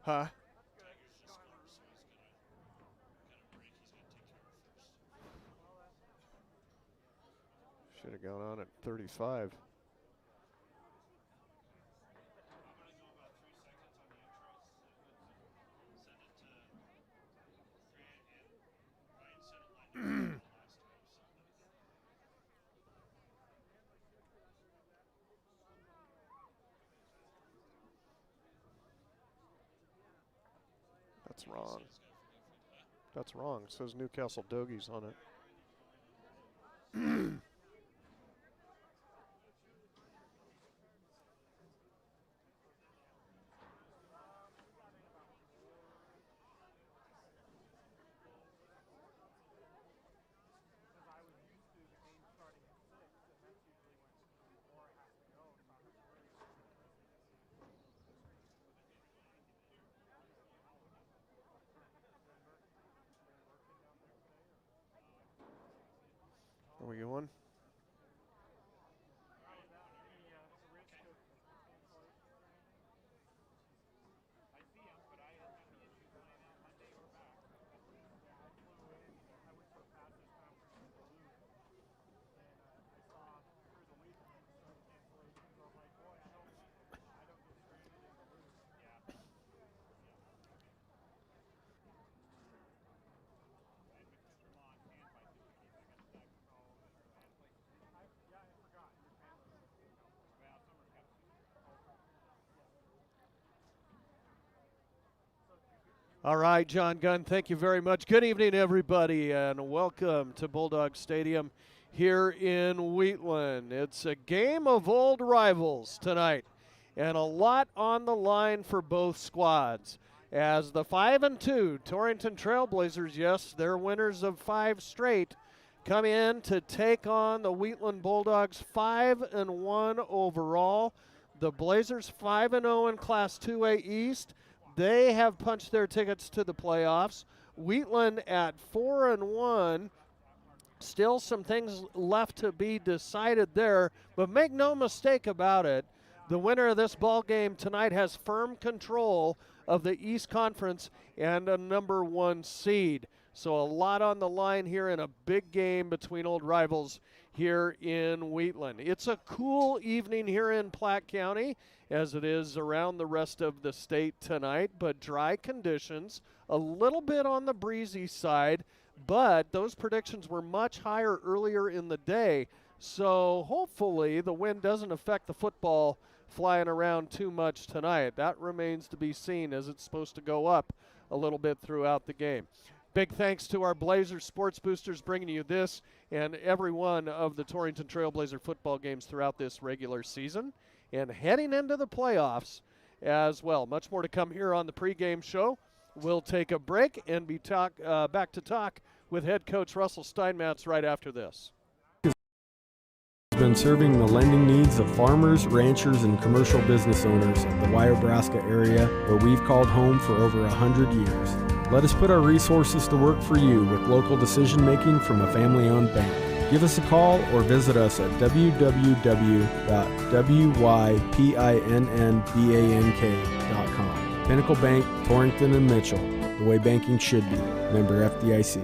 Huh? Should have gone on at 35. That's wrong. That's wrong. It says Newcastle Dogies on it. Are we going? All right, John Gunn, thank you very much. Good evening, everybody, and welcome to Bulldog Stadium here in Wheatland. It's a game of old rivals tonight, and a lot on the line for both squads. As the 5-2 Torrington Trailblazers, yes, they're winners of 5 straight, come in to take on the Wheatland Bulldogs, 5-1 overall. The Blazers 5-0 in Class 2A East. They have punched their tickets to the playoffs. Wheatland at 4-1. Still some things left to be decided there, but make no mistake about it. The winner of this ball game tonight has firm control of the East Conference and a number 1 seed. So a lot on the line here in a big game between old rivals here in Wheatland. It's a cool evening here in Platte County, as it is around the rest of the state tonight, but dry conditions, a little bit on the breezy side, but those predictions were much higher earlier in the day, so hopefully the wind doesn't affect the football flying around too much tonight. That remains to be seen, as it's supposed to go up a little bit throughout the game. Big thanks to our Blazers Sports Boosters bringing you this and every one of the Torrington Trailblazer football games throughout this regular season and heading into the playoffs as well. Much more to come here on the pregame show. We'll take a break and be back to talk with head coach Russell Steinmetz right after this. Has been serving the lending needs of farmers, ranchers, and commercial business owners of the Wyobraska area, where we've called home for over 100 years. Let us put our resources to work for you with local decision-making from a family-owned bank. Give us a call or visit us at www.wypinnbank.com. Pinnacle Bank, Torrington and Mitchell, the way banking should be. Member FDIC.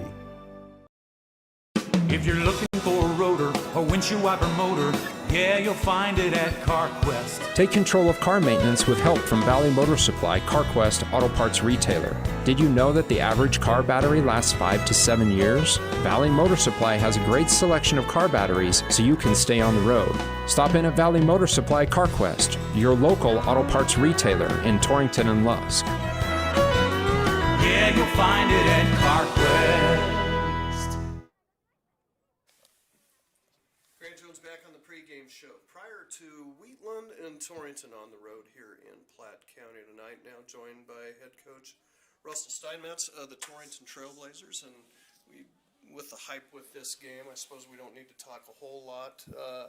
If you're looking for a rotor or windshield wiper motor, yeah, you'll find it at CarQuest. Take control of car maintenance with help from Valley Motor Supply, CarQuest Auto Parts Retailer. Did you know that the average car battery lasts 5 to 7 years? Valley Motor Supply has a great selection of car batteries so you can stay on the road. Stop in at Valley Motor Supply CarQuest, your local auto parts retailer in Torrington and Lusk. Yeah, you'll find it at CarQuest. Back on the pregame show. Prior to Wheatland and Torrington on the road here in Platte County tonight, now joined by head coach Russell Steinmetz of the Torrington Trailblazers. And with the hype with this game, I suppose we don't need to talk a whole lot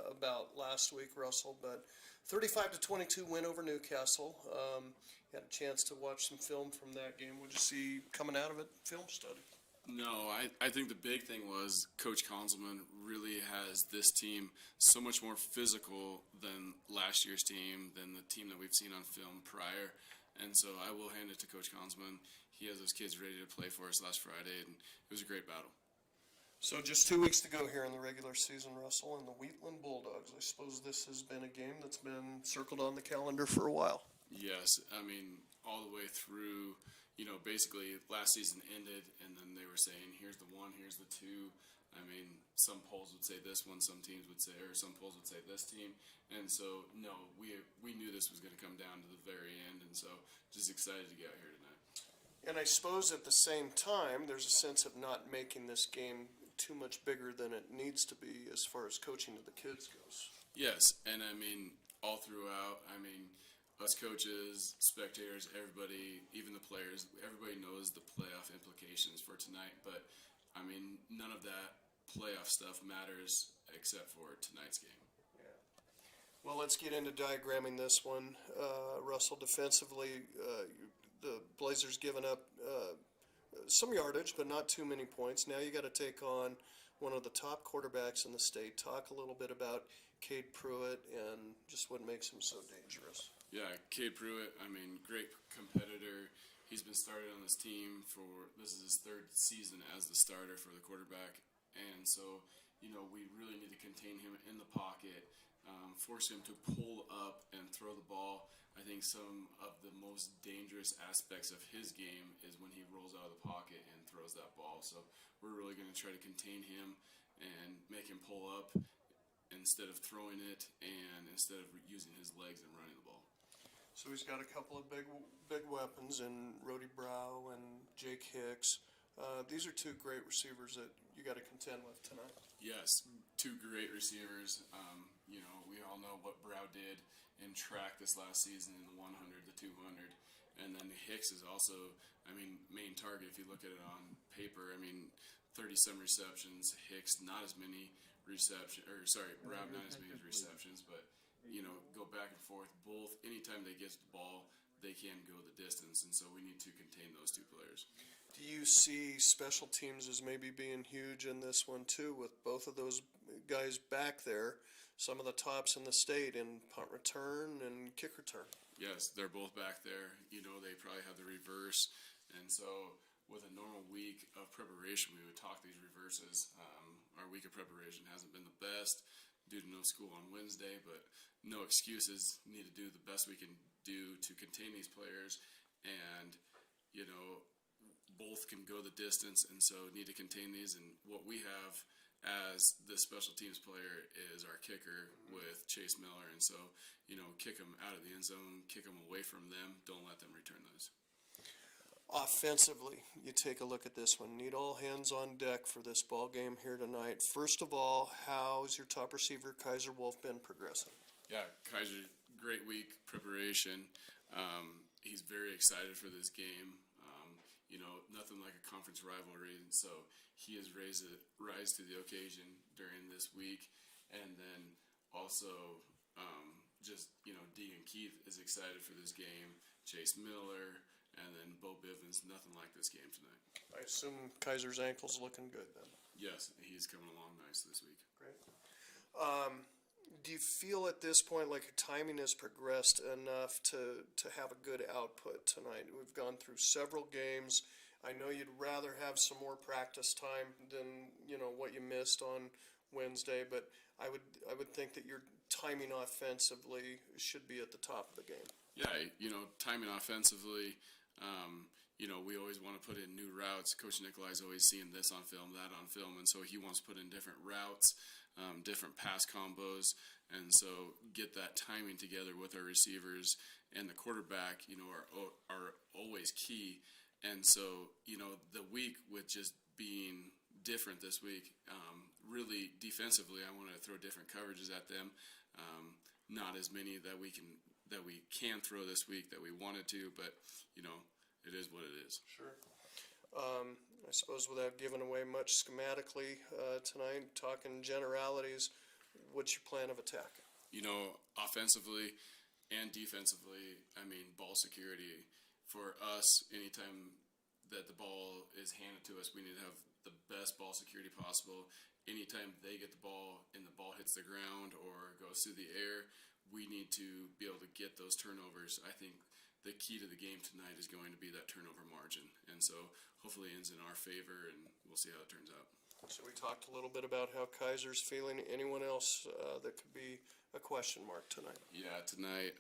about last week, Russell, but 35-22 win over Newcastle. You had a chance to watch some film from that game. What did you see coming out of it, film study? No, I think the big thing was Coach Konzelman really has this team so much more physical than last year's team, than the team that we've seen on film prior. And so I will hand it to Coach Consman. He has those kids ready to play for us last Friday, and it was a great battle. So just 2 weeks to go here in the regular season, Russell, and the Wheatland Bulldogs. I suppose this has been a game that's been circled on the calendar for a while. Yes, I mean, all the way through, basically last season ended, and then they were saying, here's the 1, here's the 2. I mean, some polls would say this one, some teams would say, or some polls would say this team. And so, no, we knew this was going to come down to the very end, and so just excited to get out here tonight. And I suppose at the same time, there's a sense of not making this game too much bigger than it needs to be as far as coaching of the kids goes. Yes, and I mean, all throughout, us coaches, spectators, everybody, even the players, everybody knows the playoff implications for tonight, but I mean, none of that playoff stuff matters except for tonight's game. Yeah. Well, let's get into diagramming this one. Russell, defensively, the Blazers giving up some yardage, but not too many points. Now you got to take on one of the top quarterbacks in the state. Talk a little bit about Cade Pruitt and just what makes him so dangerous. Yeah, Cade Pruitt, great competitor. He's been started on this team this is his 3rd season as the starter for the quarterback. And so, we really need to contain him in the pocket, force him to pull up and throw the ball. I think some of the most dangerous aspects of his game is when he rolls out of the pocket and throws that ball. So we're really going to try to contain him and make him pull up instead of throwing it and instead of using his legs and running the ball. So he's got a couple of big weapons in Rody Brow and Jake Hicks. These are 2 great receivers that you got to contend with tonight. Yes, 2 great receivers. We all know what Brow did in track this last season in the 100, the 200. And then Hicks is also, main target if you look at it on paper. 30-some receptions. Hicks, not as many Brow, not as many receptions, but, go back and forth. Both, anytime they get the ball, they can go the distance. And so we need to contain those 2 players. Do you see special teams as maybe being huge in this one too, with both of those guys back there, some of the tops in the state in punt return and kick return? Yes, they're both back there. They probably have the reverse. And so with a normal week of preparation, we would talk these reverses. Our week of preparation hasn't been the best due to no school on Wednesday, but no excuses. Need to do the best we can do to contain these players. And, both can go the distance, and so need to contain these. And what we have as the special teams player is our kicker with Chase Miller. And so, kick them out of the end zone, kick them away from them. Don't let them return those. Offensively, you take a look at this one. Need all hands on deck for this ball game here tonight. First of all, how's your top receiver, Kaiser Wolf, been progressing? Yeah, Kaiser, great week preparation. He's very excited for this game. Nothing like a conference rivalry, and so he has rise to the occasion during this week. And then also, Deegan Keith is excited for this game. Chase Miller, and then Bo Bivens. Nothing like this game tonight. I assume Kaiser's ankle's looking good then. Yes, he's coming along nice this week. Great. Do you feel at this point like your timing has progressed enough to have a good output tonight? We've gone through several games. I know you'd rather have some more practice time than what you missed on Wednesday, but I would think that your timing offensively should be at the top of the game. Yeah, timing offensively. We always want to put in new routes. Coach Nikolai's always seeing this on film, that on film, and so he wants to put in different routes, different pass combos, and so get that timing together with our receivers and the quarterback, are always key. And so, the week with just being different this week, really defensively, I want to throw different coverages at them. Not as many that we can throw this week that we wanted to, but it is what it is. Sure. I suppose without giving away much schematically tonight, talking generalities, what's your plan of attack? Offensively and defensively, ball security. For us, anytime that the ball is handed to us, we need to have the best ball security possible. Anytime they get the ball and the ball hits the ground or goes through the air, we need to be able to get those turnovers. I think the key to the game tonight is going to be that turnover margin. And so hopefully it ends in our favor, and we'll see how it turns out. So we talked a little bit about how Kaiser's feeling. Anyone else that could be a question mark tonight? Yeah, tonight,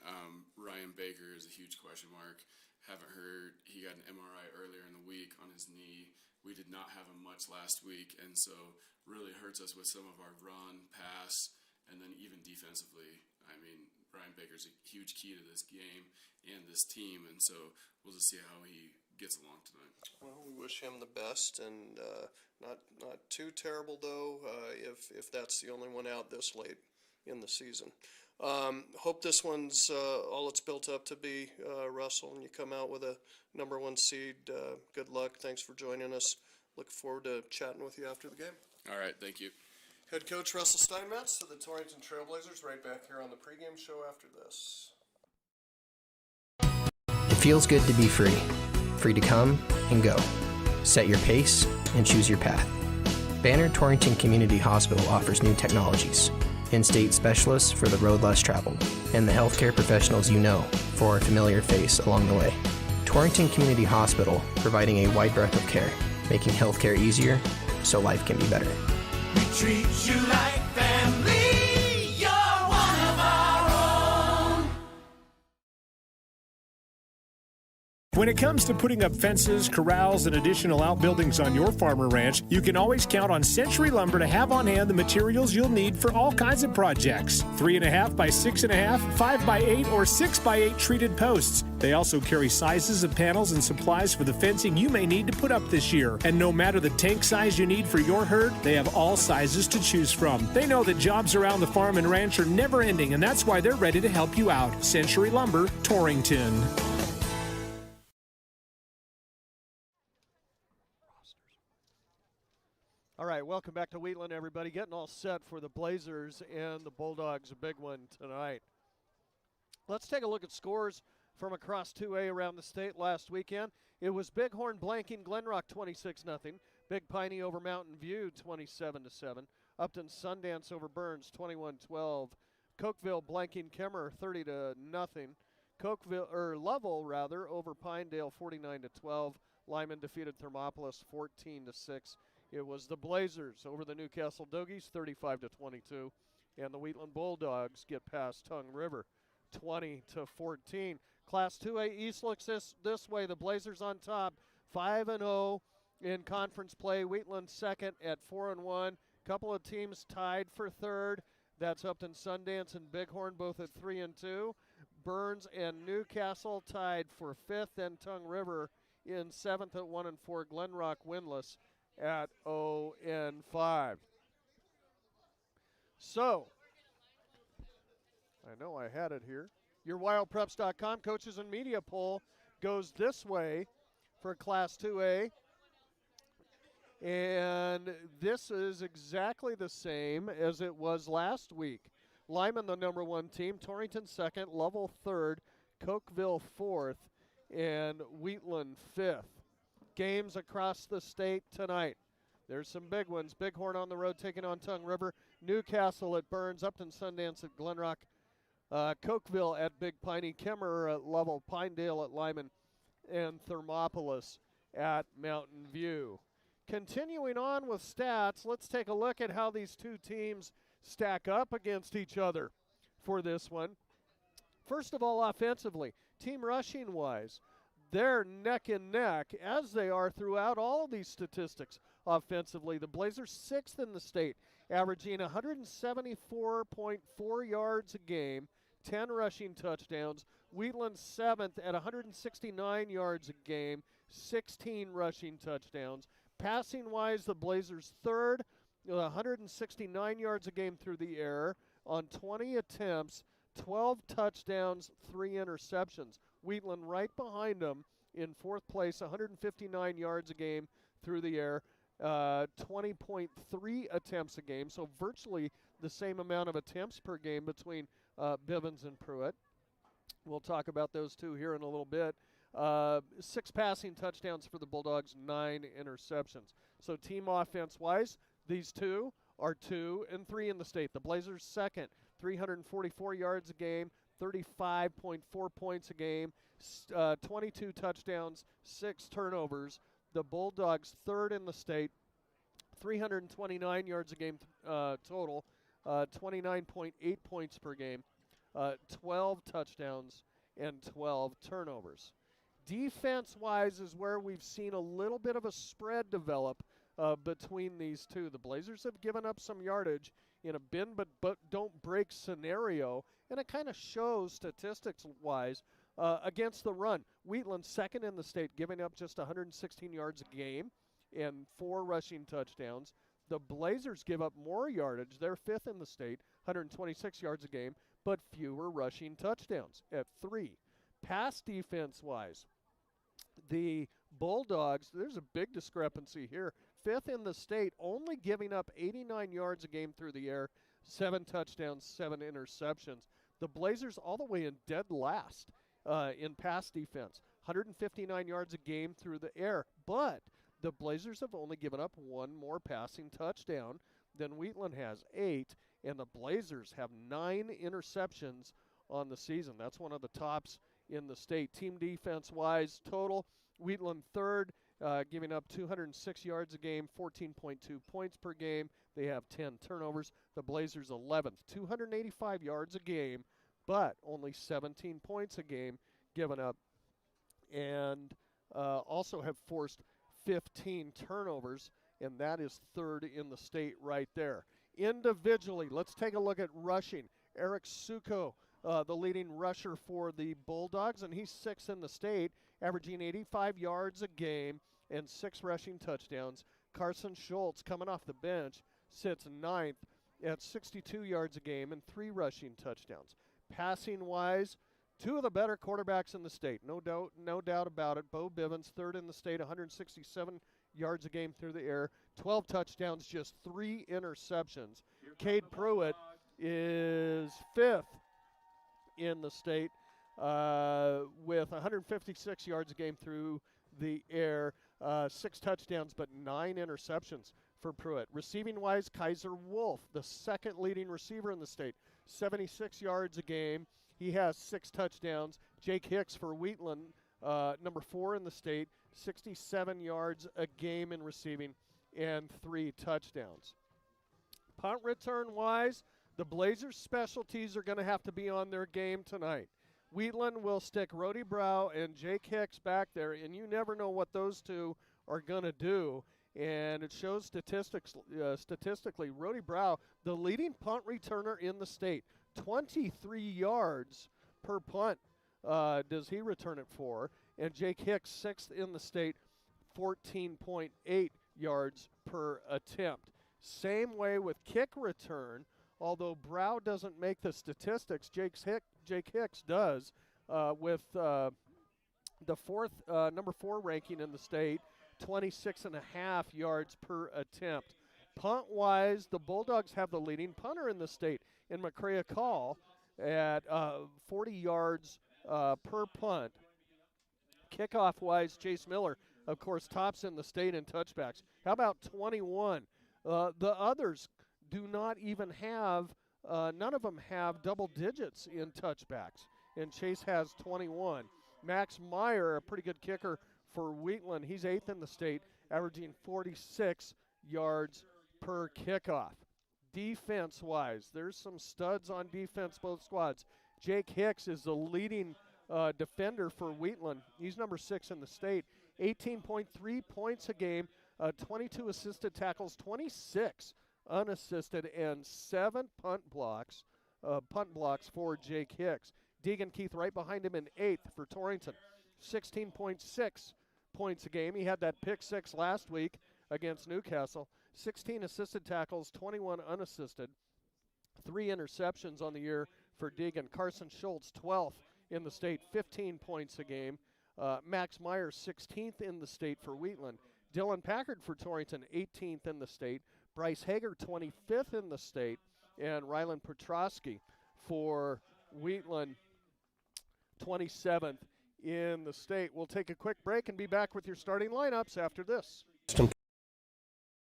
Ryan Baker is a huge question mark. Haven't heard. He got an MRI earlier in the week on his knee. We did not have him much last week, and so really hurts us with some of our run, pass, and then even defensively. I mean, Ryan Baker's a huge key to this game and this team, and so we'll just see how he gets along tonight. Well, we wish him the best, and not too terrible though. If that's the only one out this late in the season. Hope this one's all it's built up to be, Russell, and you come out with a number 1 seed. Good luck. Thanks for joining us. Look forward to chatting with you after the game. All right, thank you. Head coach Russell Steinmetz to the Torrington Trailblazers, right back here on the pregame show after this. It feels good to be free. Free to come and go. Set your pace and choose your path. Banner Torrington Community Hospital offers new technologies, in-state specialists for the road less traveled, and the healthcare professionals you know for a familiar face along the way. Torrington Community Hospital, providing a wide breadth of care, making healthcare easier so life can be better. We treat you like family. You're one of our own. When it comes to putting up fences, corrals, and additional outbuildings on your farm or ranch, you can always count on Century Lumber to have on hand the materials you'll need for all kinds of projects. 3.5 by 6.5, 5 by 8, or 6 by 8 treated posts. They also carry sizes of panels and supplies for the fencing you may need to put up this year. And no matter the tank size you need for your herd, they have all sizes to choose from. They know that jobs around the farm and ranch are never ending, and that's why they're ready to help you out. Century Lumber, Torrington. All right, welcome back to Wheatland, everybody. Getting all set for the Blazers and the Bulldogs, a big one tonight. Let's take a look at scores from across 2A around the state last weekend. It was Bighorn blanking Glenrock 26-0. Big Piney over Mountain View 27-7. Upton Sundance over Burns 21-12. Cokeville blanking Kemmer 30-0. Lovell over Pinedale 49-12. Lyman defeated Thermopolis 14-6. It was the Blazers over the Newcastle Dogies 35-22. And the Wheatland Bulldogs get past Tongue River 20-14. Class 2A East looks this way. The Blazers on top, 5-0 in conference play. Wheatland second at 4-1. Couple of teams tied for third. That's Upton Sundance and Bighorn, both at 3-2. Burns and Newcastle tied for fifth, and Tongue River in seventh at 1-4. Glenrock winless at 0-5. So, I know I had it here. Your WildPreps.com coaches and media poll goes this way for Class 2A. And this is exactly the same as it was last week. Lyman, the number 1 team. Torrington second. Lovell third. Cokeville fourth. And Wheatland fifth. Games across the state tonight. There's some big ones. Bighorn on the road taking on Tongue River. Newcastle at Burns. Upton Sundance at Glenrock. Cokeville at Big Piney, Kemmer at Lovell, Pinedale at Lyman, and Thermopolis at Mountain View. Continuing on with stats, let's take a look at how these two teams stack up against each other for this one. First of all, offensively, team rushing-wise, they're neck and neck, as they are throughout all of these statistics offensively. The Blazers 6th in the state, averaging 174.4 yards a game, 10 rushing touchdowns. Wheatland 7th at 169 yards a game, 16 rushing touchdowns. Passing-wise, the Blazers 3rd, 169 yards a game through the air on 20 attempts, 12 touchdowns, 3 interceptions. Wheatland right behind them in 4th place, 159 yards a game through the air, 20.3 attempts a game, so virtually the same amount of attempts per game between Bivens and Pruitt. We'll talk about those two here in a little bit. 6 passing touchdowns for the Bulldogs, 9 interceptions. So team offense-wise, these two are 2 and 3 in the state. The Blazers second, 344 yards a game, 35.4 points a game, 22 touchdowns, 6 turnovers. The Bulldogs third in the state, 329 yards a game total, 29.8 points per game, 12 touchdowns, and 12 turnovers. Defense-wise is where we've seen a little bit of a spread develop between these two. The Blazers have given up some yardage in a bend but don't break scenario, and it kind of shows statistics-wise against the run. Wheatland second in the state, giving up just 116 yards a game and 4 rushing touchdowns. The Blazers give up more yardage. They're fifth in the state, 126 yards a game, but fewer rushing touchdowns at 3. Pass defense-wise, the Bulldogs, there's a big discrepancy here. Fifth in the state, only giving up 89 yards a game through the air, 7 touchdowns, 7 interceptions. The Blazers all the way in dead last in pass defense, 159 yards a game through the air. But the Blazers have only given up 1 more passing touchdown than Wheatland has, 8. And the Blazers have 9 interceptions on the season. That's one of the tops in the state. Team defense-wise, total, Wheatland third, giving up 206 yards a game, 14.2 points per game. They have 10 turnovers. The Blazers 11th, 285 yards a game, but only 17 points a game given up, and also have forced 15 turnovers, and that is third in the state right there. Individually, let's take a look at rushing. Eric Suko, the leading rusher for the Bulldogs, and he's 6th in the state, averaging 85 yards a game and 6 rushing touchdowns. Carson Schultz, coming off the bench, sits 9th at 62 yards a game and 3 rushing touchdowns. Passing-wise, 2 of the better quarterbacks in the state, no doubt about it. Bo Bivens, 3rd in the state, 167 yards a game through the air, 12 touchdowns, just 3 interceptions. Cade Pruitt is 5th in the state with 156 yards a game through the air, 6 touchdowns, but 9 interceptions for Pruitt. Receiving-wise, Kaiser Wolf, the 2nd leading receiver in the state, 76 yards a game. He has 6 touchdowns. Jake Hicks for Wheatland, number 4 in the state, 67 yards a game in receiving and 3 touchdowns. Punt return-wise, the Blazers' specialties are going to have to be on their game tonight. Wheatland will stick Rody Brow and Jake Hicks back there, and you never know what those two are going to do. And it shows statistically, Rody Brow, the leading punt returner in the state, 23 yards per punt does he return it for. And Jake Hicks, 6th in the state, 14.8 yards per attempt. Same way with kick return, although Brow doesn't make the statistics, Jake Hicks does with the number 4 ranking in the state, 26.5 yards per attempt. Punt-wise, the Bulldogs have the leading punter in the state in McCrea Call at 40 yards per punt. Kickoff-wise, Chase Miller, of course, tops in the state in touchbacks. How about 21? The others do not even have, none of them have double digits in touchbacks, and Chase has 21. Max Meyer, a pretty good kicker for Wheatland, he's 8th in the state, averaging 46 yards per kickoff. Defense-wise, there's some studs on defense, both squads. Jake Hicks is the leading defender for Wheatland. He's number 6 in the state, 18.3 points a game, 22 assisted tackles, 26 unassisted, and 7 punt blocks for Jake Hicks. Deegan Keith right behind him in 8th for Torrington, 16.6 points a game. He had that pick 6 last week against Newcastle. 16 assisted tackles, 21 unassisted, 3 interceptions on the year for Deegan. Carson Schultz, 12th in the state, 15 points a game. Max Meyer, 16th in the state for Wheatland. Dylan Packard for Torrington, 18th in the state. Bryce Hager, 25th in the state. And Rylan Petrosky for Wheatland, 27th in the state. We'll take a quick break and be back with your starting lineups after this.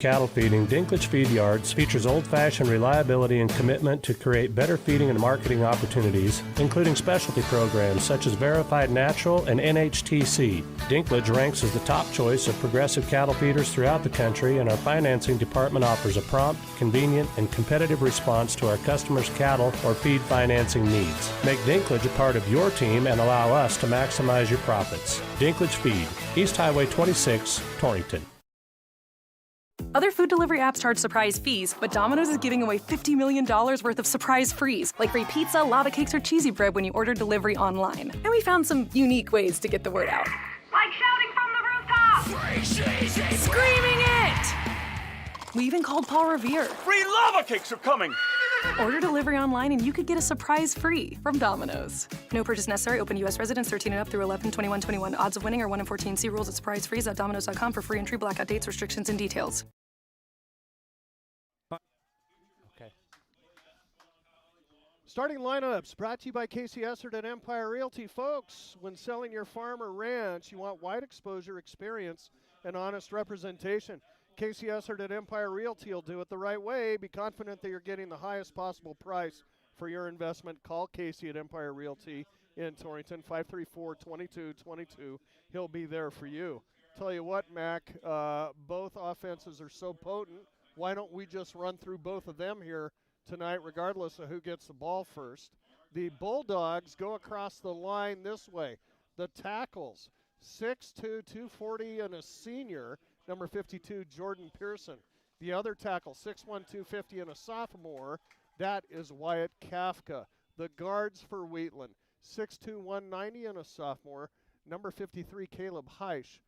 Cattle feeding, Dinklage Feed Yards features old-fashioned reliability and commitment to create better feeding and marketing opportunities, including specialty programs such as Verified Natural and NHTC. Dinklage ranks as the top choice of progressive cattle feeders throughout the country, and our financing department offers a prompt, convenient, and competitive response to our customers' cattle or feed financing needs. Make Dinklage a part of your team and allow us to maximize your profits. Dinklage Feed, East Highway 26, Torrington. Other food delivery apps charge surprise fees, but Domino's is giving away $50 million worth of surprise frees, like free pizza, lava cakes, or cheesy bread when you order delivery online. And we found some unique ways to get the word out. Like shouting from the rooftop! Free cheesy Screaming it! We even called Paul Revere. Free lava cakes are coming! Order delivery online and you could get a surprise free from Domino's. No purchase necessary. Open U.S. residents 13 and up through 11/21/21. Odds of winning are 1 in 14. See rules at surprisefrees.domino's.com for free entry, blackout dates, restrictions, and details. Starting lineups brought to you by Casey Essert at Empire Realty. Folks, when selling your farm or ranch, you want wide exposure, experience, and honest representation. Casey Essert at Empire Realty will do it the right way. Be confident that you're getting the highest possible price for your investment. Call Casey at Empire Realty in Torrington, 534-2222. He'll be there for you. Tell you what, Mac, both offenses are so potent. Why don't we just run through both of them here tonight, regardless of who gets the ball first? The Bulldogs go across the line this way. The tackles, 6'2", 240, and a senior, number 52, Jordan Pearson. The other tackle, 6'1", 250, and a sophomore, that is Wyatt Kafka. The guards for Wheatland, 6'2", 190, and a sophomore, number 53, Caleb Heisch.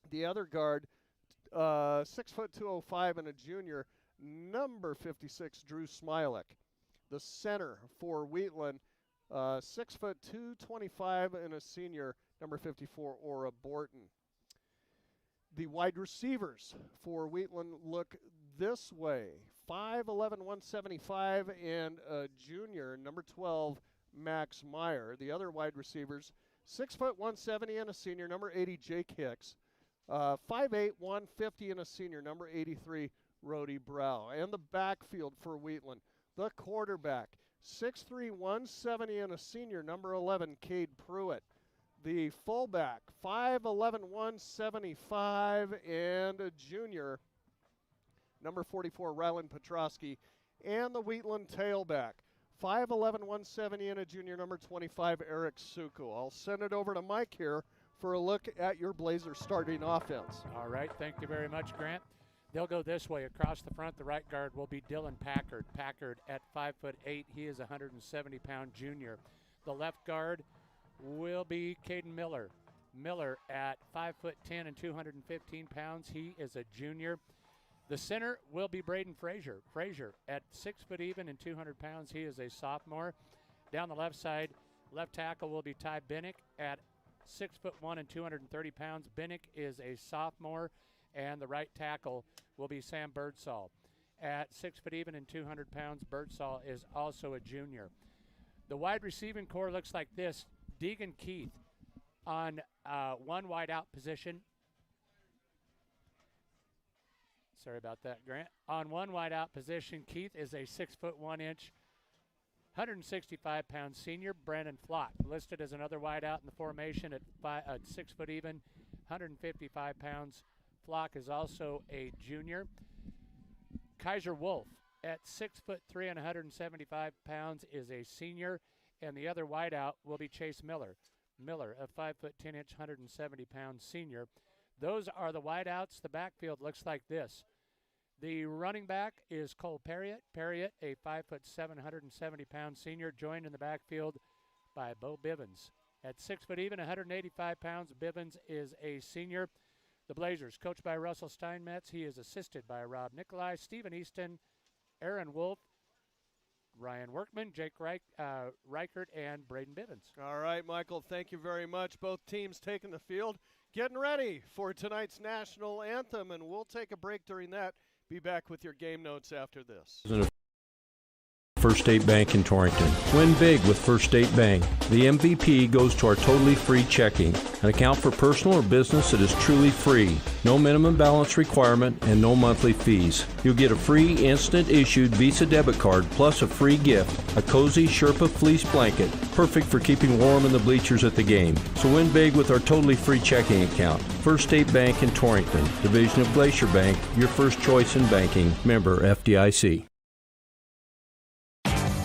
The other guard, 6', 205, and a junior, number 56, Drew Smilek. The center for Wheatland, 6', 225, and a senior, number 54, Aura Borton. The wide receivers for Wheatland look this way. 5'11", 175, and a junior, number 12, Max Meyer. The other wide receivers, 6', 170, and a senior, number 80, Jake Hicks. 5'8", 150, and a senior, number 83, Rody Brow. And the backfield for Wheatland, the quarterback, 6'3", 170, and a senior, number 11, Cade Pruitt. The fullback, 5'11", 175, and a junior, number 44, Rylan Petrosky. And the Wheatland tailback, 5'11", 170, and a junior, number 25, Eric Suku. I'll send it over to Mike here for a look at your Blazers starting offense. All right, thank you very much, Grant. They'll go this way. Across the front, the right guard will be Dylan Packard. Packard at 5'8". He is a 170-pound junior. The left guard will be Caden Miller. Miller at 5'10" and 215 pounds. He is a junior. The center will be Braden Frazier. Frazier at 6 foot even and 200 pounds. He is a sophomore. Down the left side, left tackle will be Ty Bennick at 6'1" and 230 pounds. Bennick is a sophomore. And the right tackle will be Sam Birdsall. At 6 foot even and 200 pounds, Birdsall is also a junior. The wide receiving core looks like this. Deegan Keith on one wide out position. Sorry about that, Grant. On one wide out position, Keith is a 6 foot 1 inch, 165 pound senior. Brandon Flock listed as another wide out in the formation at 6 foot even, 155 pounds. Flock is also a junior. Kaiser Wolf at 6'3" and 175 pounds is a senior, and the other wideout will be Chase Miller. Miller, a 5'10" 170 pound senior. Those are the wideouts. The backfield looks like this. The running back is Cole Perriott. Perriott, a 5'7", 170 pound senior, joined in the backfield by Bo Bivens. At 6 foot even, 185 pounds, Bivens is a senior. The Blazers, coached by Russell Steinmetz. He is assisted by Rob Nicolai, Stephen Easton, Aaron Wolf, Ryan Workman, Jake Reichert, and Braden Bivens. All right, Michael, thank you very much. Both teams taking the field, getting ready for tonight's national anthem, and we'll take a break during that. Be back with your game notes after this. First State Bank in Torrington. Win big with First State Bank. The MVP goes to our totally free checking, an account for personal or business that is truly free. No minimum balance requirement and no monthly fees. You'll get a free instant issued Visa debit card plus a free gift, a cozy Sherpa fleece blanket, perfect for keeping warm in the bleachers at the game. So win big with our totally free checking account. First State Bank in Torrington, division of Glacier Bank, your first choice in banking. Member FDIC.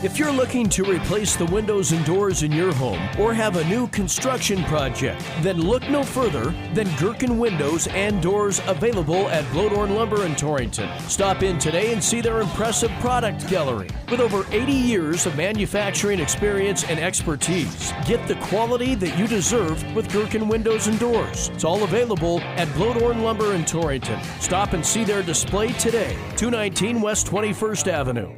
If you're looking to replace the windows and doors in your home or have a new construction project, then look no further than Gherkin Windows and Doors, available at Blodorn Lumber in Torrington. Stop in today and see their impressive product gallery. With over 80 years of manufacturing experience and expertise, get the quality that you deserve with Gherkin Windows and Doors. It's all available at Blodorn Lumber in Torrington. Stop and see their display today, 219 West 21st Avenue.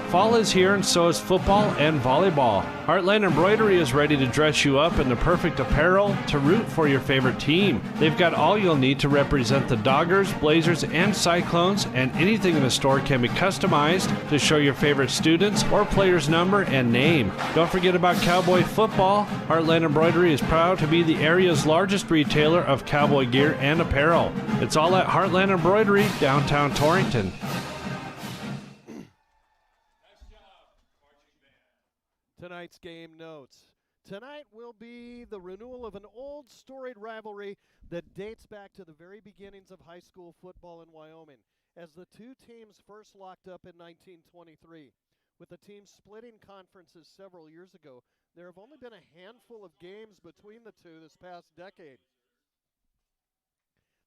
Fall is here and so is football and volleyball. Heartland Embroidery is ready to dress you up in the perfect apparel to root for your favorite team. They've got all you'll need to represent the Doggers, Blazers, and Cyclones, and anything in the store can be customized to show your favorite students or player's number and name. Don't forget about Cowboy football. Heartland Embroidery is proud to be the area's largest retailer of cowboy gear and apparel. It's all at Heartland Embroidery, downtown Torrington. Tonight's game notes. Tonight will be the renewal of an old storied rivalry that dates back to the very beginnings of high school football in Wyoming, as the two teams first locked up in 1923. With the teams splitting conferences several years ago, there have only been a handful of games between the two this past decade.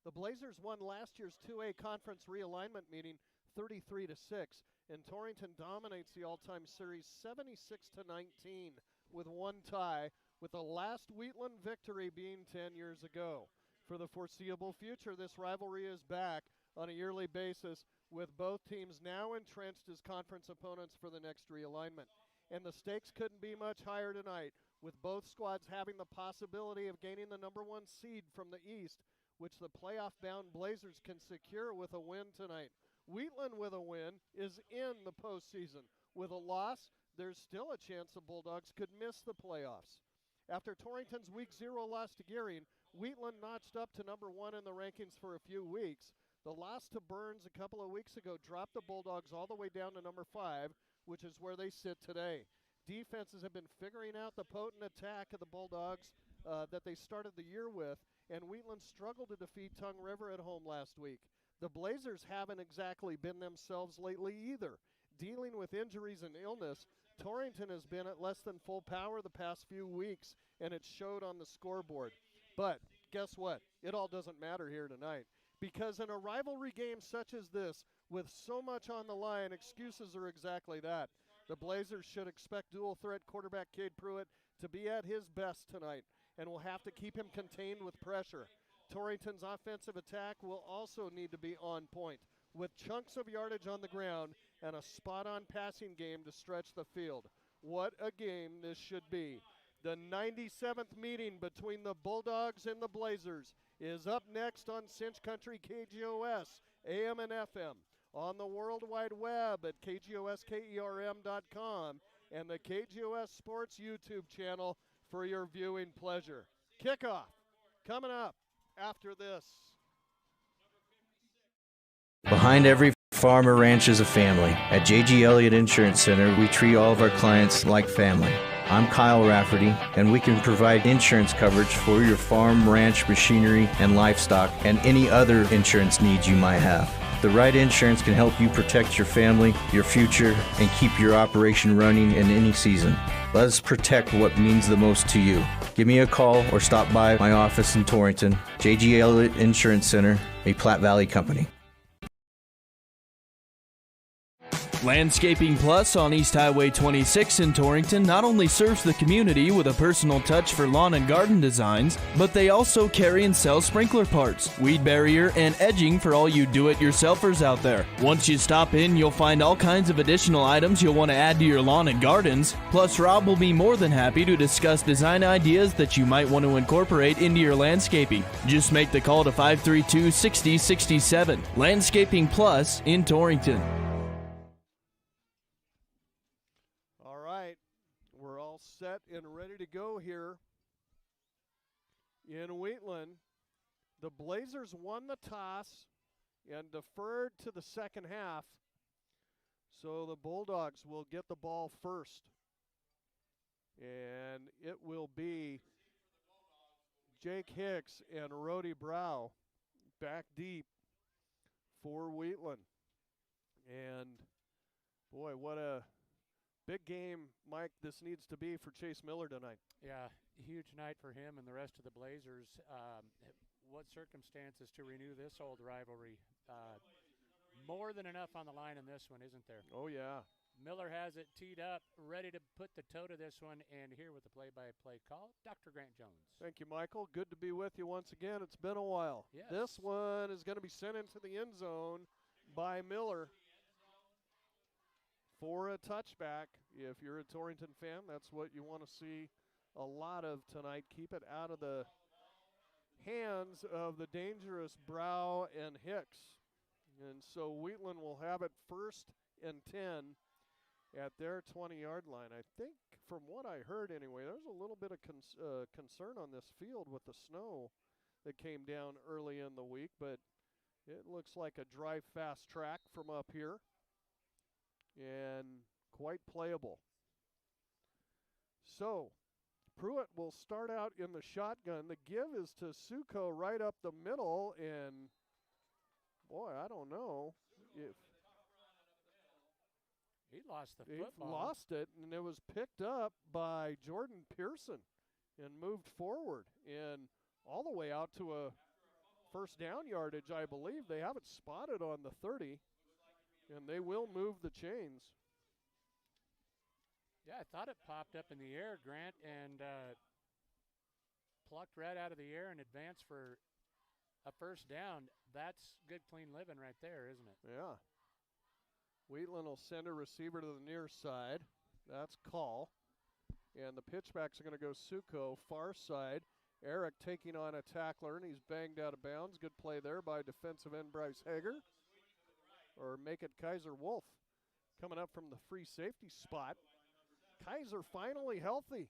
The Blazers won last year's 2A conference realignment meeting 33-6. And Torrington dominates the all-time series 76-19 with one tie, with the last Wheatland victory being 10 years ago. For the foreseeable future, this rivalry is back on a yearly basis, with both teams now entrenched as conference opponents for the next realignment. And the stakes couldn't be much higher tonight, with both squads having the possibility of gaining the number one seed from the East, which the playoff-bound Blazers can secure with a win tonight. Wheatland with a win is in the postseason. With a loss, there's still a chance the Bulldogs could miss the playoffs. After Torrington's Week 0 loss to Gearing, Wheatland notched up to number 1 in the rankings for a few weeks. The loss to Burns a couple of weeks ago dropped the Bulldogs all the way down to number 5, which is where they sit today. Defenses have been figuring out the potent attack of the Bulldogs that they started the year with, and Wheatland struggled to defeat Tongue River at home last week. The Blazers haven't exactly been themselves lately either. Dealing with injuries and illness, Torrington has been at less than full power the past few weeks, and it showed on the scoreboard. But guess what? It all doesn't matter here tonight, because in a rivalry game such as this, with so much on the line, excuses are exactly that. The Blazers should expect dual-threat quarterback Cade Pruitt to be at his best tonight, and will have to keep him contained with pressure. Torrington's offensive attack will also need to be on point, with chunks of yardage on the ground and a spot-on passing game to stretch the field. What a game this should be. The 97th meeting between the Bulldogs and the Blazers is up next on Cinch Country KGOS, AM and FM, on the World Wide Web at KGOSKERM.com, and the KGOS Sports YouTube channel for your viewing pleasure. Kickoff coming up after this. Behind every farm or ranch is a family. At J.G. Elliott Insurance Center, we treat all of our clients like family. I'm Kyle Rafferty, and we can provide insurance coverage for your farm, ranch, machinery, and livestock, and any other insurance needs you might have. The right insurance can help you protect your family, your future, and keep your operation running in any season. Let us protect what means the most to you. Give me a call or stop by my office in Torrington. J.G. Elliott Insurance Center, a Platte Valley company. Landscaping Plus on East Highway 26 in Torrington not only serves the community with a personal touch for lawn and garden designs, but they also carry and sell sprinkler parts, weed barrier, and edging for all you do-it-yourselfers out there. Once you stop in, you'll find all kinds of additional items you'll want to add to your lawn and gardens. Plus, Rob will be more than happy to discuss design ideas that you might want to incorporate into your landscaping. Just make the call to 532-6067. Landscaping Plus in Torrington. and ready to go here in Wheatland. The Blazers won the toss and deferred to the second half. So the Bulldogs will get the ball first. And it will be Jake Hicks and Rody Brow back deep for Wheatland. And, boy, what a big game, Mike, this needs to be for Chase Miller tonight. Yeah, huge night for him and the rest of the Blazers. What circumstances to renew this old rivalry? More than enough on the line in this one, isn't there? Oh, yeah. Miller has it teed up, ready to put the toe to this one, and here with the play-by-play call, Dr. Grant Jones. Thank you, Michael. Good to be with you once again. It's been a while. Yes. This one is going to be sent into the end zone by Miller for a touchback. If you're a Torrington fan, that's what you want to see a lot of tonight. Keep it out of the hands of the dangerous Brow and Hicks. And so Wheatland will have it 1st and 10 at their 20-yard line. I think from what I heard anyway, there's a little bit of concern on this field with the snow that came down early in the week, but it looks like a dry, fast track from up here and quite playable. So Pruitt will start out in the shotgun. The give is to Suko right up the middle, and boy, I don't know if he lost the he football. lost it, and it was picked up by Jordan Pearson and moved forward and all the way out to a first down yardage, I believe. They have it spotted on the 30, and they will move the chains. Yeah, I thought it popped up in the air, Grant, and plucked right out of the air and advanced for a first down. That's good, clean living right there, isn't it? Yeah. Wheatland will send a receiver to the near side. That's call. And the pitchbacks are going to go Suko, far side. Eric taking on a tackler, and he's banged out of bounds. Good play there by defensive end Bryce Hager. Or make it Kaiser Wolf coming up from the free safety spot. Kaiser finally healthy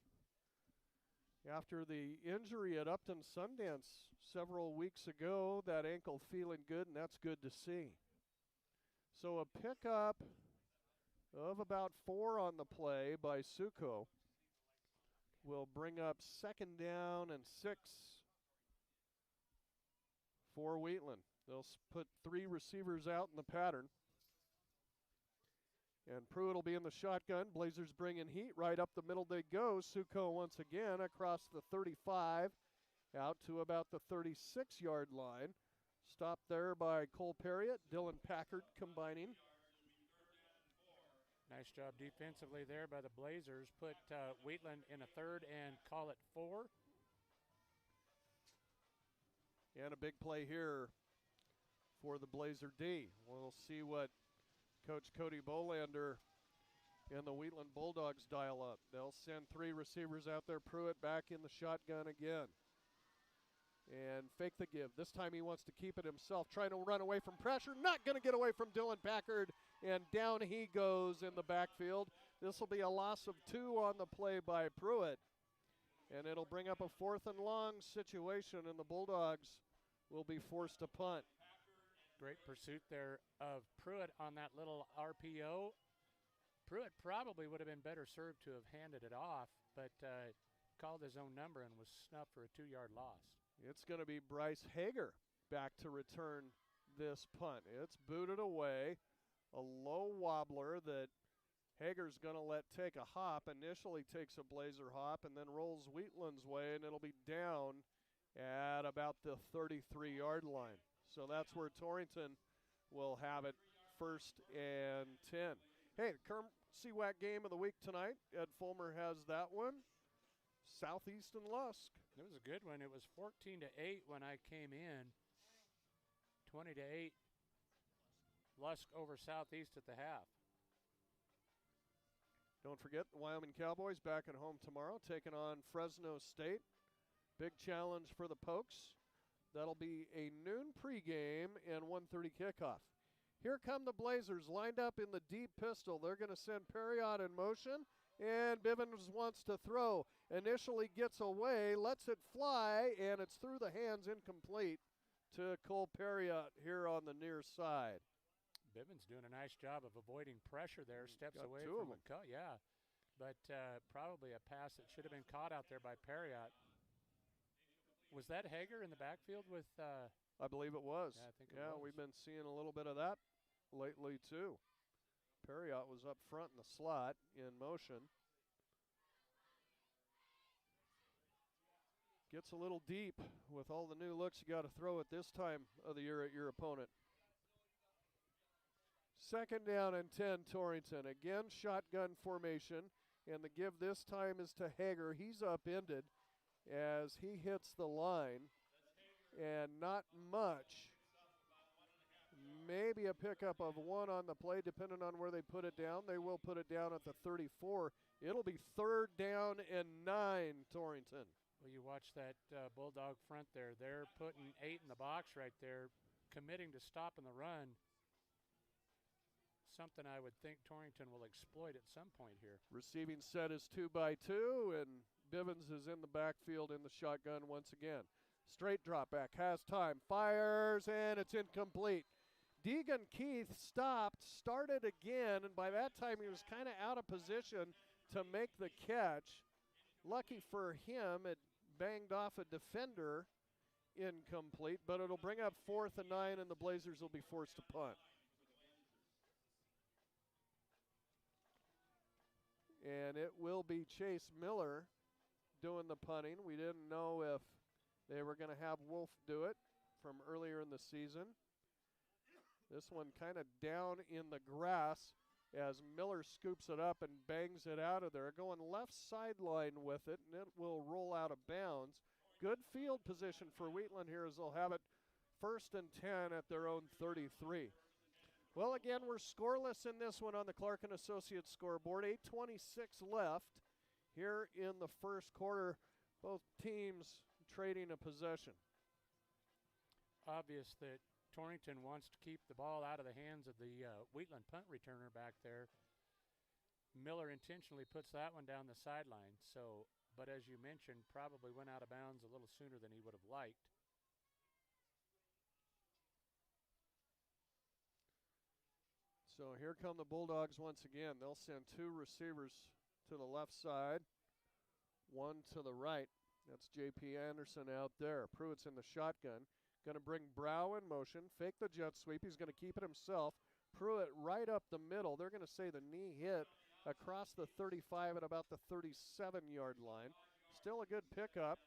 after the injury at Upton Sundance several weeks ago. That ankle feeling good, and that's good to see. So a pickup of about 4 on the play by Suko will bring up 2nd down and 6 for Wheatland. They'll put 3 receivers out in the pattern. And Pruitt will be in the shotgun. Blazers bring in heat. Right up the middle they go. Suko once again across the 35 out to about the 36-yard line. Stopped there by Cole Perriott, Dylan Packard combining. Nice job defensively there by the Blazers. Put Wheatland in a 3rd and call it 4. And a big play here for the Blazer D. We'll see what Coach Cody Bolander and the Wheatland Bulldogs dial up. They'll send 3 receivers out there. Pruitt back in the shotgun again. And fake the give. This time he wants to keep it himself, trying to run away from pressure. Not going to get away from Dylan Packard, and down he goes in the backfield. This will be a loss of 2 on the play by Pruitt. And it'll bring up a 4th and long situation, and the Bulldogs will be forced to punt. Great pursuit there of Pruitt on that little RPO. Pruitt probably would have been better served to have handed it off, but called his own number and was snubbed for a 2-yard loss. It's going to be Bryce Hager back to return this punt. It's booted away. A low wobbler that Hager's going to let take a hop. Initially takes a Blazer hop and then rolls Wheatland's way, and it'll be down at about the 33-yard line. So that's where Torrington will have it 1st and 10. Hey, the Kerm CWAC game of the week tonight. Ed Fulmer has that one. Southeast and Lusk. It was a good one. It was 14-8 when I came in. 20-8. Lusk over Southeast at the half. Don't forget the Wyoming Cowboys back at home tomorrow, taking on Fresno State. Big challenge for the Pokes. That'll be a noon pregame and 1:30 kickoff. Here come the Blazers lined up in the deep pistol. They're going to send Perriott in motion, And Bivens wants to throw. Initially gets away, lets it fly, and it's through the hands, incomplete to Cole Perriott here on the near side. Bivens doing a nice job of avoiding pressure there. Steps Got away two from of a cut. Yeah, but probably a pass that should have been caught out there by Perriott. Was that Hager in the backfield with? I believe it was. Yeah, I think it was. We've been seeing a little bit of that lately too. Perriott was up front in the slot in motion. Gets a little deep with all the new looks you got to throw at this time of the year at your opponent. 2nd down and 10, Torrington. Again, shotgun formation, and the give this time is to Hager. He's upended as he hits the line, and not much. Maybe a pickup of 1 on the play, depending on where they put it down. They will put it down at the 34. It'll be 3rd down and 9, Torrington. Well, you watch that Bulldog front there. They're putting 8 in the box right there, committing to stopping the run. Something I would think Torrington will exploit at some point here. Receiving set is 2x2, and Bivens is in the backfield in the shotgun once again. Straight drop back, has time, fires, and it's incomplete. Deegan Keith stopped, started again, and by that time he was kind of out of position to make the catch. Lucky for him, it banged off a defender, incomplete, but it'll bring up 4th and 9, and the Blazers will be forced to punt. And it will be Chase Miller doing the punting. We didn't know if they were going to have Wolf do it from earlier in the season. This one kind of down in the grass as Miller scoops it up and bangs it out of there. Going left sideline with it, and it will roll out of bounds. Good field position for Wheatland here as they'll have it 1st and 10 at their own 33. Well, again, we're scoreless in this one on the Clark & Associates scoreboard. 8:26 left here in the first quarter. Both teams trading a possession. Obvious that Torrington wants to keep the ball out of the hands of the Wheatland punt returner back there. Miller intentionally puts that one down the sideline. So, but as you mentioned, probably went out of bounds a little sooner than he would have liked. So here come the Bulldogs once again. They'll send 2 receivers to the left side, 1 to the right. That's J.P. Anderson out there. Pruitt's in the shotgun. Going to bring Brow in motion, fake the jet sweep. He's going to keep it himself. Pruitt right up the middle. They're going to say the knee hit across the 35 at about the 37-yard line. Still a good pickup.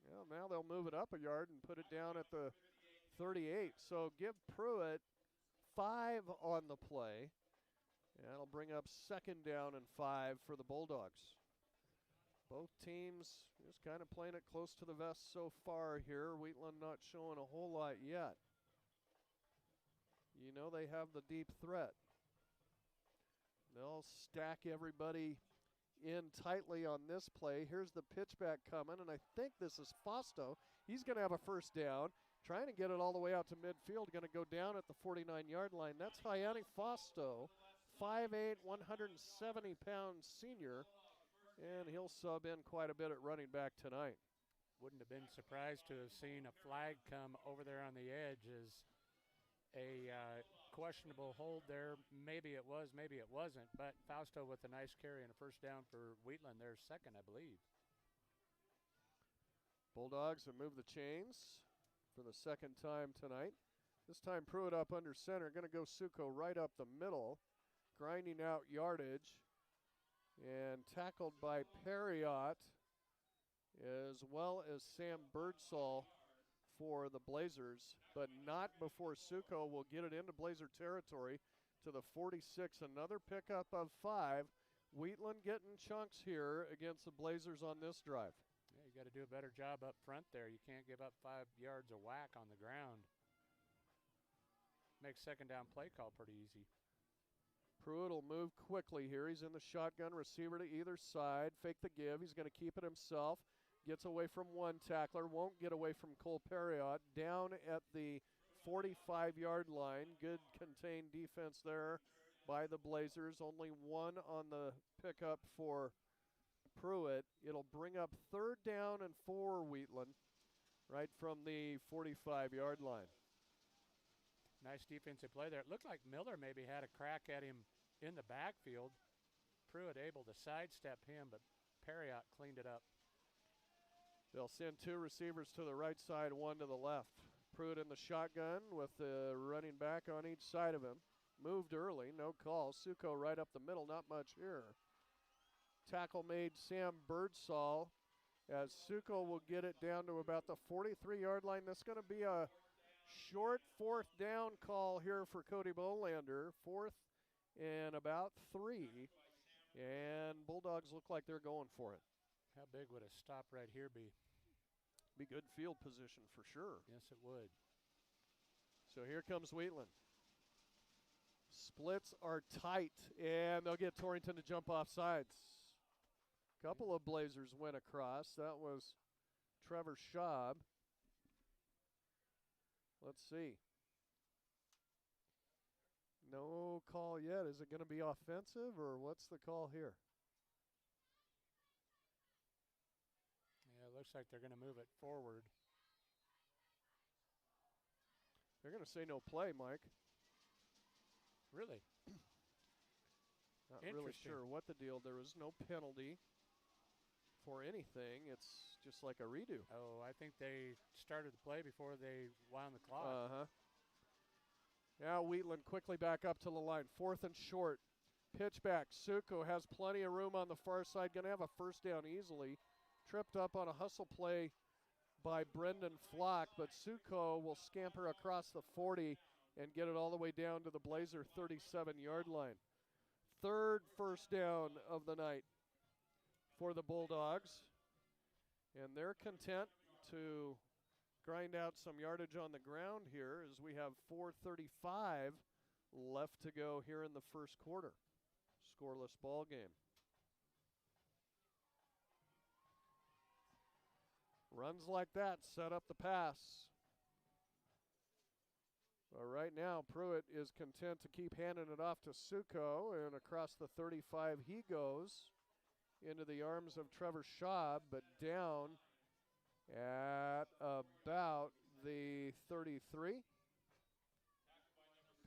Well, now they'll move it up a yard and put it down at the 38. So give Pruitt 5 on the play. That'll bring up 2nd down and 5 for the Bulldogs. Both teams just kind of playing it close to the vest so far here. Wheatland not showing a whole lot yet. You know they have the deep threat. They'll stack everybody in tightly on this play. Here's the pitchback coming, and I think this is Fausto. He's going to have a 1st down. Trying to get it all the way out to midfield. Going to go down at the 49-yard line. That's Hayani Fausto, 5'8", 170-pound senior. And he'll sub in quite a bit at running back tonight. Wouldn't have been surprised to have seen a flag come over there on the edge as a questionable hold there. Maybe it was, maybe it wasn't. But Fausto with a nice carry and a 1st down for Wheatland. They're 2nd, I believe. Bulldogs have moved the chains for the 2nd time tonight. This time Pruitt up under center. Going to go Suko right up the middle. Grinding out yardage. And tackled by Perriott, as well as Sam Birdsall for the Blazers, but not before Suko will get it into Blazer territory to the 46. Another pickup of 5. Wheatland getting chunks here against the Blazers on this drive. Yeah, you got to do a better job up front there. You can't give up 5 yards of whack on the ground. Makes 2nd down play call pretty easy. Pruitt will move quickly here. He's in the shotgun, receiver to either side. Fake the give. He's going to keep it himself. Gets away from one tackler. Won't get away from Cole Perriott. Down at the 45-yard line. Good contained defense there by the Blazers. Only one on the pickup for Pruitt. It'll bring up 3rd down and 4 Wheatland, right from the 45-yard line. Nice defensive play there. It looked like Miller maybe had a crack at him in the backfield. Pruitt able to sidestep him, but Perriott cleaned it up. They'll send 2 receivers to the right side, 1 to the left. Pruitt in the shotgun with the running back on each side of him. Moved early, no call. Suko right up the middle, not much here. Tackle made Sam Birdsall as Suko will get it down to about the 43-yard line. That's going to be a short 4th down call here for Cody Bolander. 4th and about 3. And Bulldogs look like they're going for it. How big would a stop right here be? Be good field position for sure. Yes, it would. So here comes Wheatland. Splits are tight, and they'll get Torrington to jump off sides. Couple of Blazers went across. That was Trevor Schaub. Let's see. No call yet. Is it going to be offensive, or what's the call here? Yeah, it looks like they're going to move it forward. They're going to say no play, Mike. Really? Not really sure what the deal. There was no penalty for anything. It's just like a redo. Oh, I think they started the play before they wound the clock. Uh-huh. Now Wheatland quickly back up to the line. 4th and short. Pitch back. Suko has plenty of room on the far side. Going to have a 1st down easily. Tripped up on a hustle play by Brendan Flock, but Suko will scamper across the 40 and get it all the way down to the Blazer 37-yard line. 3rd 1st down of the night for the Bulldogs. And they're content to grind out some yardage on the ground here as we have 4:35 left to go here in the first quarter. Scoreless ball game. Runs like that set up the pass. But right now, Pruitt is content to keep handing it off to Suko, and across the 35 he goes into the arms of Trevor Schaub, but down at about the 33.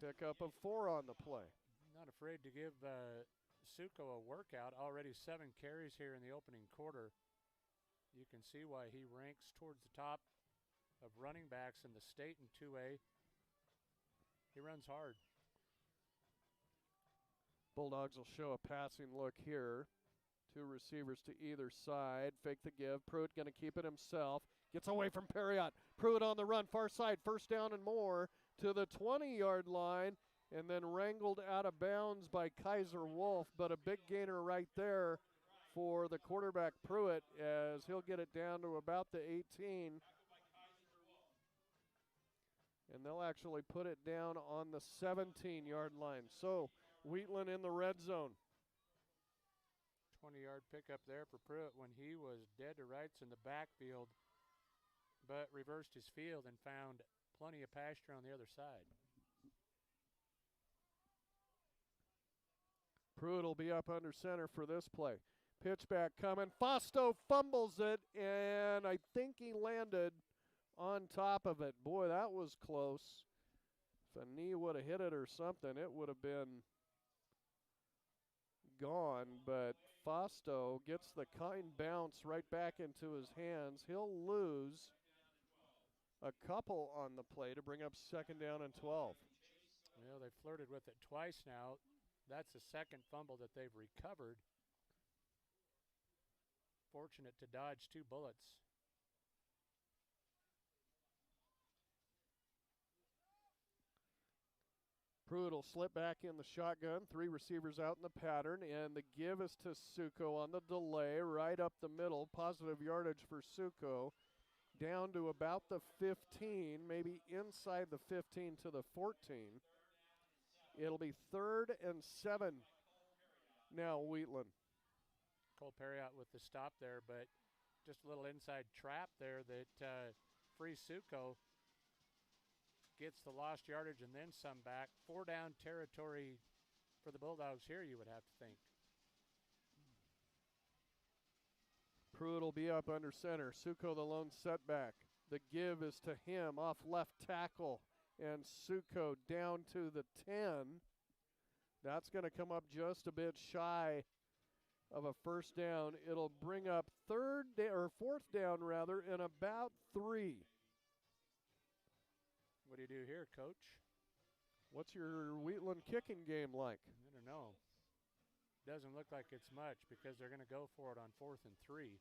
Pickup of 4 on the play. Not afraid to give Suko a workout. Already 7 carries here in the opening quarter. You can see why he ranks towards the top of running backs in the state in 2A. He runs hard. Bulldogs will show a passing look here. 2 receivers to either side. Fake the give. Pruitt going to keep it himself. Gets away from Perriott. Pruitt on the run. Far side. 1st down and more to the 20-yard line. And then wrangled out of bounds by Kaiser Wolf. But a big gainer right there for the quarterback Pruitt as he'll get it down to about the 18. And they'll actually put it down on the 17-yard line. So Wheatland in the red zone. 20-yard pickup there for Pruitt when he was dead to rights in the backfield, but reversed his field and found plenty of pasture on the other side. Pruitt will be up under center for this play. Pitch back coming. Fausto fumbles it, and I think he landed on top of it. Boy, that was close. If a knee would have hit it or something, it would have been gone. But Fausto gets the kind bounce right back into his hands. He'll lose a couple on the play to bring up 2nd down and 12. Well, they flirted with it twice now. That's the 2nd fumble that they've recovered. Fortunate to dodge 2 bullets. Pruitt will slip back in the shotgun. 3 receivers out in the pattern, and the give is to Suko on the delay, right up the middle. Positive yardage for Suko, down to about the 15, maybe inside the 15 to the 14. It'll be 3rd and 7 now, Wheatland. Cole Perriott with the stop there, but just a little inside trap there that frees Suko. Gets the lost yardage and then some back. 4 down territory for the Bulldogs here, you would have to think. Pruitt will be up under center. Suko the lone setback. The give is to him off left tackle. And Suko down to the 10. That's going to come up just a bit shy of a first down. It'll bring up fourth down rather, in about 3. What do you do here, Coach? What's your Wheatland kicking game like? I don't know. Doesn't look like it's much because they're going to go for it on 4th and 3.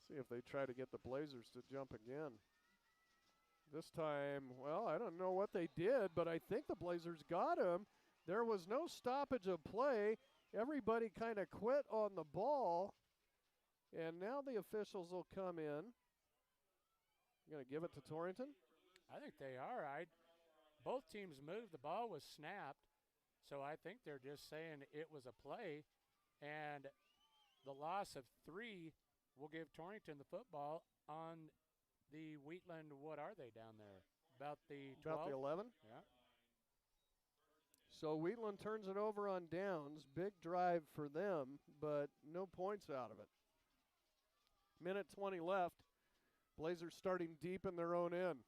See if they try to get the Blazers to jump again. This time, well, I don't know what they did, but I think the Blazers got him. There was no stoppage of play. Everybody kind of quit on the ball. And now the officials will come in. You're going to give it to Torrington? I think they are. Both teams moved. The ball was snapped. So I think they're just saying it was a play. And the loss of 3 will give Torrington the football on the Wheatland. What are they down there? About the 12? About the 11? Yeah. So Wheatland turns it over on downs. Big drive for them, but no points out of it. Minute 20 left. Blazers starting deep in their own end.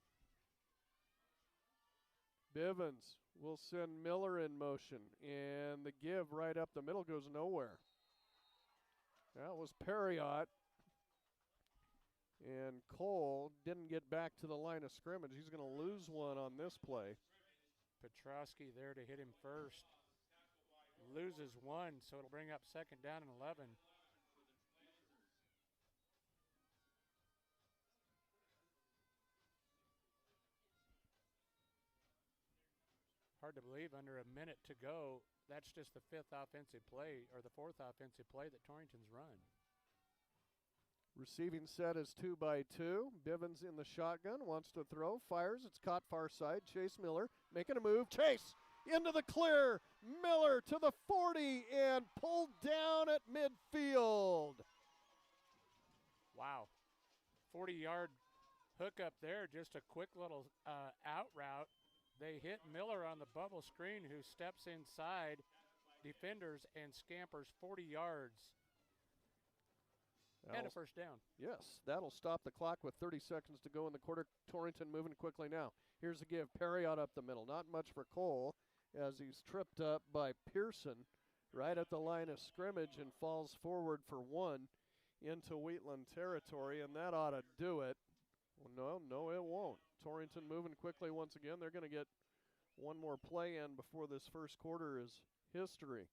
Bivens will send Miller in motion, and the give right up the middle goes nowhere. That was Perriott. And Cole didn't get back to the line of scrimmage. He's going to lose one on this play. Petrosky there to hit him first. Loses 1, so it'll bring up 2nd down and 11. Hard to believe under a minute to go. That's just the 5th offensive play, or the 4th offensive play that Torrington's run. Receiving set is 2 by 2. Bivens in the shotgun, wants to throw, fires. It's caught far side. Chase Miller making a move. Chase into the clear. Miller to the 40 and pulled down at midfield. Wow. 40-yard hookup there. Just a quick little out route. They hit Miller on the bubble screen, who steps inside defenders and scampers 40 yards. And a first down. Yes, that'll stop the clock with 30 seconds to go in the quarter. Torrington moving quickly now. Here's a give. Perriott up the middle. Not much for Cole as he's tripped up by Pearson right at the line of scrimmage and falls forward for 1 into Wheatland territory, and that ought to do it. Well, no, it won't. Torrington moving quickly once again. They're going to get one more play in before this first quarter is history.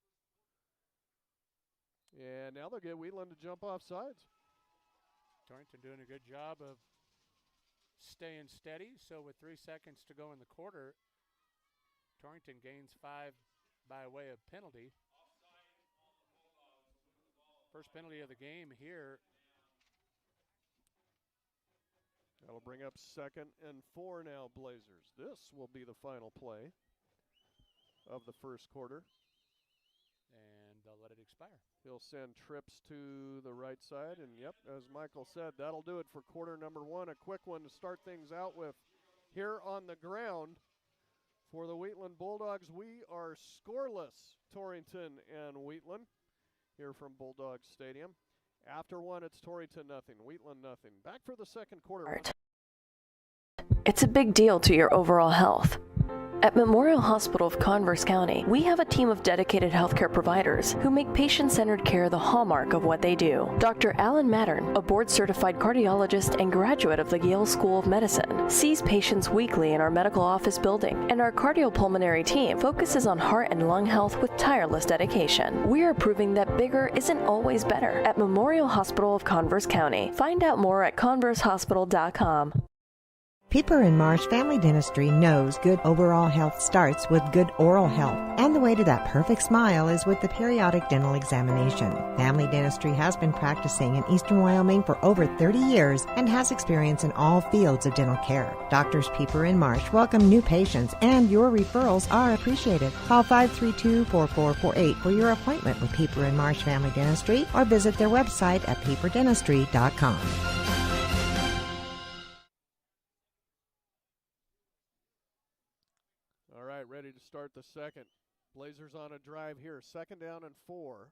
And now they'll get Wheatland to jump off sides. Torrington doing a good job of staying steady. So with 3 seconds to go in the quarter, Torrington gains 5 by way of penalty. First penalty of the game here. That'll bring up 2nd and 4 now, Blazers. This will be the final play of the first quarter. And they'll let it expire. He'll send trips to the right side, and yep, as Michael said, that'll do it for quarter number 1. A quick one to start things out with here on the ground. For the Wheatland Bulldogs, we are scoreless, Torrington and Wheatland, here from Bulldogs Stadium. After 1, it's Torrington nothing, Wheatland nothing. Back for the second quarter. It's a big deal to your overall health. At Memorial Hospital of Converse County, we have a team of dedicated healthcare providers who make patient-centered care the hallmark of what they do. Dr. Alan Mattern, a board-certified cardiologist and graduate of the Yale School of Medicine, sees patients weekly in our medical office building, and our cardiopulmonary team focuses on heart and lung health with tireless dedication. We are proving that bigger isn't always better at Memorial Hospital of Converse County. Find out more at conversehospital.com. Pieper and Marsh Family Dentistry knows good overall health starts with good oral health, and the way to that perfect smile is with the periodic dental examination. Family Dentistry has been practicing in eastern Wyoming for over 30 years and has experience in all fields of dental care. Doctors Pieper and Marsh welcome new patients, and your referrals are appreciated. Call 532-4448 for your appointment with Pieper and Marsh Family Dentistry, or visit their website at pieperdentistry.com. right, ready to start the second. Blazers on a drive here. 2nd down and 4.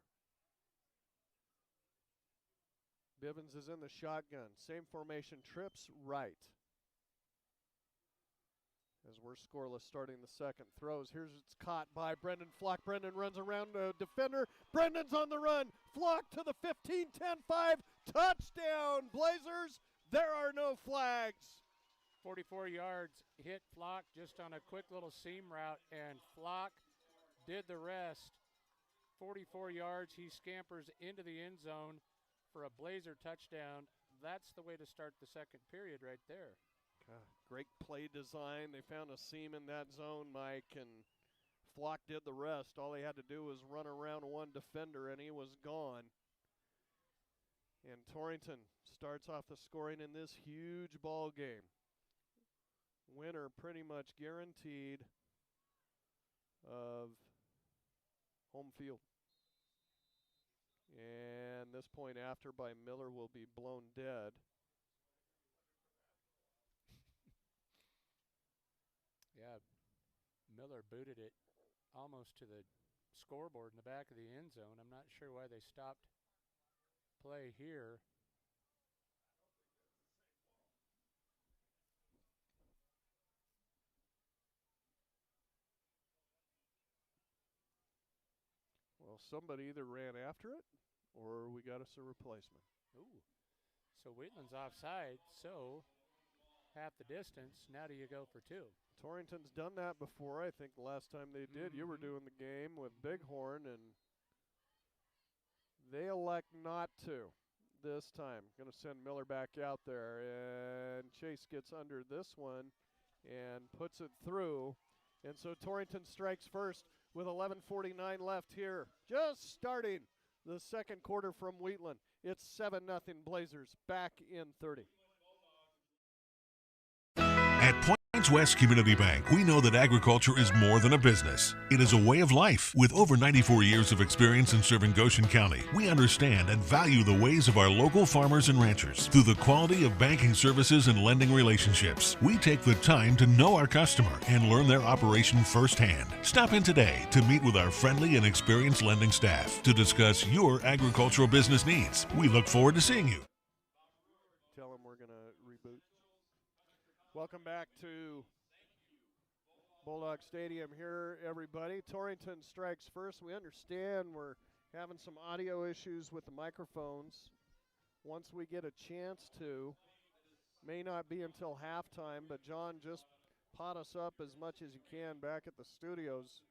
Bivens is in the shotgun. Same formation, trips right. As we're scoreless starting the second. Throws. Here's it's caught by Brendan Flock. Brendan runs around a defender. Brendan's on the run. Flock to the 15, 10, 5. Touchdown, Blazers. There are no flags. 44 yards, hit Flock just on a quick little seam route, and Flock did the rest. 44 yards, he scampers into the end zone for a Blazer touchdown. That's the way to start the second period right there. Great play design. They found a seam in that zone, Mike, and Flock did the rest. All he had to do was run around one defender, and he was gone. And Torrington starts off the scoring in this huge ball game. Winner pretty much guaranteed of home field. And this point after by Miller will be blown dead. Yeah, Miller booted it almost to the scoreboard in the back of the end zone. I'm not sure why they stopped play here. Well, somebody either ran after it or we got us a replacement. Ooh. So Wheatland's offside, so half the distance. Now do you go for 2? Torrington's done that before. I think the last time they did, you were doing the game with Bighorn, and they elect not to this time. Going to send Miller back out there, and Chase gets under this one and puts it through. And so Torrington strikes first with 11:49 left here. Just starting the second quarter from Wheatland. It's 7-0 Blazers, back in 30. At Points West Community Bank, we know that agriculture is more than a business. It is a way of life. With over 94 years of experience in serving Goshen County, we understand and value the ways of our local farmers and ranchers. Through the quality of banking services and lending relationships, we take the time to know our customer and learn their operation firsthand. Stop in today to meet with our friendly and experienced lending staff to discuss your agricultural business needs. We look forward to seeing you. Tell them we're going to reboot. Welcome back to Bulldog Stadium here, everybody. Torrington strikes first. We understand we're having some audio issues with the microphones. Once we get a chance to, may not be until halftime, but John, just pot us up as much as you can back at the studios.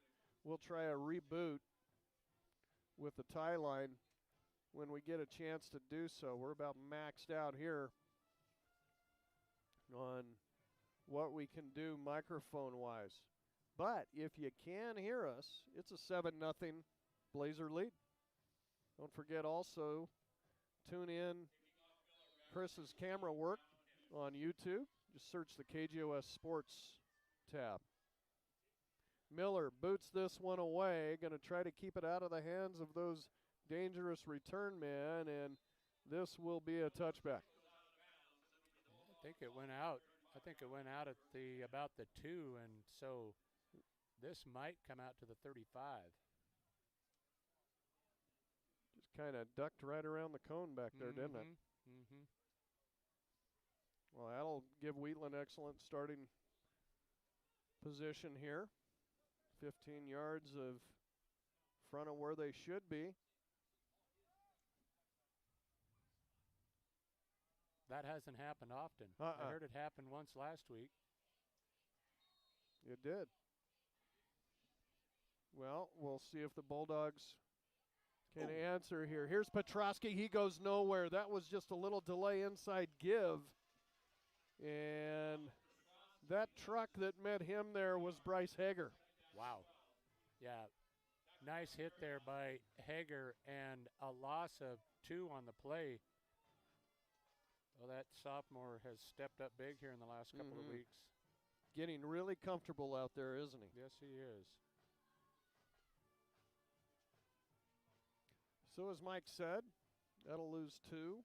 We'll try a reboot with the tie line when we get a chance to do so. We're about maxed out here on what we can do microphone-wise. But if you can hear us, it's a 7-0 Blazer lead. Don't forget also, tune in Chris's camera work on YouTube. Just search the KGOS Sports tab. Miller boots this one away, going to try to keep it out of the hands of those dangerous return men, and this will be a touchback. I think it went out. I think it went out at about the 2, and so this might come out to the 35. Just kind of ducked right around the cone back there, didn't it? Mm-hmm. Well, that'll give Wheatland excellent starting position here. 15 yards of front of where they should be. That hasn't happened often. I heard it happen once last week. It did. Well, we'll see if the Bulldogs can answer here. Here's Petrosky. He goes nowhere. That was just a little delay inside give. And that truck that met him there was Bryce Hager. Wow. Yeah. Nice hit there by Hager and a loss of 2 on the play. Well, that sophomore has stepped up big here in the last couple of weeks. Getting really comfortable out there, isn't he? Yes, he is. So as Mike said, that'll lose 2.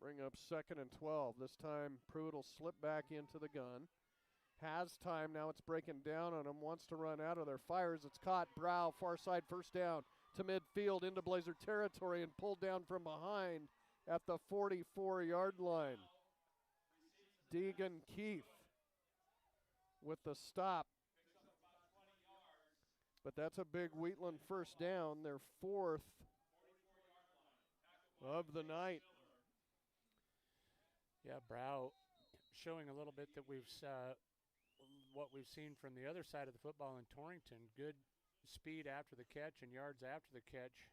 Bring up 2nd and 12. This time Pruitt will slip back into the gun. Has time, now it's breaking down on him, wants to run out of there, fires, it's caught, Brow, far side, first down to midfield, into Blazer territory, and pulled down from behind at the 44-yard line. Deegan Keith with the stop. But that's a big Wheatland first down, their 4th of the night. Yeah, Brow showing a little bit that what we've seen from the other side of the football in Torrington. Good speed after the catch and yards after the catch.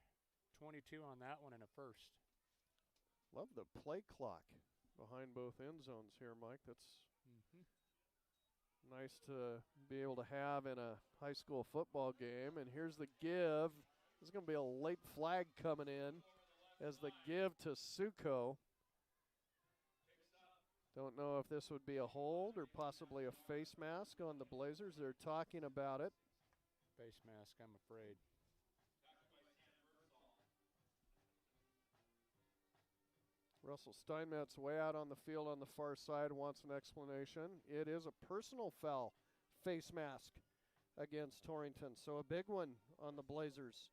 22 on that one and a first. Love the play clock behind both end zones here, Mike. That's nice to be able to have in a high school football game. And here's the give. There's going to be a late flag coming in as the give to Suko. Don't know if this would be a hold or possibly a face mask on the Blazers. They're talking about it. Face mask, I'm afraid. Russell Steinmetz way out on the field on the far side, wants an explanation. It is a personal foul, face mask against Torrington. So a big one on the Blazers.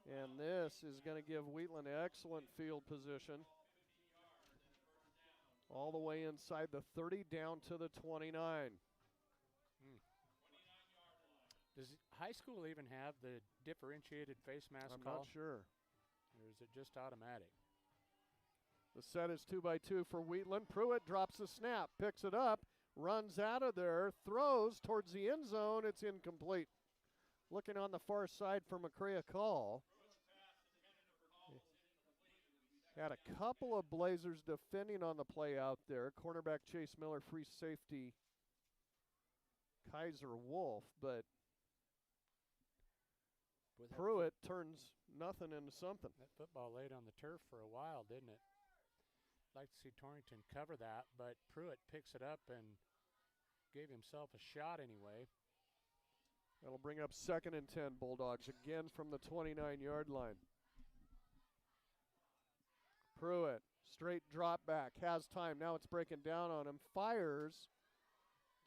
And this is going to give Wheatland excellent field position. All the way inside the 30 down to the 29. Does high school even have the differentiated face mask I'm call? not sure. Or is it just automatic? The set is 2-by-2 for Wheatland. Pruitt drops the snap, picks it up, runs out of there, throws towards the end zone. It's incomplete. Looking on the far side for McCrea Call. Had a couple of Blazers defending on the play out there. Cornerback Chase Miller, free safety Kaiser Wolf, but Pruitt turns nothing into something. That football laid on the turf for a while, didn't it? I'd like to see Torrington cover that, but Pruitt picks it up and gave himself a shot anyway. That'll bring up 2nd and 10, Bulldogs, again from the 29-yard line. Pruitt, straight drop back, has time. Now it's breaking down on him. Fires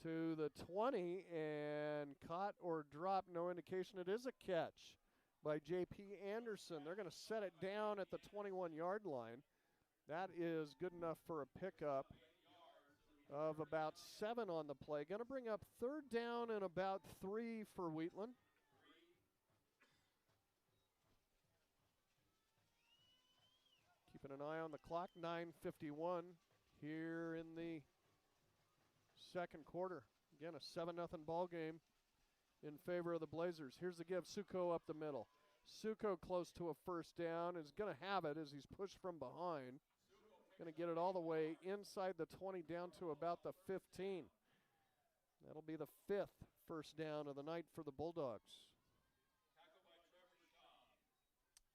to the 20 and caught or dropped. No indication it is a catch by J.P. Anderson. They're going to set it down at the 21-yard line. That is good enough for a pickup of about 7 on the play. Going to bring up 3rd down and about 3 for Wheatland. Keeping an eye on the clock, 9:51 here in the second quarter. Again, a 7-0 ball game in favor of the Blazers. Here's the give, Suko up the middle. Suko close to a first down, is going to have it as he's pushed from behind. Going to get it all the way inside the 20 down to about the 15. That'll be the 5th first down of the night for the Bulldogs.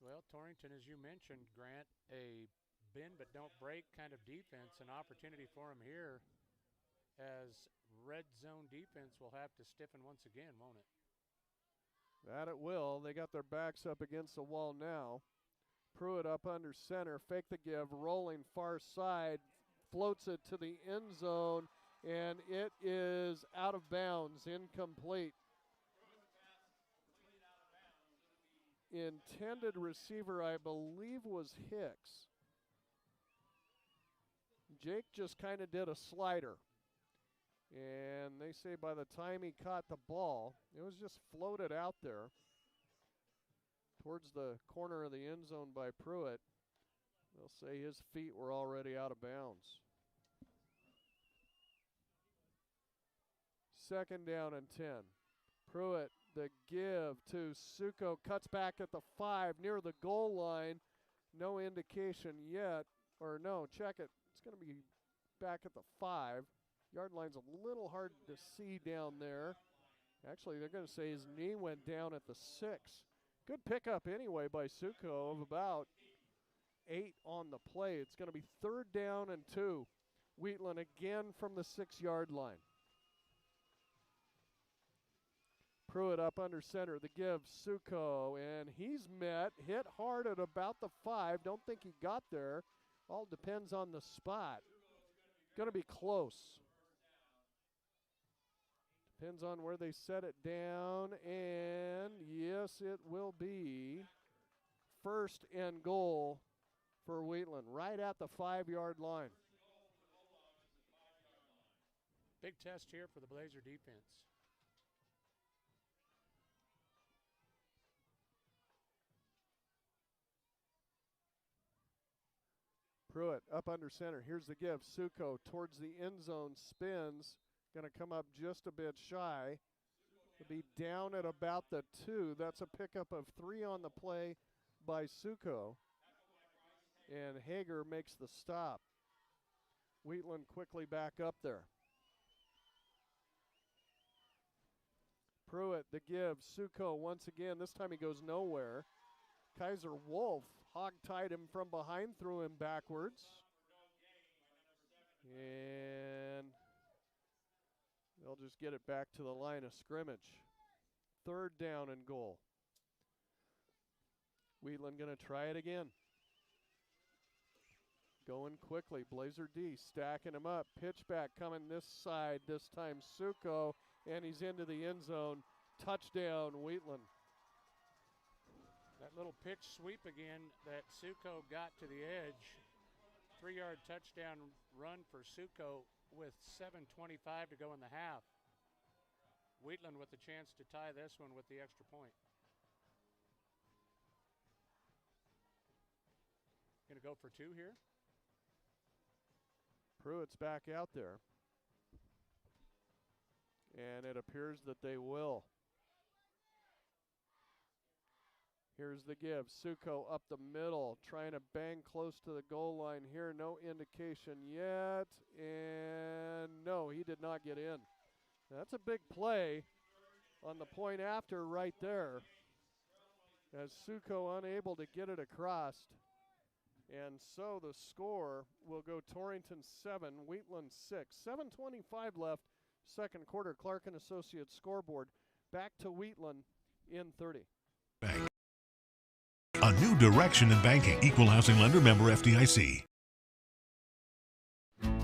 Well, Torrington, as you mentioned, Grant, a bend but don't break kind of defense. An opportunity for him here as red zone defense will have to stiffen once again, won't it? That it will. They got their backs up against the wall now. Pruitt up under center, fake the give, rolling far side, floats it to the end zone, and it is out of bounds, incomplete. Intended receiver, I believe, was Hicks. Jake just kind of did a slider. And they say by the time he caught the ball, it was just floated out there towards the corner of the end zone by Pruitt. They'll say his feet were already out of bounds. 2nd down and 10. Pruitt, the give to Suko, cuts back at the 5 near the goal line. No indication yet, or no, check it. It's going to be back at the 5. Yard line's a little hard to see down there. Actually, they're going to say his knee went down at the 6. Good pickup anyway by Suko of about 8 on the play. It's going to be 3rd down and 2. Wheatland again from the 6-yard line. Pruitt up under center. The give, Suko, and he's met, hit hard at about the 5. Don't think he got there. All depends on the spot. Going to be close. Depends on where they set it down, and yes, it will be 1st and goal for Wheatland, right at the 5-yard line. Big test here for the Blazer defense. Pruitt up under center. Here's the give. Suko towards the end zone, spins. Going to come up just a bit shy. To be down at about the 2. That's a pickup of 3 on the play by Suko. And Hager makes the stop. Wheatland quickly back up there. Pruitt, the give. Suko once again. This time he goes nowhere. Kaiser Wolf hog-tied him from behind, threw him backwards. And they'll just get it back to the line of scrimmage. 3rd down and goal. Wheatland going to try it again. Going quickly. Blazer D stacking him up. Pitch back coming this side. This time Suko, and he's into the end zone. Touchdown, Wheatland. That little pitch sweep again that Suko got to the edge. 3-yard touchdown run for Suko with 7:25 to go in the half. Wheatland with the chance to tie this one with the extra point. Going to go for 2 here. Pruitt's back out there. And it appears that they will. Here's the give. Suko up the middle, trying to bang close to the goal line here. No indication yet. And no, he did not get in. That's a big play on the point after right there. As Suko unable to get it across. And so the score will go Torrington 7, Wheatland 6. 7:25 left, 2nd quarter. Clark and Associates scoreboard. Back to Wheatland in 30. A new direction in banking. Equal housing lender, member FDIC.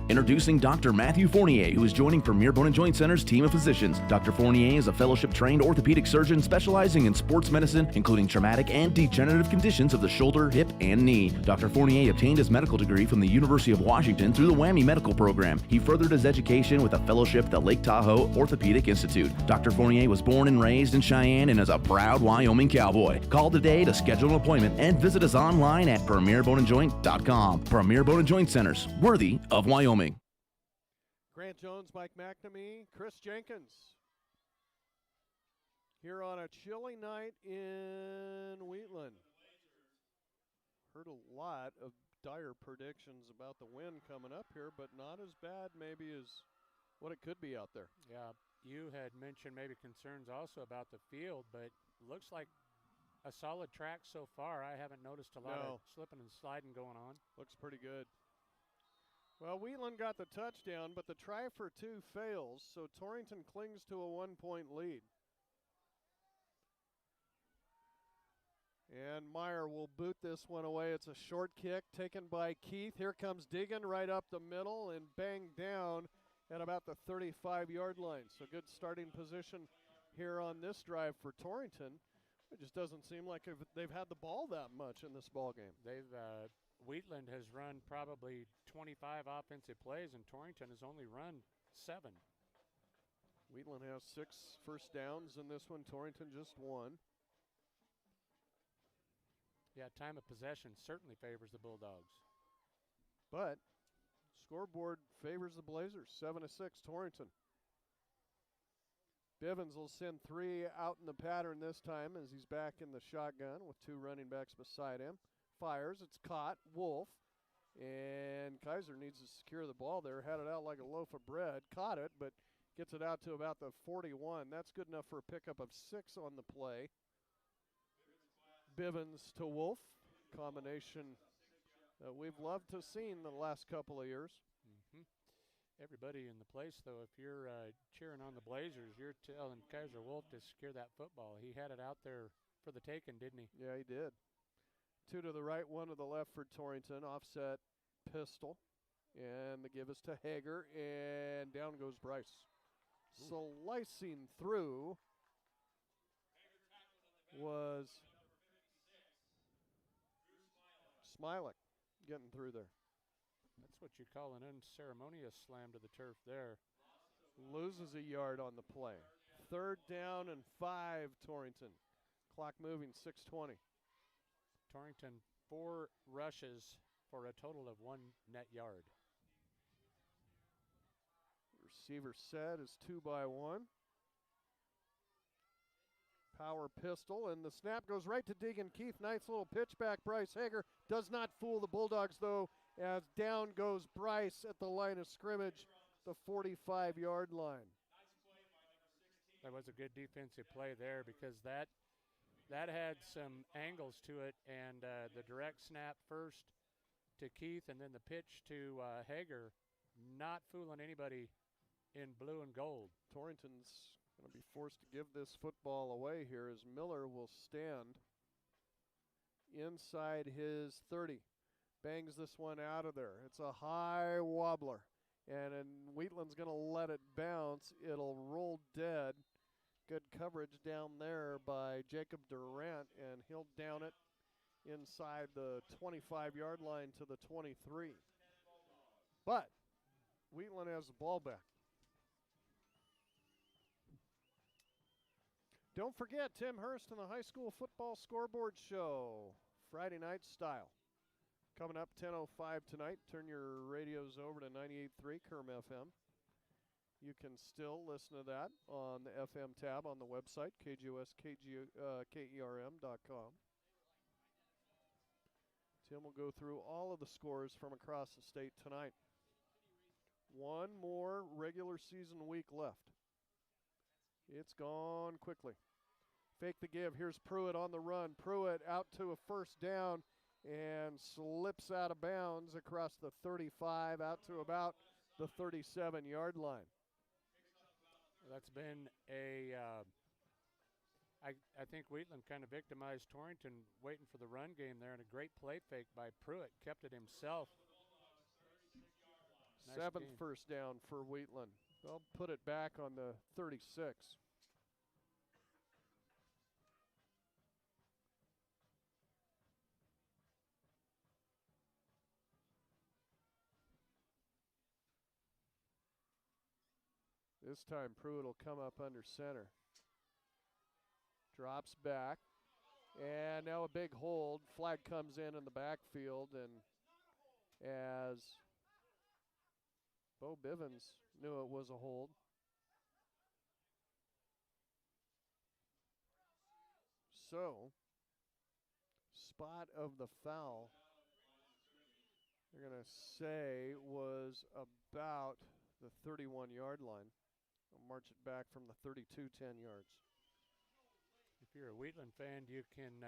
Introducing Dr. Matthew Fournier, who is joining Premier Bone & Joint Center's team of physicians. Dr. Fournier is a fellowship-trained orthopedic surgeon specializing in sports medicine, including traumatic and degenerative conditions of the shoulder, hip, and knee. Dr. Fournier obtained his medical degree from the University of Washington through the WWAMI Medical Program. He furthered his education with a fellowship at the Lake Tahoe Orthopedic Institute. Dr. Fournier was born and raised in Cheyenne and is a proud Wyoming cowboy. Call today to schedule an appointment and visit us online at premierboneandjoint.com. Premier Bone & Joint Centers, worthy of Wyoming. Grant Jones, Mike McNamee, Chris Jenkins. Here on a chilly night in Wheatland. Heard a lot of dire predictions about the wind coming up here, but not as bad maybe as what it could be out there. Yeah, you had mentioned maybe concerns also about the field, but looks like a solid track so far. I haven't noticed a lot of slipping and sliding going on. Looks pretty good. Well, Wheatland got the touchdown, but the try for 2 fails, so Torrington clings to a 1-point lead. And Meyer will boot this one away. It's a short kick taken by Keith. Here comes Diggin right up the middle and banged down at about the 35-yard line. So good starting position here on this drive for Torrington. It just doesn't seem like they've had the ball that much in this ball game. Wheatland has run probably 25 offensive plays, and Torrington has only run 7. Wheatland has 6 first downs in this one. Torrington just 1. Yeah, time of possession certainly favors the Bulldogs. But scoreboard favors the Blazers, 7-6 Torrington. Bivens will send 3 out in the pattern this time as he's back in the shotgun with 2 running backs beside him. Fires, it's caught, Wolf, and Kaiser needs to secure the ball there, had it out like a loaf of bread, caught it, but gets it out to about the 41. That's good enough for a pickup of 6 on the play. Bivens to Wolf, combination that we've loved to see in the last couple of years. Everybody in the place, though, if you're cheering on the Blazers, you're telling Kaiser Wolf to secure that football. He had it out there for the taking, didn't he? Yeah, he did. 2 to the right, 1 to the left for Torrington. Offset pistol. And the give is to Hager. And down goes Bryce. slicing through was Smilek getting through there. That's what you call an unceremonious slam to the turf there. Loses a yard on the play. 3rd down and 5, Torrington. Clock moving, 6:20. Torrington 4 rushes for a total of 1 net yard. Receiver set is 2-by-1. Power pistol, and the snap goes right to Deegan Keith. Nice little pitch back. Bryce Hager does not fool the Bulldogs, though, as down goes Bryce at the line of scrimmage, the 45-yard line. That was a good defensive play there because that had some angles to it, and the direct snap first to Keith and then the pitch to Hager, not fooling anybody in blue and gold. Torrington's going to be forced to give this football away here as Miller will stand inside his 30. Bangs this one out of there. It's a high wobbler, and Wheatland's going to let it bounce. It'll roll dead. Good coverage down there by Jacob Durant, and he'll down it inside the 25-yard line to the 23. But Wheatland has the ball back. Don't forget Tim Hurst and the high school football scoreboard show, Friday night style. Coming up 10:05 tonight. Turn your radios over to 98.3 Kerm FM. You can still listen to that on the FM tab on the website, KGOS, KERM.com. Tim will go through all of the scores from across the state tonight. One more regular season week left. It's gone quickly. Fake the give. Here's Pruitt on the run. Pruitt out to a 1st down and slips out of bounds across the 35 out to about the 37-yard line. That's been a I think Wheatland kind of victimized Torrington waiting for the run game there, and a great play fake by Pruitt. Kept it himself. Nice 7th game. 1st down for Wheatland. They'll put it back on the 36. This time Pruitt will come up under center. Drops back. And now a big hold. Flag comes in the backfield, and as Bo Bivens knew it was a hold. So, spot of the foul, they're going to say was about the 31-yard line. I'll march it back from the 32, 10 yards. If you're a Wheatland fan, you can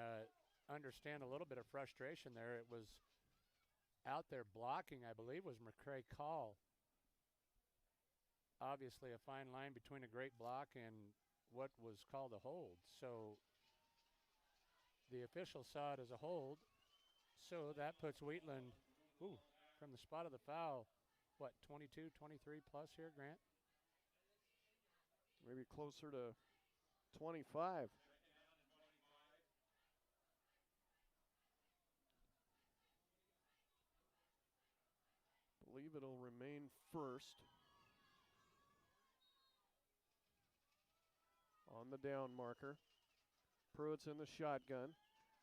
understand a little bit of frustration there. It was out there blocking, I believe, was McCray Call. Obviously a fine line between a great block and what was called a hold. So the official saw it as a hold. So that puts Wheatland, from the spot of the foul, what, 22, 23 plus here, Grant? Maybe closer to 25. Believe it'll remain first. On the down marker. Pruitt's in the shotgun.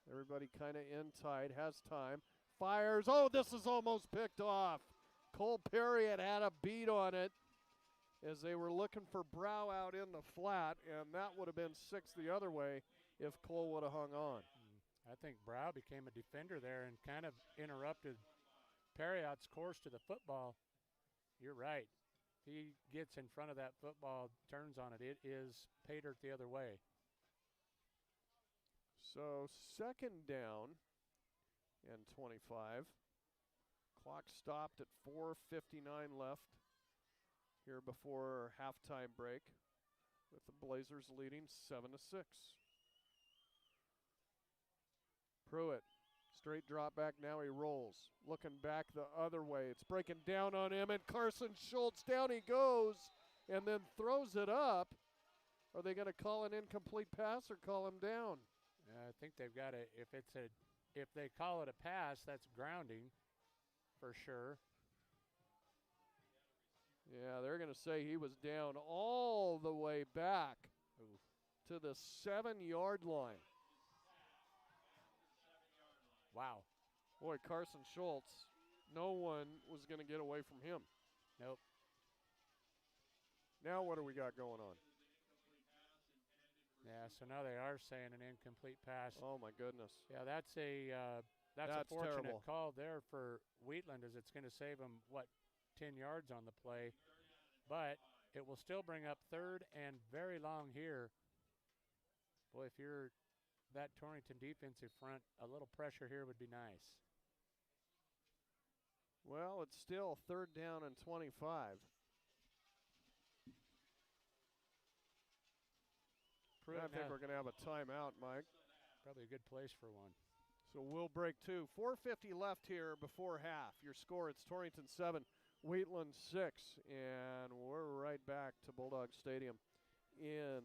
Everybody kind of in tight, has time. Fires. Oh, this is almost picked off. Cole Perry had a beat on it as they were looking for Brow out in the flat, and that would have been 6 the other way if Cole would have hung on. I think Brow became a defender there and kind of interrupted Perriott's course to the football. You're right. If he gets in front of that football, turns on it, it is pay dirt the other way. So 2nd down and 25. Clock stopped at 4:59 left here before halftime break, with the Blazers leading 7-6. Pruitt, straight drop back, now he rolls. Looking back the other way, it's breaking down on him, and Carson Schultz, down he goes and then throws it up. Are they going to call an incomplete pass or call him down? I think they've got to, if they call it a pass, that's grounding for sure. Yeah, they're going to say he was down all the way back to the 7-yard line. Wow. Boy, Carson Schultz, no one was going to get away from him. Nope. Now what do we got going on? Yeah, so now they are saying an incomplete pass. Oh, my goodness. Yeah, that's a fortunate terrible call there for Wheatland, as it's going to save them, 10 yards on the play. But it will still bring up third and very long here. Boy, if you're that Torrington defensive front, a little pressure here would be nice. Well, it's still 3rd down and 25. I think we're going to have a timeout, Mike. Probably a good place for one. So we'll break 2. 4:50 left here before half. Your score, it's Torrington 7, Wheatland 6. And we're right back to Bulldog Stadium in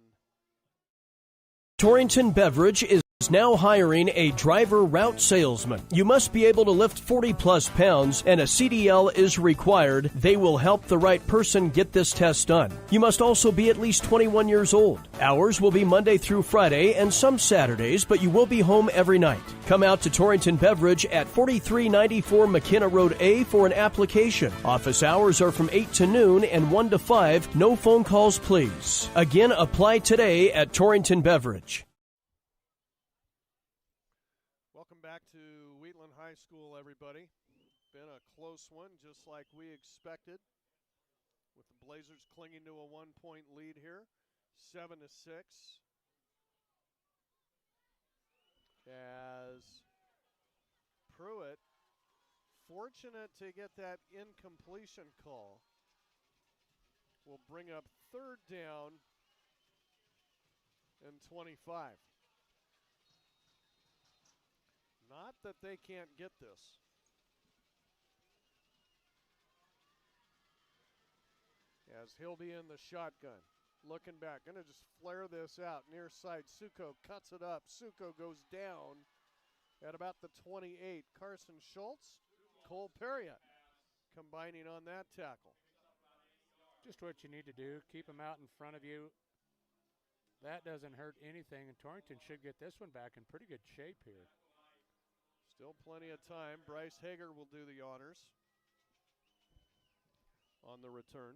Torrington Beverage is now hiring a driver route salesman. You must be able to lift 40-plus pounds, and a CDL is required. They will help the right person get this test done. You must also be at least 21 years old. Hours will be Monday through Friday and some Saturdays, but you will be home every night. Come out to Torrington Beverage at 4394 McKenna Road A for an application. Office hours are from 8 to noon and 1 to 5. No phone calls, please. Again, apply today at Torrington Beverage. back to Wheatland High School, everybody. Been a close one, just like we expected, with the Blazers clinging to a 1-point lead here, 7-6. As Pruitt, fortunate to get that incompletion call, will bring up 3rd down and 25. Not that they can't get this. As he'll be in the shotgun. Looking back, going to just flare this out. Near side, Suko cuts it up. Suko goes down at about the 28. Carson Schultz, Cole Perriott combining on that tackle. Just what you need to do. Keep them out in front of you. That doesn't hurt anything, and Torrington should get this one back in pretty good shape here. Still plenty of time. Bryce Hager will do the honors on the return.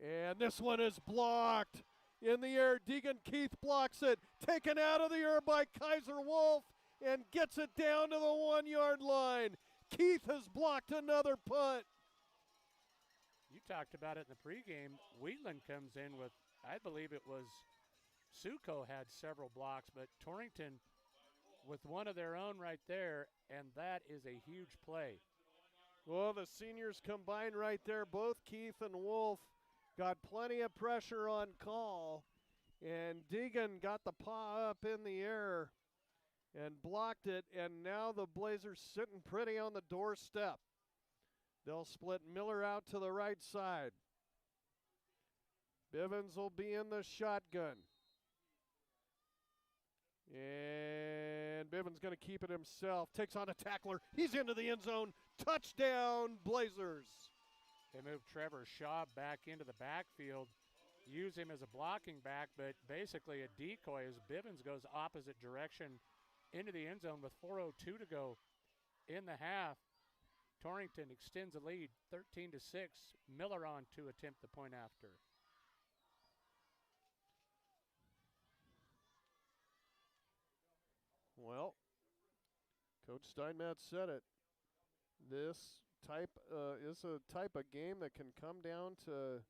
And this one is blocked in the air. Deegan Keith blocks it. Taken out of the air by Kaiser Wolf and gets it down to the 1-yard line. Keith has blocked another punt. You talked about it in the pregame. Wheatland comes in with, I believe it was Suko had several blocks, but Torrington with one of their own right there, and that is a huge play. Well, the seniors combined right there. Both Keith and Wolf got plenty of pressure on call, and Deegan got the paw up in the air and blocked it, and now the Blazers sitting pretty on the doorstep. They'll split Miller out to the right side. Bivens will be in the shotgun. And Bivens going to keep it himself. Takes on a tackler. He's into the end zone. Touchdown, Blazers. They move Trevor Shaw back into the backfield. Use him as a blocking back, but basically a decoy as Bivens goes opposite direction into the end zone with 4:02 to go in the half. Torrington extends the lead 13-6. Miller on to attempt the point after. Well, Coach Steinmetz said it. This type is a type of game that can come down to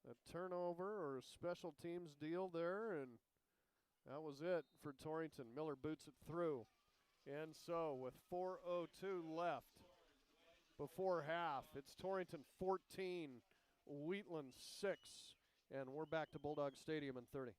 a turnover or a special teams deal there, and that was it for Torrington. Miller boots it through. And so with 4:02 left before half, it's Torrington 14, Wheatland 6, and we're back to Bulldog Stadium in 30.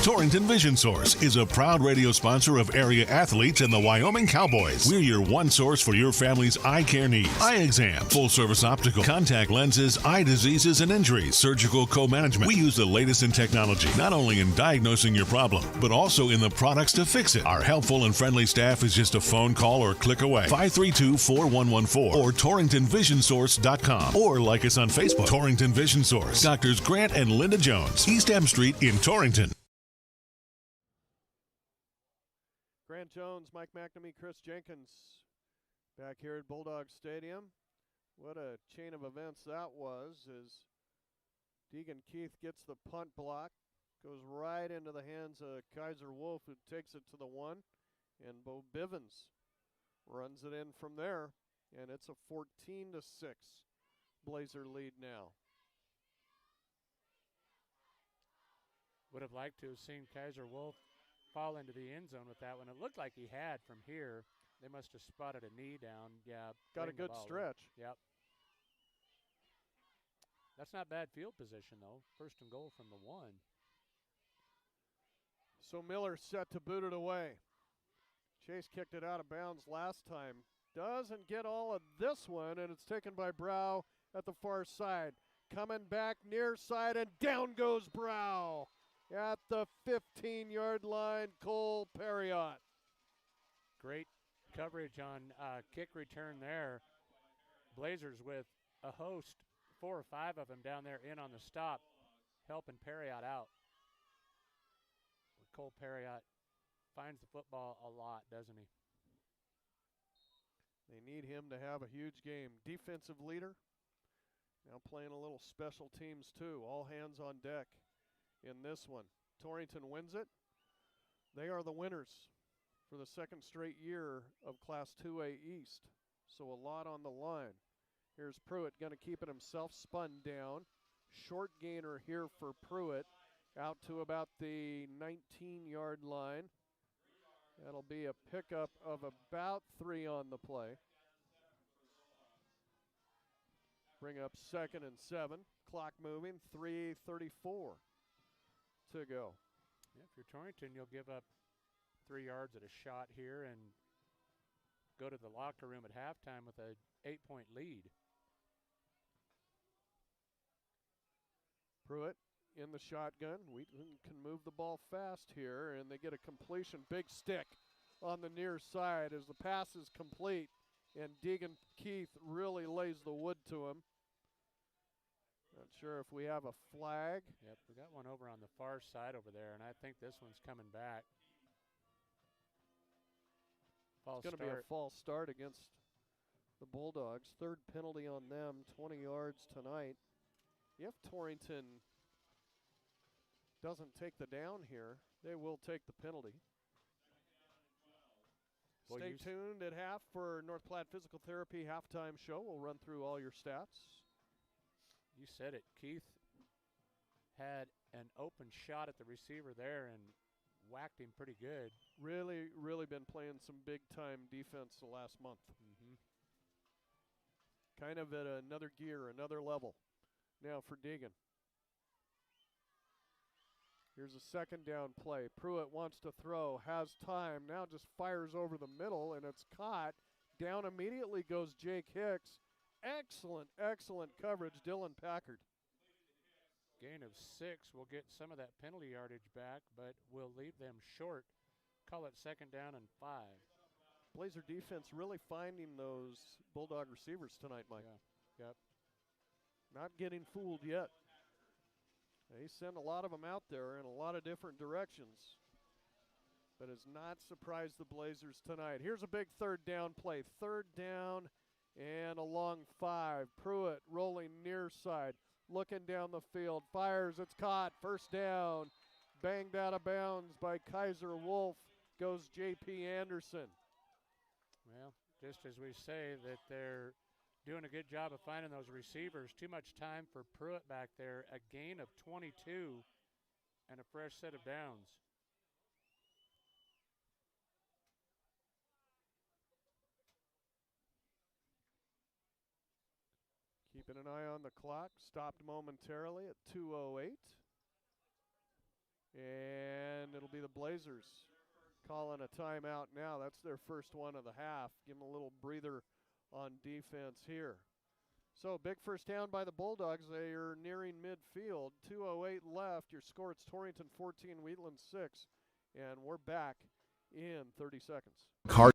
Torrington Vision Source is a proud radio sponsor of area athletes and the Wyoming Cowboys. We're your one source for your family's eye care needs. Eye exam, full-service optical, contact lenses, eye diseases and injuries, surgical co-management. We use the latest in technology, not only in diagnosing your problem, but also in the products to fix it. Our helpful and friendly staff is just a phone call or click away. 532-4114 or TorringtonVisionSource.com, or like us on Facebook. Torrington Vision Source. Doctors Grant and Linda Jones, East M Street in Torrington. Grant Jones, Mike McNamee, Chris Jenkins back here at Bulldog Stadium. What a chain of events that was, as Deegan Keith gets the punt block, goes right into the hands of Kaiser Wolf, who takes it to the 1, and Bo Bivens runs it in from there, and it's a 14-6 Blazer lead now. Would have liked to have seen Kaiser Wolf fall into the end zone with that one. It looked like he had from here. They must have spotted a knee down. Yeah, got a good stretch. Yep. That's not bad field position, though. First and goal from the 1. So Miller set to boot it away. Chase kicked it out of bounds last time. Doesn't get all of this one, and it's taken by Brow at the far side. Coming back near side, and down goes Brow. At the 15-yard line, Cole Perriott. Great coverage on kick return there. Blazers with a host, 4 or 5 of them down there in on the stop, helping Perriott out. Cole Perriott finds the football a lot, doesn't he? They need him to have a huge game. Defensive leader, now playing a little special teams too. All hands on deck in this one. Torrington wins it. They are the winners for the second straight year of Class 2A East. So a lot on the line. Here's Pruitt going to keep it himself, spun down. Short gainer here for Pruitt, out to about the 19-yard line. That'll be a pickup of about 3 on the play. Bring up 2nd and 7. Clock moving, 3:34 to go. Yeah, if you're Torrington, you'll give up 3 yards at a shot here and go to the locker room at halftime with a 8-point lead. Pruitt in the shotgun. Wheatland can move the ball fast here, and they get a completion. Big stick on the near side as the pass is complete, and Deegan Keith really lays the wood to him. Not sure if we have a flag. Yep, we got one over on the far side over there, and I think this one's coming back. It's going to be a false start against the Bulldogs. 3rd penalty on them, 20 yards tonight. If Torrington doesn't take the down here, they will take the penalty. Well, stay tuned at half for North Platte Physical Therapy halftime show. We'll run through all your stats. You said it. Keith had an open shot at the receiver there and whacked him pretty good. Really been playing some big-time defense the last month. Kind of at another gear, another level now for Deegan. Here's a 2nd down play. Pruitt wants to throw, has time, now just fires over the middle, and it's caught. Down immediately goes Jake Hicks. Excellent coverage, Dylan Packard. Gain of 6 will get some of that penalty yardage back, but will leave them short. Call it 2nd down and 5. Blazer defense really finding those Bulldog receivers tonight, Mike. Yeah. Yep. Not getting fooled yet. They send a lot of them out there in a lot of different directions, but has not surprised the Blazers tonight. Here's a big 3rd down play. 3rd down and a long 5. Pruitt rolling near side, looking down the field, fires, it's caught, 1st down. Banged out of bounds by Kaiser Wolf, goes J.P. Anderson. Well, just as we say that they're doing a good job of finding those receivers. Too much time for Pruitt back there. A gain of 22 and a fresh set of downs. Keeping an eye on the clock. Stopped momentarily at 2:08. And it'll be the Blazers calling a timeout now. That's their first one of the half. Give them a little breather on defense here. So big first down by the Bulldogs. They are nearing midfield. 2:08 left. Your score, it's Torrington 14, Wheatland 6. And we're back in 30 seconds. Car,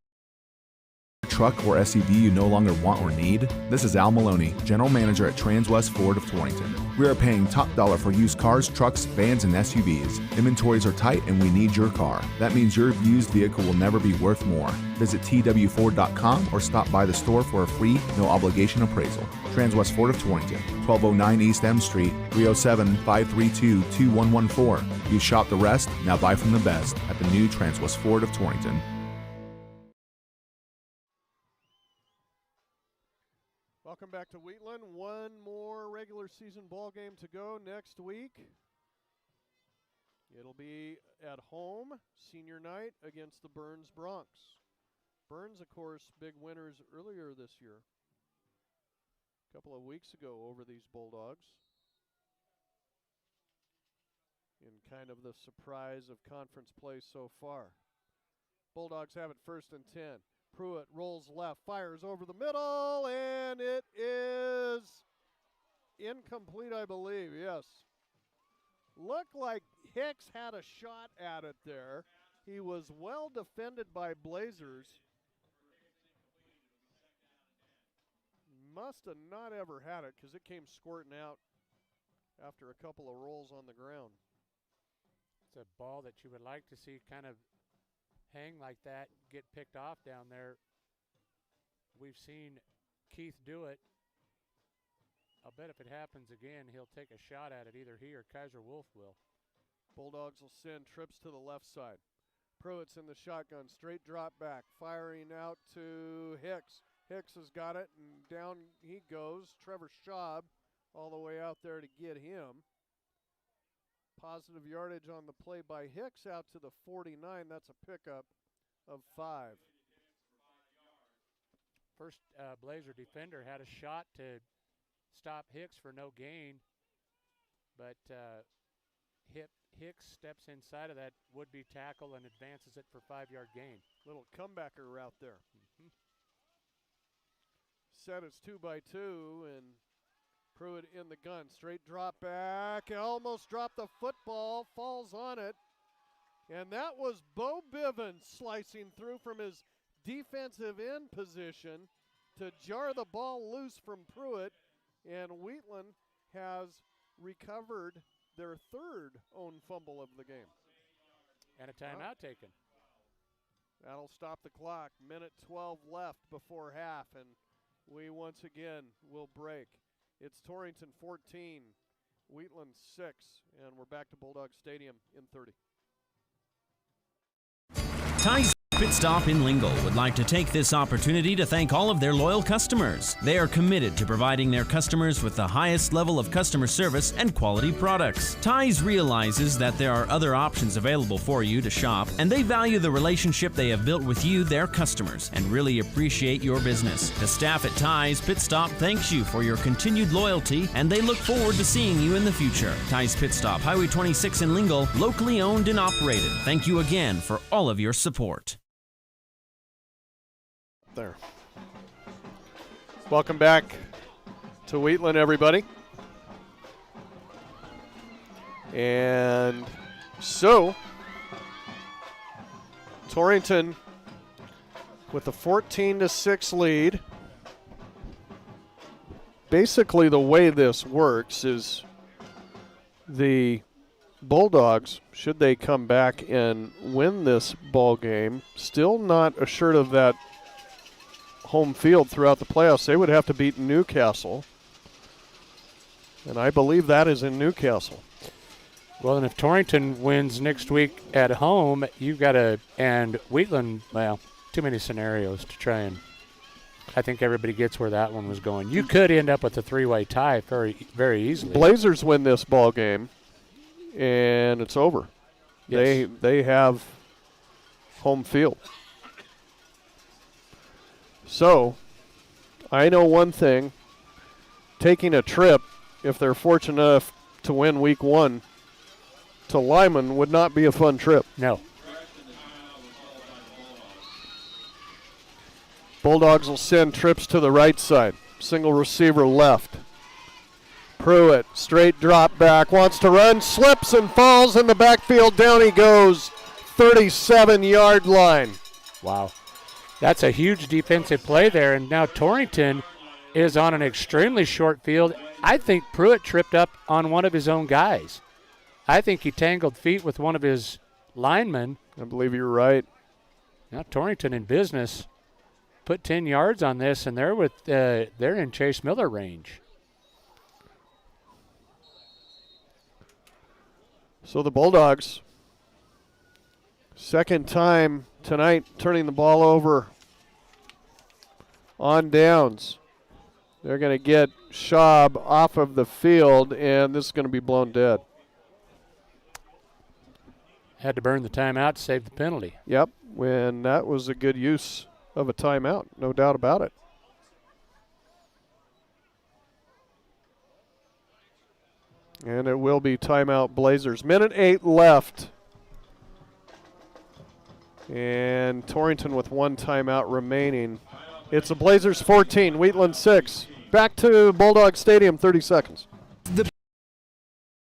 truck, or SUV you no longer want or need? This is Al Maloney, General Manager at Transwest Ford of Torrington. We are paying top dollar for used cars, trucks, vans, and SUVs. Inventories are tight and we need your car. That means your used vehicle will never be worth more. Visit twford.com or stop by the store for a free, no obligation appraisal. Transwest Ford of Torrington, 1209 East M Street, 307-532-2114. You shop the rest, now buy from the best at the new Transwest Ford of Torrington. Welcome back to Wheatland. One more regular season ball game to go next week. It'll be at home, senior night, against the Burns Bronx. Burns, of course, big winners earlier this year. A couple of weeks ago over these Bulldogs. In kind of the surprise of conference play so far. Bulldogs have it 1st and 10. Pruitt rolls left, fires over the middle, and it is incomplete, I believe, yes. Looked like Hicks had a shot at it there. He was well defended by Blazers. Must have not ever had it because it came squirting out after a couple of rolls on the ground. It's a ball that you would like to see kind of hang like that, get picked off down there. We've seen Keith do it. I'll bet if it happens again, he'll take a shot at it. Either he or Kaiser Wolf will. Bulldogs will send trips to the left side. Pruitt's in the shotgun, straight drop back, firing out to Hicks. Hicks has got it, and down he goes. Trevor Schaub all the way out there to get him. Positive yardage on the play by Hicks out to the 49. That's a pickup of 5. First Blazer defender had a shot to stop Hicks for no gain, but Hicks steps inside of that would-be tackle and advances it for 5-yard gain. Little comebacker route there. Set it's 2-by-2, and Pruitt in the gun, straight drop back, almost dropped the football, falls on it. And that was Bo Bivens slicing through from his defensive end position to jar the ball loose from Pruitt. And Wheatland has recovered their 3rd own fumble of the game. And a timeout taken. That'll stop the clock. Minute 12 left before half, and we once again will break. It's Torrington 14, Wheatland 6, and we're back to Bulldog Stadium in 30. Ty's Pit Stop in Lingle would like to take this opportunity to thank all of their loyal customers. They are committed to providing their customers with the highest level of customer service and quality products. Ty's realizes that there are other options available for you to shop, and they value the relationship they have built with you, their customers, and really appreciate your business. The staff at Ty's Pit Stop thanks you for your continued loyalty, and they look forward to seeing you in the future. Ty's Pit Stop, Highway 26 in Lingle, locally owned and operated. Thank you again for all of your support. There. Welcome back to Wheatland, everybody. And so, Torrington with a 14-6 lead. Basically, the way this works is the Bulldogs, should they come back and win this ball game, still not assured of that home field throughout the playoffs. They would have to beat Newcastle, and I believe that is in Newcastle. Well, and if Torrington wins next week at home, you've got to, and Wheatland, well, too many scenarios to try and, I think everybody gets where that one was going. You could end up with a 3-way tie very, very easily. Blazers win this ball game, and it's over. Yes. They have home field. So, I know one thing, taking a trip, if they're fortunate enough to win week 1 to Lyman would not be a fun trip. No. Bulldogs will send trips to the right side. Single receiver left. Pruitt, straight drop back, wants to run, slips and falls in the backfield. Down he goes, 37-yard line. Wow. That's a huge defensive play there, and now Torrington is on an extremely short field. I think Pruitt tripped up on one of his own guys. I think he tangled feet with one of his linemen. I believe you're right. Now Torrington in business. Put 10 yards on this, and they're in Chase Miller range. So the Bulldogs, second time tonight, turning the ball over on downs. They're going to get Schaub off of the field, and this is going to be blown dead. Had to burn the timeout to save the penalty. Yep, when that was a good use of a timeout, no doubt about it. And it will be timeout Blazers. 1:08 left. And Torrington with one timeout remaining. It's the Blazers 14, Wheatland 6. Back to Bulldog Stadium, 30 seconds.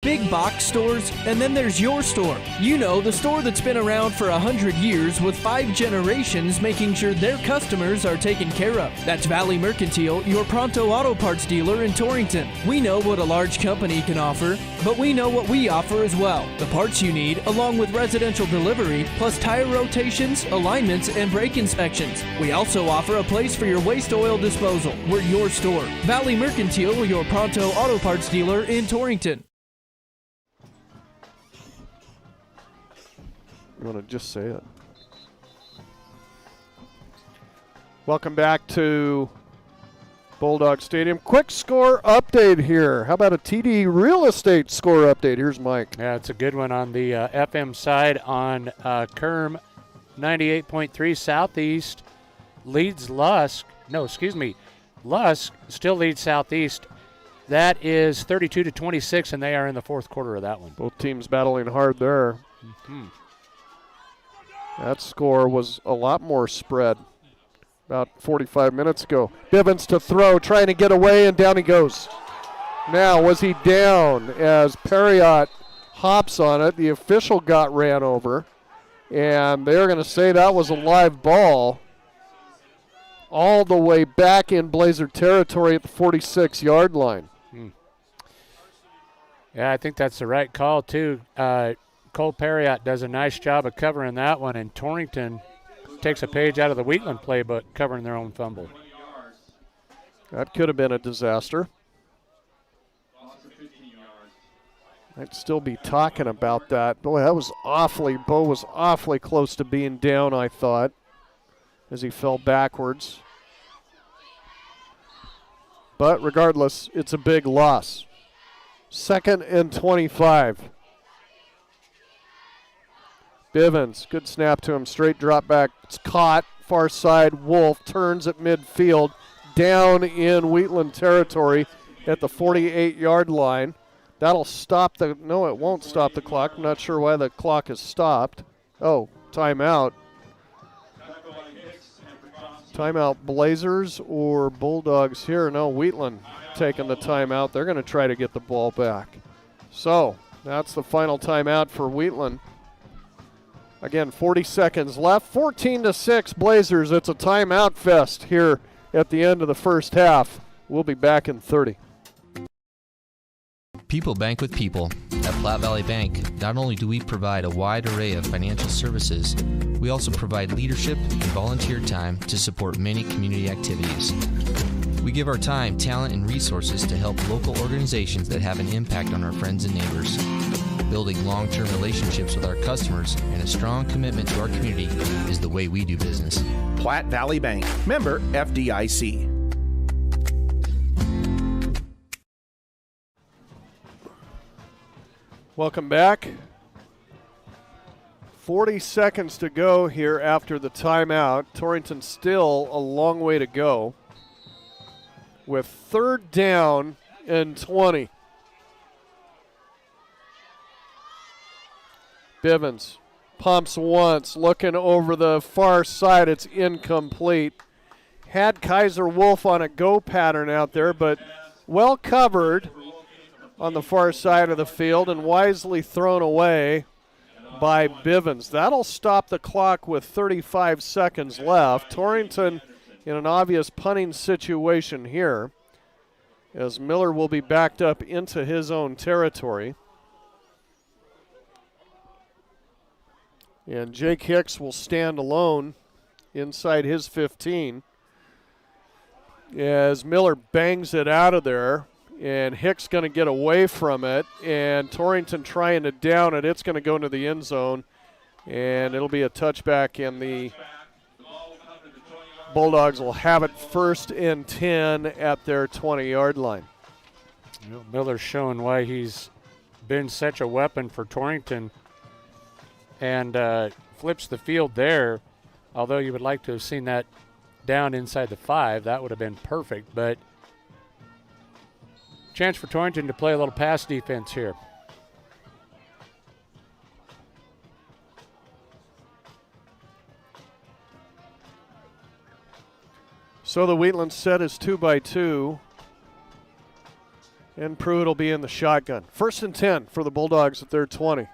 Big box stores, and then there's your store. You know, the store that's been around for 100 years with 5 generations making sure their customers are taken care of. That's Valley Mercantile, your Pronto Auto Parts dealer in Torrington. We know what a large company can offer, but we know what we offer as well. The parts you need, along with residential delivery, plus tire rotations, alignments, and brake inspections. We also offer a place for your waste oil disposal. We're your store. Valley Mercantile, your Pronto Auto Parts dealer in Torrington. You want to just say it? Welcome back to Bulldog Stadium. Quick score update here. How about a TD Real Estate score update? Here's Mike. Yeah, it's a good one on the FM side on Kerm 98.3 Southeast leads Lusk. No, excuse me. Lusk still leads Southeast. That is 32-26, and they are in the fourth quarter of that one. Both teams battling hard there. Mm-hmm. That score was a lot more spread about 45 minutes ago. Bivens to throw, trying to get away, and down he goes. Now, was he down as Perriott hops on it? The official got ran over, and they're going to say that was a live ball all the way back in Blazer territory at the 46-yard line. Yeah, I think that's the right call, too. Cole Perriott does a nice job of covering that one, and Torrington takes a page out of the Wheatland playbook, covering their own fumble. That could have been a disaster. I'd still be talking about that. Boy, that was Bo was awfully close to being down, I thought, as he fell backwards. But regardless, it's a big loss. 2nd and 25. Bivens, good snap to him, straight drop back. It's caught, far side. Wolf turns at midfield, down in Wheatland territory at the 48-yard line. That'll stop no, it won't stop the clock. I'm not sure why the clock is stopped. Oh, timeout. Timeout Blazers or Bulldogs here? No, Wheatland taking the timeout. They're going to try to get the ball back. So that's the final timeout for Wheatland. Again, 40 seconds left. 14-6 Blazers. It's a timeout fest here at the end of the first half. We'll be back in 30. People bank with people. At Platte Valley Bank, not only do we provide a wide array of financial services, we also provide leadership and volunteer time to support many community activities. We give our time, talent, and resources to help local organizations that have an impact on our friends and neighbors. Building long-term relationships with our customers and a strong commitment to our community is the way we do business. Platte Valley Bank, member FDIC. Welcome back. 40 seconds to go here after the timeout. Torrington still a long way to go with 3rd down and 20. Bivens pumps once, looking over the far side. It's incomplete. Had Kaiser Wolf on a go pattern out there, but well covered on the far side of the field and wisely thrown away by Bivens. That'll stop the clock with 35 seconds left. Torrington in an obvious punting situation here, as Miller will be backed up into his own territory. And Jake Hicks will stand alone inside his 15 as Miller bangs it out of there, and Hicks going to get away from it, and Torrington trying to down it. It's going to go into the end zone, and it'll be a touchback, and the Bulldogs will have it 1st and 10 at their 20-yard line. Miller's showing why he's been such a weapon for Torrington, and flips the field there. Although you would like to have seen that down inside the 5, that would have been perfect. But chance for Torrington to play a little pass defense here. So the Wheatland set is 2-by-2. And Pruitt will be in the shotgun. 1st and 10 for the Bulldogs at their 20.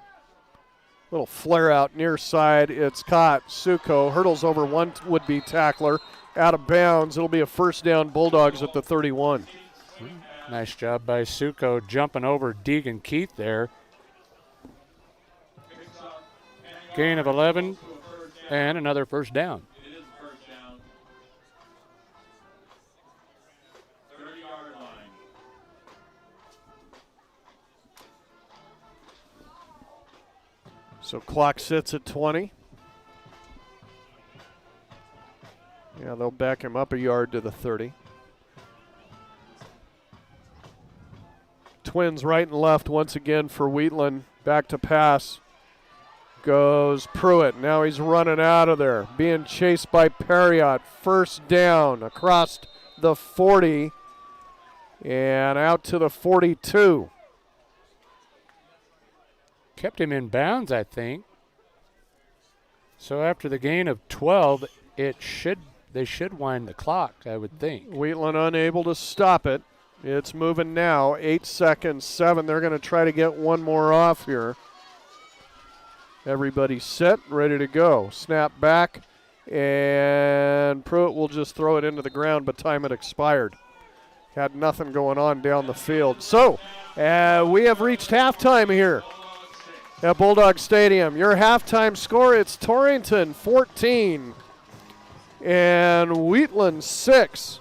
Little flare out near side. It's caught. Suko hurdles over one would-be tackler. Out of bounds. It'll be a 1st down, Bulldogs at the 31. Nice job by Suko jumping over Deegan Keith there. Gain of 11 and another 1st down. So clock sits at 20. Yeah, they'll back him up a yard to the 30. Twins right and left once again for Wheatland. Back to pass. Goes Pruitt. Now he's running out of there. Being chased by Perriott. 1st down across the 40 and out to the 42. Kept him in bounds, I think. So after the gain of 12, they should wind the clock, I would think. Wheatland unable to stop it. It's moving now. 8 seconds, 7. They're going to try to get one more off here. Everybody set, ready to go. Snap back, and Pruitt will just throw it into the ground, but time had expired. Had nothing going on down the field. So we have reached halftime here at Bulldog Stadium. Your halftime score, it's Torrington 14 and Wheatland 6.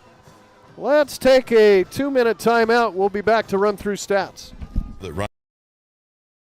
Let's take a 2-minute timeout. We'll be back to run through stats.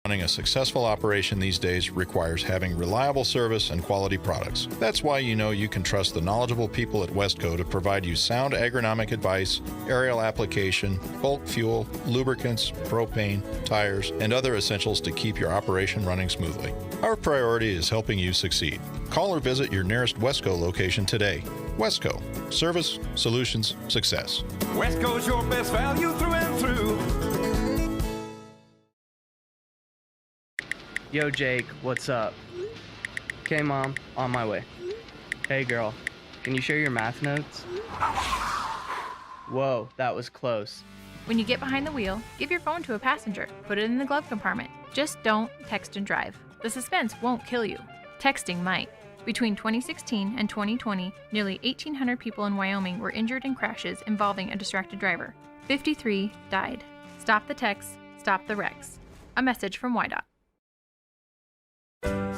Running a successful operation these days requires having reliable service and quality products. That's why you know you can trust the knowledgeable people at Westco to provide you sound agronomic advice, aerial application, bulk fuel, lubricants, propane, tires, and other essentials to keep your operation running smoothly. Our priority is helping you succeed. Call or visit your nearest Westco location today. Westco. Service, solutions, success. Westco's your best value through and through. Yo, Jake, what's up? Okay, Mom, on my way. Hey, girl, can you share your math notes? Whoa, that was close. When you get behind the wheel, give your phone to a passenger. Put it in the glove compartment. Just don't text and drive. The suspense won't kill you. Texting might. Between 2016 and 2020, nearly 1,800 people in Wyoming were injured in crashes involving a distracted driver. 53 died. Stop the texts, stop the wrecks. A message from WYDOT.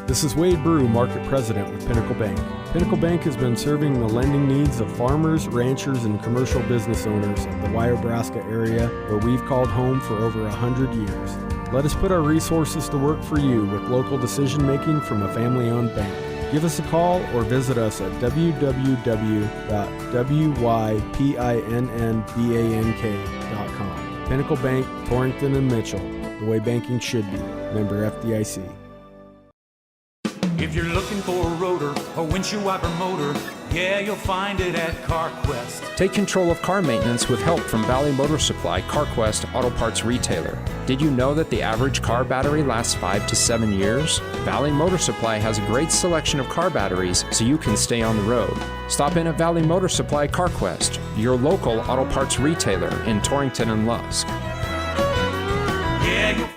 This is Wade Brew, Market President with Pinnacle Bank. Pinnacle Bank has been serving the lending needs of farmers, ranchers, and commercial business owners in the Wyobraska area, where we've called home for over 100 years. Let us put our resources to work for you with local decision-making from a family-owned bank. Give us a call or visit us at www.wypinnbank.com. Pinnacle Bank, Torrington and Mitchell, the way banking should be. Member FDIC. If you're looking for a rotor or windshield wiper motor, Yeah, you'll find it at CarQuest. Take control of car maintenance with help from Valley Motor Supply, CarQuest Auto Parts retailer. Did you know that the average car battery lasts 5 to 7 years? Valley Motor Supply has a great selection of car batteries so you can stay on the road. Stop in at Valley Motor Supply CarQuest, your local auto parts retailer in Torrington and Lusk. Yeah,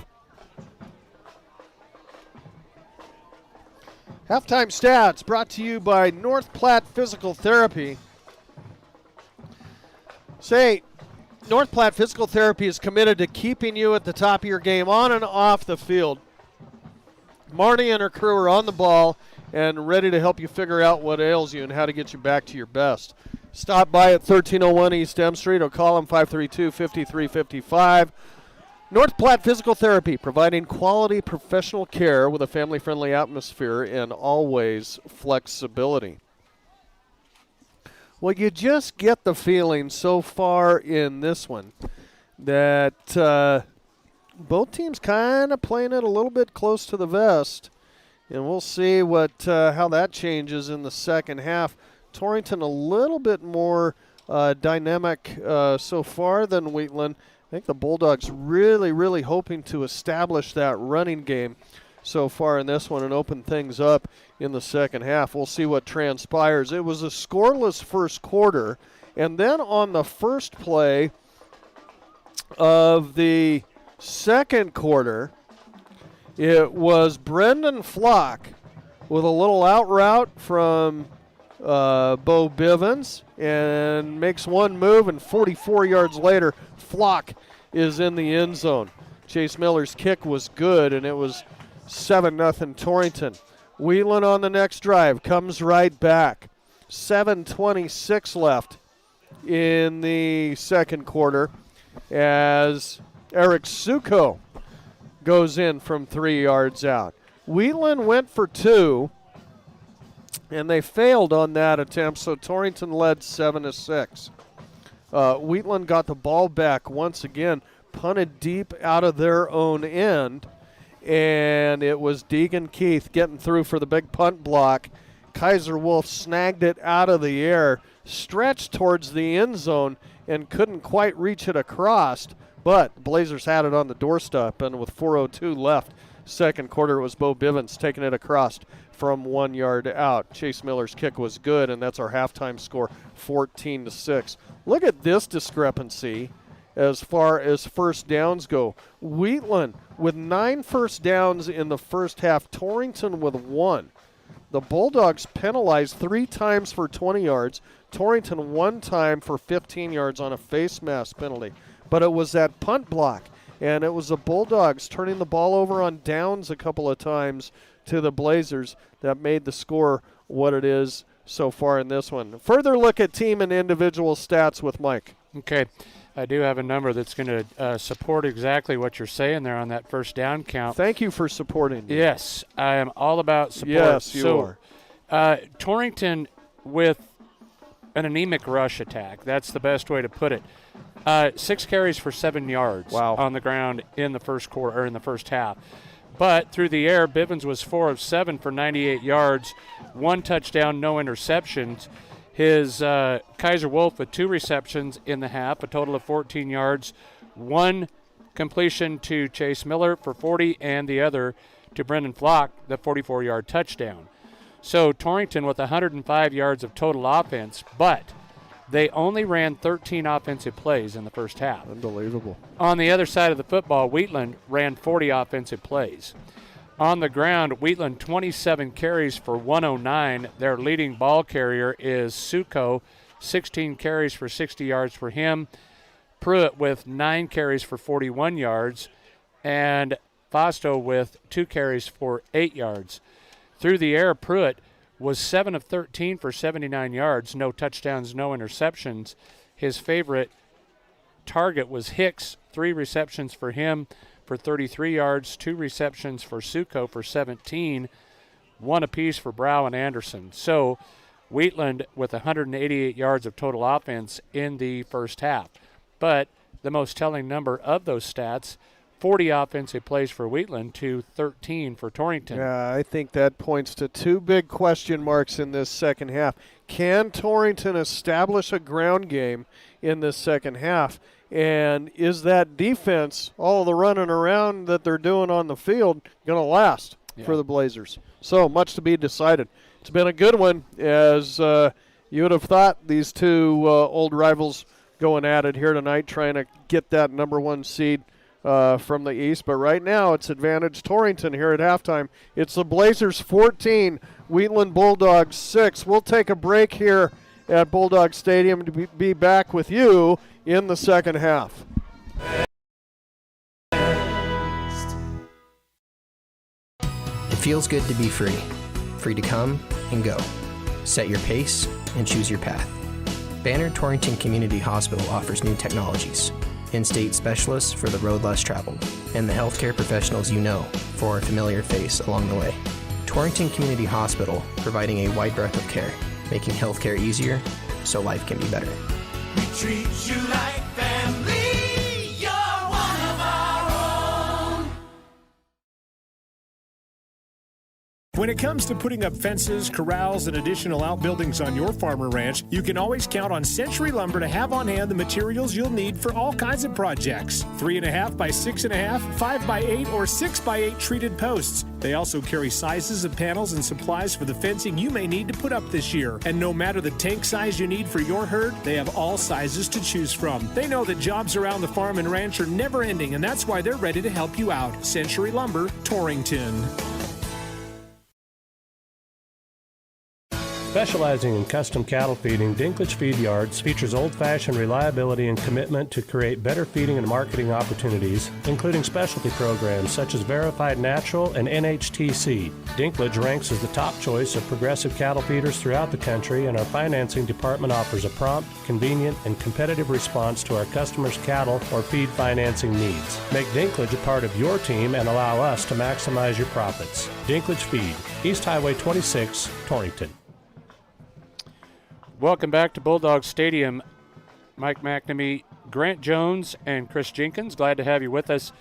Halftime stats brought to you by North Platte Physical Therapy. Say, North Platte Physical Therapy is committed to keeping you at the top of your game on and off the field. Marty and her crew are on the ball and ready to help you figure out what ails you and how to get you back to your best. Stop by at 1301 East M Street or call them 532-5355. North Platte Physical Therapy, providing quality professional care with a family-friendly atmosphere and always flexibility. Well, you just get the feeling so far in this one that both teams kind of playing it a little bit close to the vest, and we'll see how that changes in the second half. Torrington a little bit more dynamic so far than Wheatland. I think the Bulldogs really, really hoping to establish that running game so far in this one and open things up in the second half. We'll see what transpires. It was a scoreless first quarter, and then on the first play of the second quarter, it was Brendan Flock with a little out route from Bo Bivens and makes one move, and 44 yards later, Flock is in the end zone. Chase Miller's kick was good, and it was 7-0 Torrington. Wheatland on the next drive comes right back. 7:26 left in the second quarter as Eric Suko goes in from 3 yards out. Wheatland went for 2, and they failed on that attempt, so Torrington led 7-6. Wheatland got the ball back once again, punted deep out of their own end, and it was Deegan Keith getting through for the big punt block. Kaiser Wolf snagged it out of the air, stretched towards the end zone, and couldn't quite reach it across, but the Blazers had it on the doorstep, and with 4:02 left, second quarter, it was Bo Bivens taking it across from 1 yard out. Chase Miller's kick was good, and that's our halftime score, 14-6. Look at this discrepancy as far as first downs go. Wheatland with 9 first downs in the first half, Torrington with 1. The Bulldogs penalized 3 times for 20 yards, Torrington 1 time for 15 yards on a face mask penalty. But it was that punt block, and it was the Bulldogs turning the ball over on downs a couple of times to the Blazers that made the score what it is so far in this one. Further look at team and individual stats with Mike. Okay. I do have a number that's going to support exactly what you're saying there on that first down count. Thank you for supporting me. Yes, I am all about support. Yes, you are. Torrington with an anemic rush attack. That's the best way to put it. 6 carries for 7 yards on the ground in the first quarter or in the first half. But through the air, Bivens was 4 of 7 for 98 yards, 1 touchdown, no interceptions. His Kaiser Wolf with 2 receptions in the half, a total of 14 yards, 1 completion to Chase Miller for 40, and the other to Brendan Flock, the 44-yard touchdown. So Torrington with 105 yards of total offense, but they only ran 13 offensive plays in the first half. Unbelievable. On the other side of the football, Wheatland ran 40 offensive plays. On the ground, Wheatland 27 carries for 109. Their leading ball carrier is Suko, 16 carries for 60 yards for him. Pruitt with 9 carries for 41 yards. And Fosto with 2 carries for 8 yards. Through the air, Pruitt was 7 of 13 for 79 yards. No touchdowns, no interceptions. His favorite target was Hicks, 3 receptions for him for 33 yards, 2 receptions for Suko for 17, 1 apiece for Brow and Anderson. So Wheatland with 188 yards of total offense in the first half. But the most telling number of those stats, 40 offensive plays for Wheatland to 13 for Torrington. Yeah, I think that points to two big question marks in this second half. Can Torrington establish a ground game in this second half? And is that defense, all the running around that they're doing on the field, going to last for the Blazers? So much to be decided. It's been a good one, as you would have thought, these two old rivals going at it here tonight, trying to get that number one seed from the East. But right now it's advantage Torrington here at halftime. It's the Blazers 14, Wheatland Bulldogs 6. We'll take a break here at Bulldog Stadium to be back with you in the second half. It feels good to be free. Free to come and go. Set your pace and choose your path. Banner Torrington Community Hospital offers new technologies, in-state specialists for the road less traveled, and the healthcare professionals you know for a familiar face along the way. Torrington Community Hospital, providing a wide breadth of care, making healthcare easier so life can be better. We treat you like family. You're one of our own. When it comes to putting up fences, corrals, and additional outbuildings on your farm or ranch, you can always count on Century Lumber to have on hand the materials you'll need for all kinds of projects. 3.5 by 6.5, 5 by 8, or 6 by 8 treated posts. They also carry sizes of panels and supplies for the fencing you may need to put up this year. And no matter the tank size you need for your herd, they have all sizes to choose from. They know that jobs around the farm and ranch are never ending, and that's why they're ready to help you out. Century Lumber, Torrington. Specializing in custom cattle feeding, Dinklage Feed Yards features old-fashioned reliability and commitment to create better feeding and marketing opportunities, including specialty programs such as Verified Natural and NHTC. Dinklage ranks as the top choice of progressive cattle feeders throughout the country, and our financing department offers a prompt, convenient, and competitive response to our customers' cattle or feed financing needs. Make Dinklage a part of your team and allow us to maximize your profits. Dinklage Feed, East Highway 26, Torrington. Welcome back to Bulldog Stadium. Mike McNamee, Grant Jones, and Chris Jenkins. Glad to have you with us.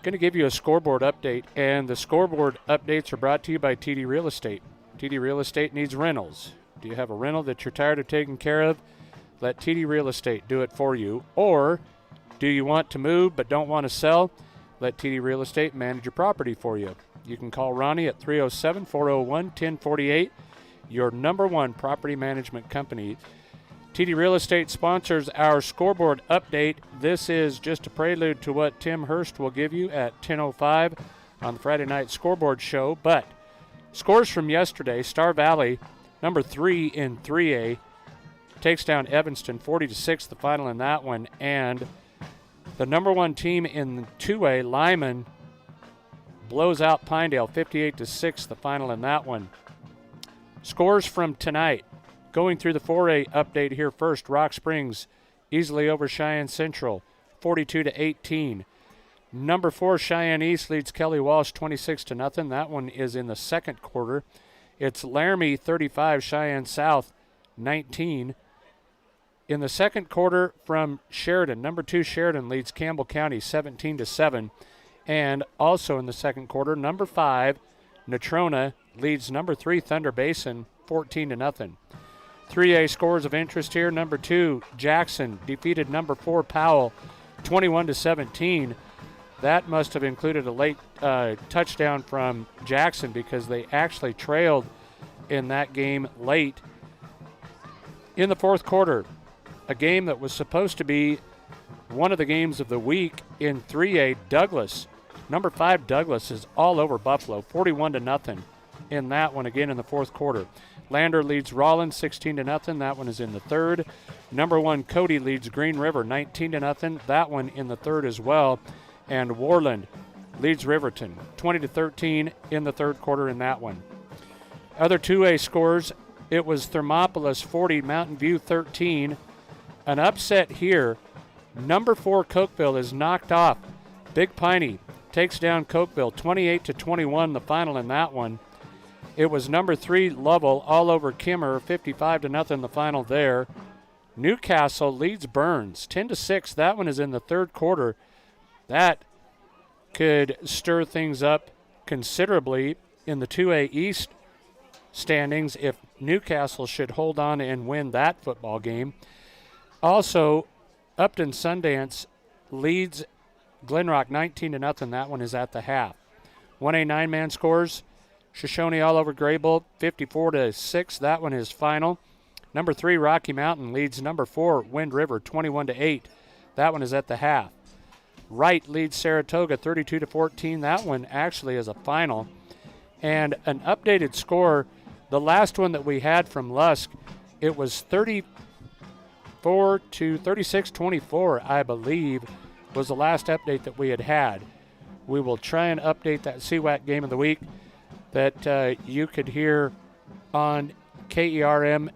Going to give you a scoreboard update, and the scoreboard updates are brought to you by TD Real Estate. TD Real Estate needs rentals. Do you have a rental that you're tired of taking care of? Let TD Real Estate do it for you. Or do you want to move but don't want to sell? Let TD Real Estate manage your property for you. You can call Ronnie at 307-401-1048. Your number one property management company. TD Real Estate sponsors our scoreboard update. This is just a prelude to what Tim Hurst will give you at 10:05 on the Friday night scoreboard show. But scores from yesterday: Star Valley, number 3 in 3A, takes down Evanston 40-6, the final in that one. And the number one team in 2A, Lyman, blows out Pinedale 58-6, the final in that one. Scores from tonight. Going through the 4A update here first. Rock Springs easily over Cheyenne Central, 42-18. Number 4 Cheyenne East leads Kelly Walsh 26-0. That one is in the second quarter. It's Laramie 35, Cheyenne South 19. In the second quarter from Sheridan, number 2 Sheridan leads Campbell County 17-7. And also in the second quarter, number 5 Natrona leads number 3 Thunder Basin 14-0. 3A scores of interest here. Number 2 Jackson defeated number 4 Powell 21-17. That must have included a late touchdown from Jackson because they actually trailed in that game late. In the fourth quarter, a game that was supposed to be one of the games of the week in 3A, Douglas. Number 5 Douglas is all over Buffalo, 41-0 in that one again in the fourth quarter. Lander leads Rollins 16-0. That one is in the third. Number 1 Cody leads Green River 19-0. That one in the third as well. And Warland leads Riverton 20-13 in the third quarter in that one. Other 2A scores, it was Thermopolis 40, Mountain View 13. An upset here. Number 4 Cokeville is knocked off. Big Piney takes down Cokeville 28-21, the final in that one. It was number 3 Lovell all over Kimmer, 55-0 the final there. Newcastle leads Burns 10-6. That one is in the third quarter. That could stir things up considerably in the 2A East standings if Newcastle should hold on and win that football game. Also, Upton Sundance leads Glenrock 19-0. That one is at the half. 1A 9-man scores. Shoshone all over Graybull 54-6. That one is final. Number 3 Rocky Mountain leads number 4 Wind River 21-8. That one is at the half. Wright leads Saratoga 32-14. That one actually is a final. And an updated score, the last one that we had from Lusk, it was 36-24, I believe, was the last update that we had. We will try and update that CWAC game of the week that you could hear on KERM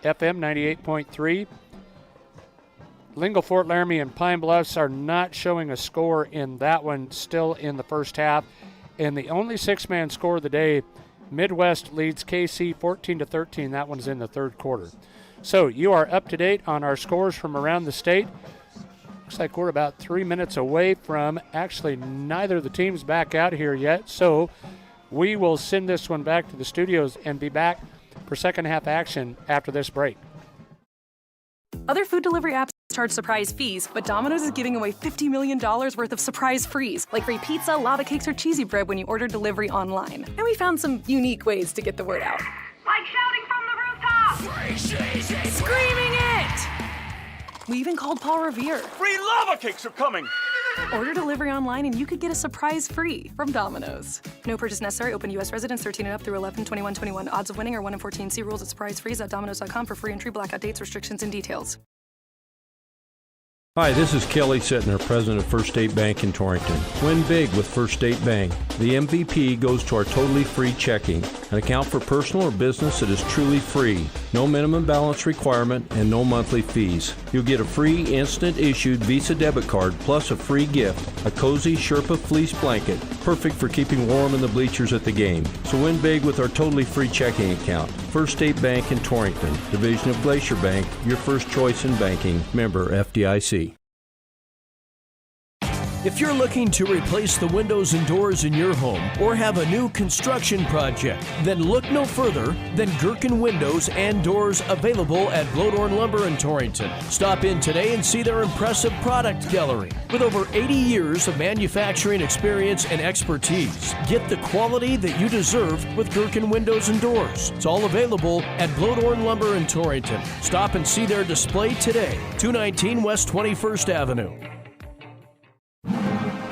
FM 98.3. Lingle, Fort Laramie, and Pine Bluffs are not showing a score in that one, still in the first half. And the only 6-man score of the day, Midwest leads KC 14-13. That one's in the third quarter. So you are up to date on our scores from around the state. Looks like we're about 3 minutes away from actually neither of the teams back out here yet. So we will send this one back to the studios and be back for second half action after this break. Other food delivery apps charge surprise fees, but Domino's is giving away $50 million worth of surprise frees, like free pizza, lava cakes, or cheesy bread when you order delivery online. And we found some unique ways to get the word out. Like shouting from the rooftop! Screaming it! We even called Paul Revere. Free lava cakes are coming! Order delivery online and you could get a surprise free from Domino's. No purchase necessary. Open U.S. residents 13 and up through 11/21/21. Odds of winning are 1 in 14. See rules at surprisefrees.domino's.com for free entry, blackout dates, restrictions, and details. Hi, this is Kelly Sittner, president of First State Bank in Torrington. Win big with First State Bank. The MVP goes to our totally free checking, an account for personal or business that is truly free. No minimum balance requirement and no monthly fees. You'll get a free instant issued Visa debit card plus a free gift, a cozy Sherpa fleece blanket, perfect for keeping warm in the bleachers at the game. So win big with our totally free checking account. First State Bank in Torrington, division of Glacier Bank, your first choice in banking. Member FDIC. If you're looking to replace the windows and doors in your home or have a new construction project, then look no further than Gherkin Windows and Doors, available at Blodorn Lumber in Torrington. Stop in today and see their impressive product gallery. With over 80 years of manufacturing experience and expertise, get the quality that you deserve with Gherkin Windows and Doors. It's all available at Blodorn Lumber in Torrington. Stop and see their display today, 219 West 21st Avenue.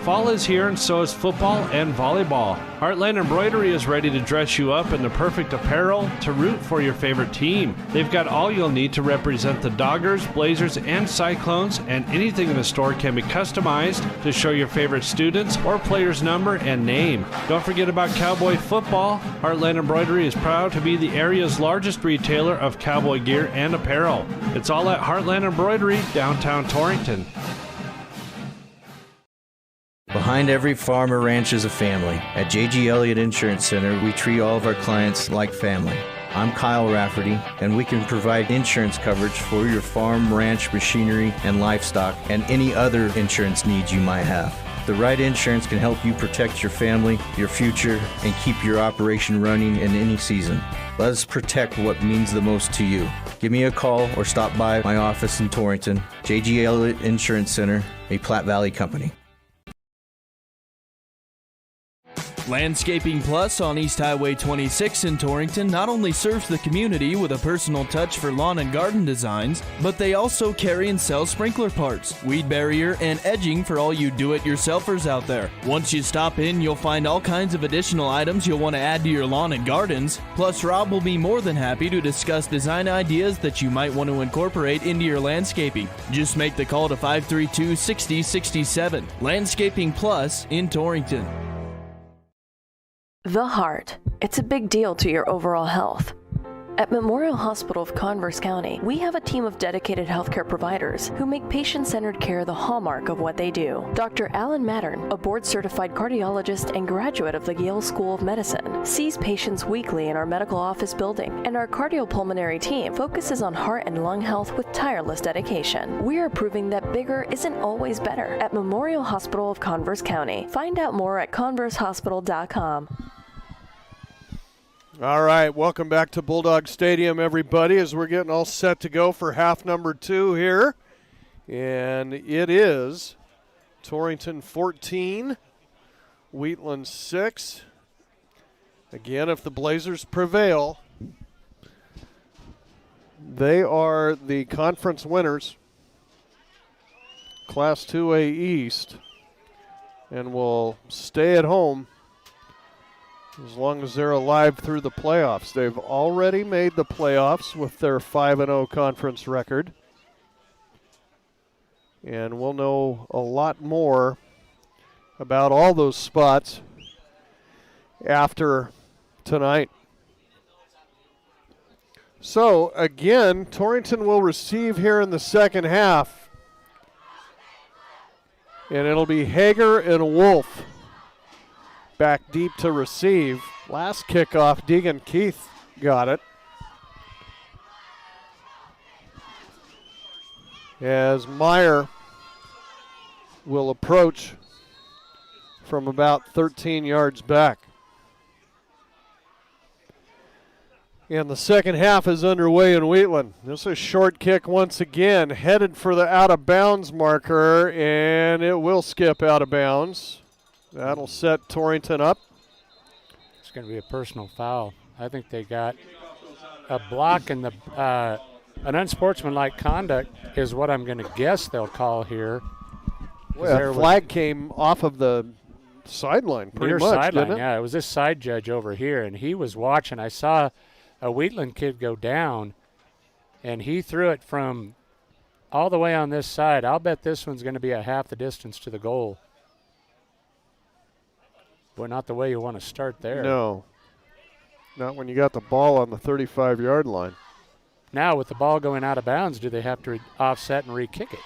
Fall is here and so is football and volleyball. Heartland Embroidery is ready to dress you up in the perfect apparel to root for your favorite team. They've got all you'll need to represent the Doggers, Blazers, and Cyclones, and anything in the store can be customized to show your favorite students or player's number and name. Don't forget about Cowboy football. Heartland Embroidery is proud to be the area's largest retailer of cowboy gear and apparel. It's all at Heartland Embroidery, downtown Torrington. Behind every farm or ranch is a family. At J.G. Elliott Insurance Center, we treat all of our clients like family. I'm Kyle Rafferty, and we can provide insurance coverage for your farm, ranch, machinery, and livestock, and any other insurance needs you might have. The right insurance can help you protect your family, your future, and keep your operation running in any season. Let us protect what means the most to you. Give me a call or stop by my office in Torrington. J.G. Elliott Insurance Center, a Platte Valley company. Landscaping Plus on East Highway 26 in Torrington not only serves the community with a personal touch for lawn and garden designs, but they also carry and sell sprinkler parts, weed barrier, and edging for all you do-it-yourselfers out there. Once you stop in, you'll find all kinds of additional items you'll want to add to your lawn and gardens. Plus, Rob will be more than happy to discuss design ideas that you might want to incorporate into your landscaping. Just make the call to 532-6067. Landscaping Plus in Torrington. The heart. It's a big deal to your overall health. At Memorial Hospital of Converse County, we have a team of dedicated healthcare providers who make patient-centered care the hallmark of what they do. Dr. Alan Mattern, a board-certified cardiologist and graduate of the Yale School of Medicine, sees patients weekly in our medical office building, and our cardiopulmonary team focuses on heart and lung health with tireless dedication. We are proving that bigger isn't always better at Memorial Hospital of Converse County. Find out more at conversehospital.com. All right, welcome back to Bulldog Stadium, everybody, as we're getting all set to go for half number 2 here. And it is Torrington 14, Wheatland 6. Again, if the Blazers prevail, they are the conference winners, Class 2A East, and will stay at home as long as they're alive through the playoffs. They've already made the playoffs with their 5-0 conference record. And we'll know a lot more about all those spots after tonight. So, again, Torrington will receive here in the second half. And it'll be Hager and Wolf back deep to receive. Last kickoff, Deegan Keith got it. As Meyer will approach from about 13 yards back. And the second half is underway in Wheatland. This is a short kick once again, headed for the out-of-bounds marker, and it will skip out of bounds. That'll set Torrington up. It's going to be a personal foul. I think they got a block and an unsportsmanlike conduct is what I'm going to guess they'll call here. Well, flag came off of the sideline pretty much, sideline, didn't it? Yeah, it was this side judge over here, and he was watching. I saw a Wheatland kid go down, and he threw it from all the way on this side. I'll bet this one's going to be a half the distance to the goal. Boy, not the way you want to start there. No. Not when you got the ball on the 35-yard line. Now, with the ball going out of bounds, do they have to offset and re-kick it?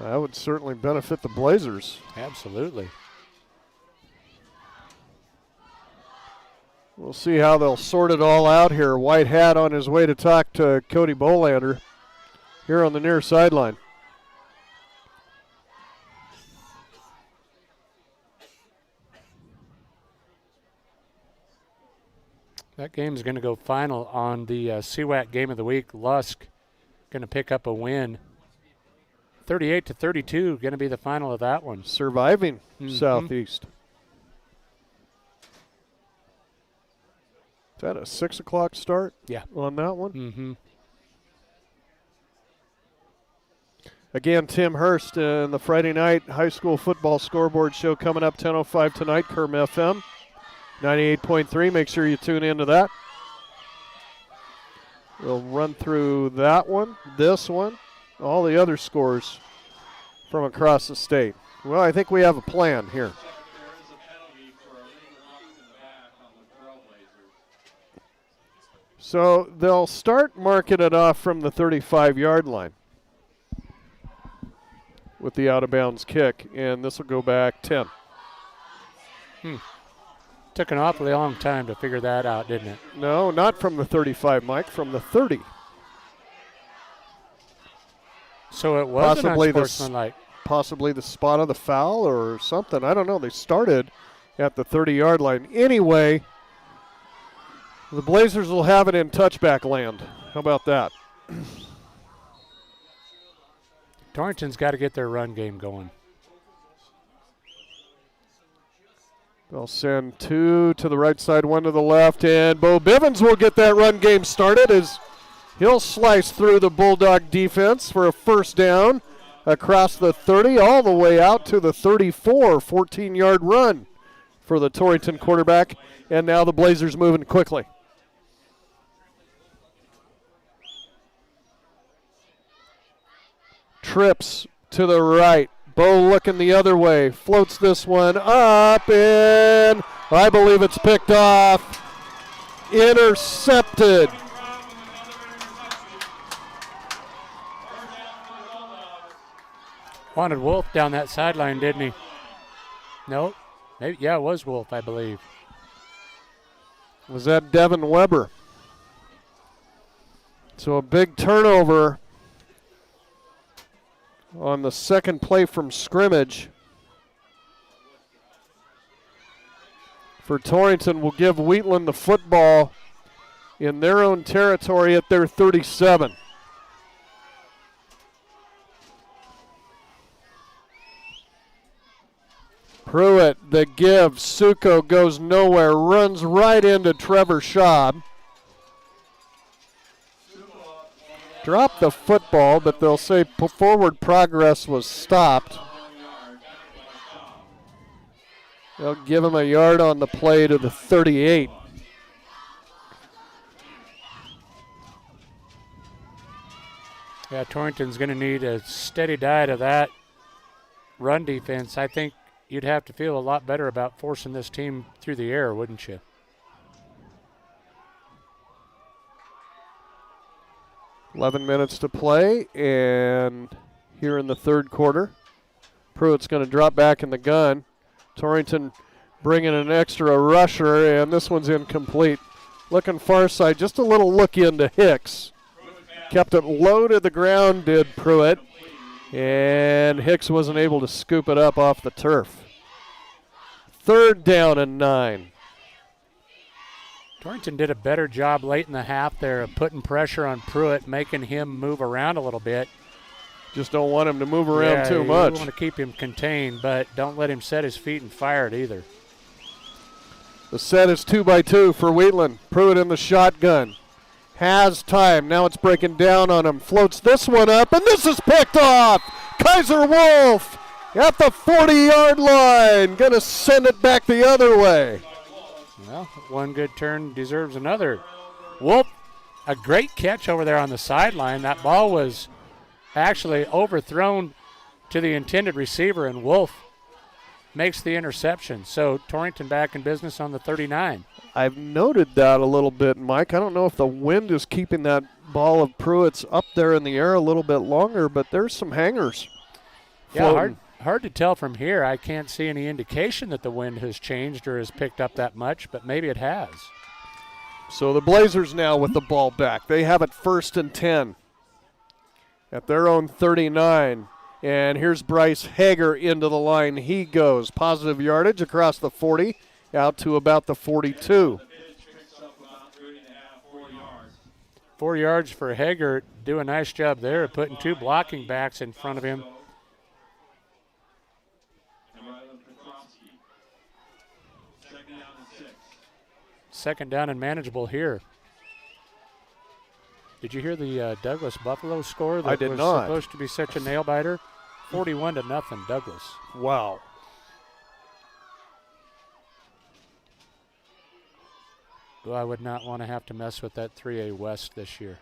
That would certainly benefit the Blazers. Absolutely. We'll see how they'll sort it all out here. White hat on his way to talk to Cody Bolander here on the near sideline. That game is going to go final on the CWAC Game of the Week. Lusk going to pick up a win. 38-32 going to be the final of that one. Surviving Southeast. Is that a 6 o'clock start? Yeah. On that one? Mm-hmm. Again, Tim Hurst in the Friday night high school football scoreboard show coming up 10:05 tonight, Kerm FM. 98.3, make sure you tune into that. We'll run through that one, this one, all the other scores from across the state. Well, I think we have a plan here. So they'll start marking it off from the 35-yard line with the out-of-bounds kick, and this will go back 10. Took an awfully long time to figure that out, didn't it? No, not from the 35, Mike, from the 30. So it was possibly the spot of the foul or something. I don't know. They started at the 30-yard line. Anyway, the Blazers will have it in touchback land. How about that? Torrington's got to get their run game going. They'll send 2 to the right side, 1 to the left, and Bo Bivens will get that run game started as he'll slice through the Bulldog defense for a first down across the 30 all the way out to the 34, 14-yard run for the Torrington quarterback, and now the Blazers moving quickly. Trips to the right. Bo looking the other way, floats this one up and I believe it's picked off. Intercepted. Wanted Wolf down that sideline, didn't he? No. Maybe, yeah, it was Wolf, I believe. Was that Devin Weber? So a big turnover on the second play from scrimmage. For Torrington, will give Wheatland the football in their own territory at their 37. Pruitt, the give. Suko goes nowhere, runs right into Trevor Schaub. Dropped the football, but they'll say forward progress was stopped. They'll give him a yard on the play to the 38. Yeah, Torrington's going to need a steady diet of that run defense. I think you'd have to feel a lot better about forcing this team through the air, wouldn't you? .11 minutes to play, and here in the third quarter, Pruitt's going to drop back in the gun. Torrington bringing an extra rusher, and this one's incomplete. Looking far side, just a little look into Hicks. Kept it low to the ground, did Pruitt, and Hicks wasn't able to scoop it up off the turf. Third down and 9. Torrington did a better job late in the half there of putting pressure on Pruitt, making him move around a little bit. Just don't want him to move around too much. You want to keep him contained, but don't let him set his feet and fire it either. The set is 2-by-2 for Wheatland. Pruitt in the shotgun. Has time. Now it's breaking down on him. Floats this one up, and this is picked off. Kaiser Wolf at the 40-yard line. Going to send it back the other way. Well, one good turn deserves another. Wolf, a great catch over there on the sideline. That ball was actually overthrown to the intended receiver, and Wolf makes the interception. So Torrington back in business on the 39. I've noted that a little bit, Mike. I don't know if the wind is keeping that ball of Pruitt's up there in the air a little bit longer, but there's some hangers. Yeah, hard to tell from here. I can't see any indication that the wind has changed or has picked up that much, but maybe it has. So the Blazers now with the ball back. They have it 1st and 10 at their own 39. And here's Bryce Hager into the line. He goes. Positive yardage across the 40, out to about the 42. 4 yards for Hager. Do a nice job there of putting two blocking backs in front of him. Second down and manageable here. Did you hear the Douglas Buffalo score? I did not. Supposed to be such a nail biter. 41-0 Douglas. Wow. Well, I would not want to have to mess with that 3A West this year.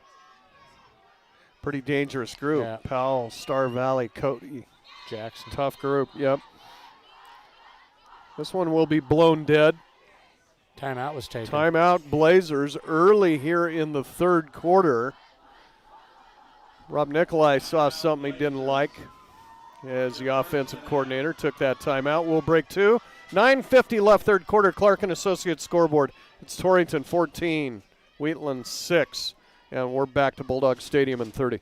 Pretty dangerous group. Yeah. Powell, Star Valley, Cody. Jackson. Tough group, yep. This one will be blown dead. Timeout was taken. Timeout Blazers early here in the third quarter. Rob Nicolai saw something he didn't like as the offensive coordinator took that timeout. We'll break 2. 9:50 left third quarter. Clark and Associates scoreboard. It's Torrington 14, Wheatland 6, and we're back to Bulldog Stadium in 30.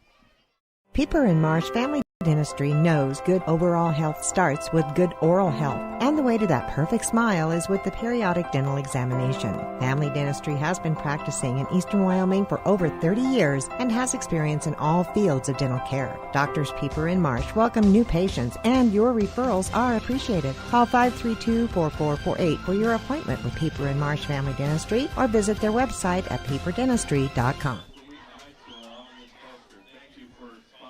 Pieper and Marsh Family Dentistry knows good overall health starts with good oral health, and the way to that perfect smile is with the periodic dental examination. Family Dentistry has been practicing in Eastern Wyoming for over 30 years and has experience in all fields of dental care. Doctors Pieper and Marsh welcome new patients, and your referrals are appreciated. Call 532-4448 for your appointment with Pieper and Marsh Family Dentistry, or visit their website at pieperdentistry.com.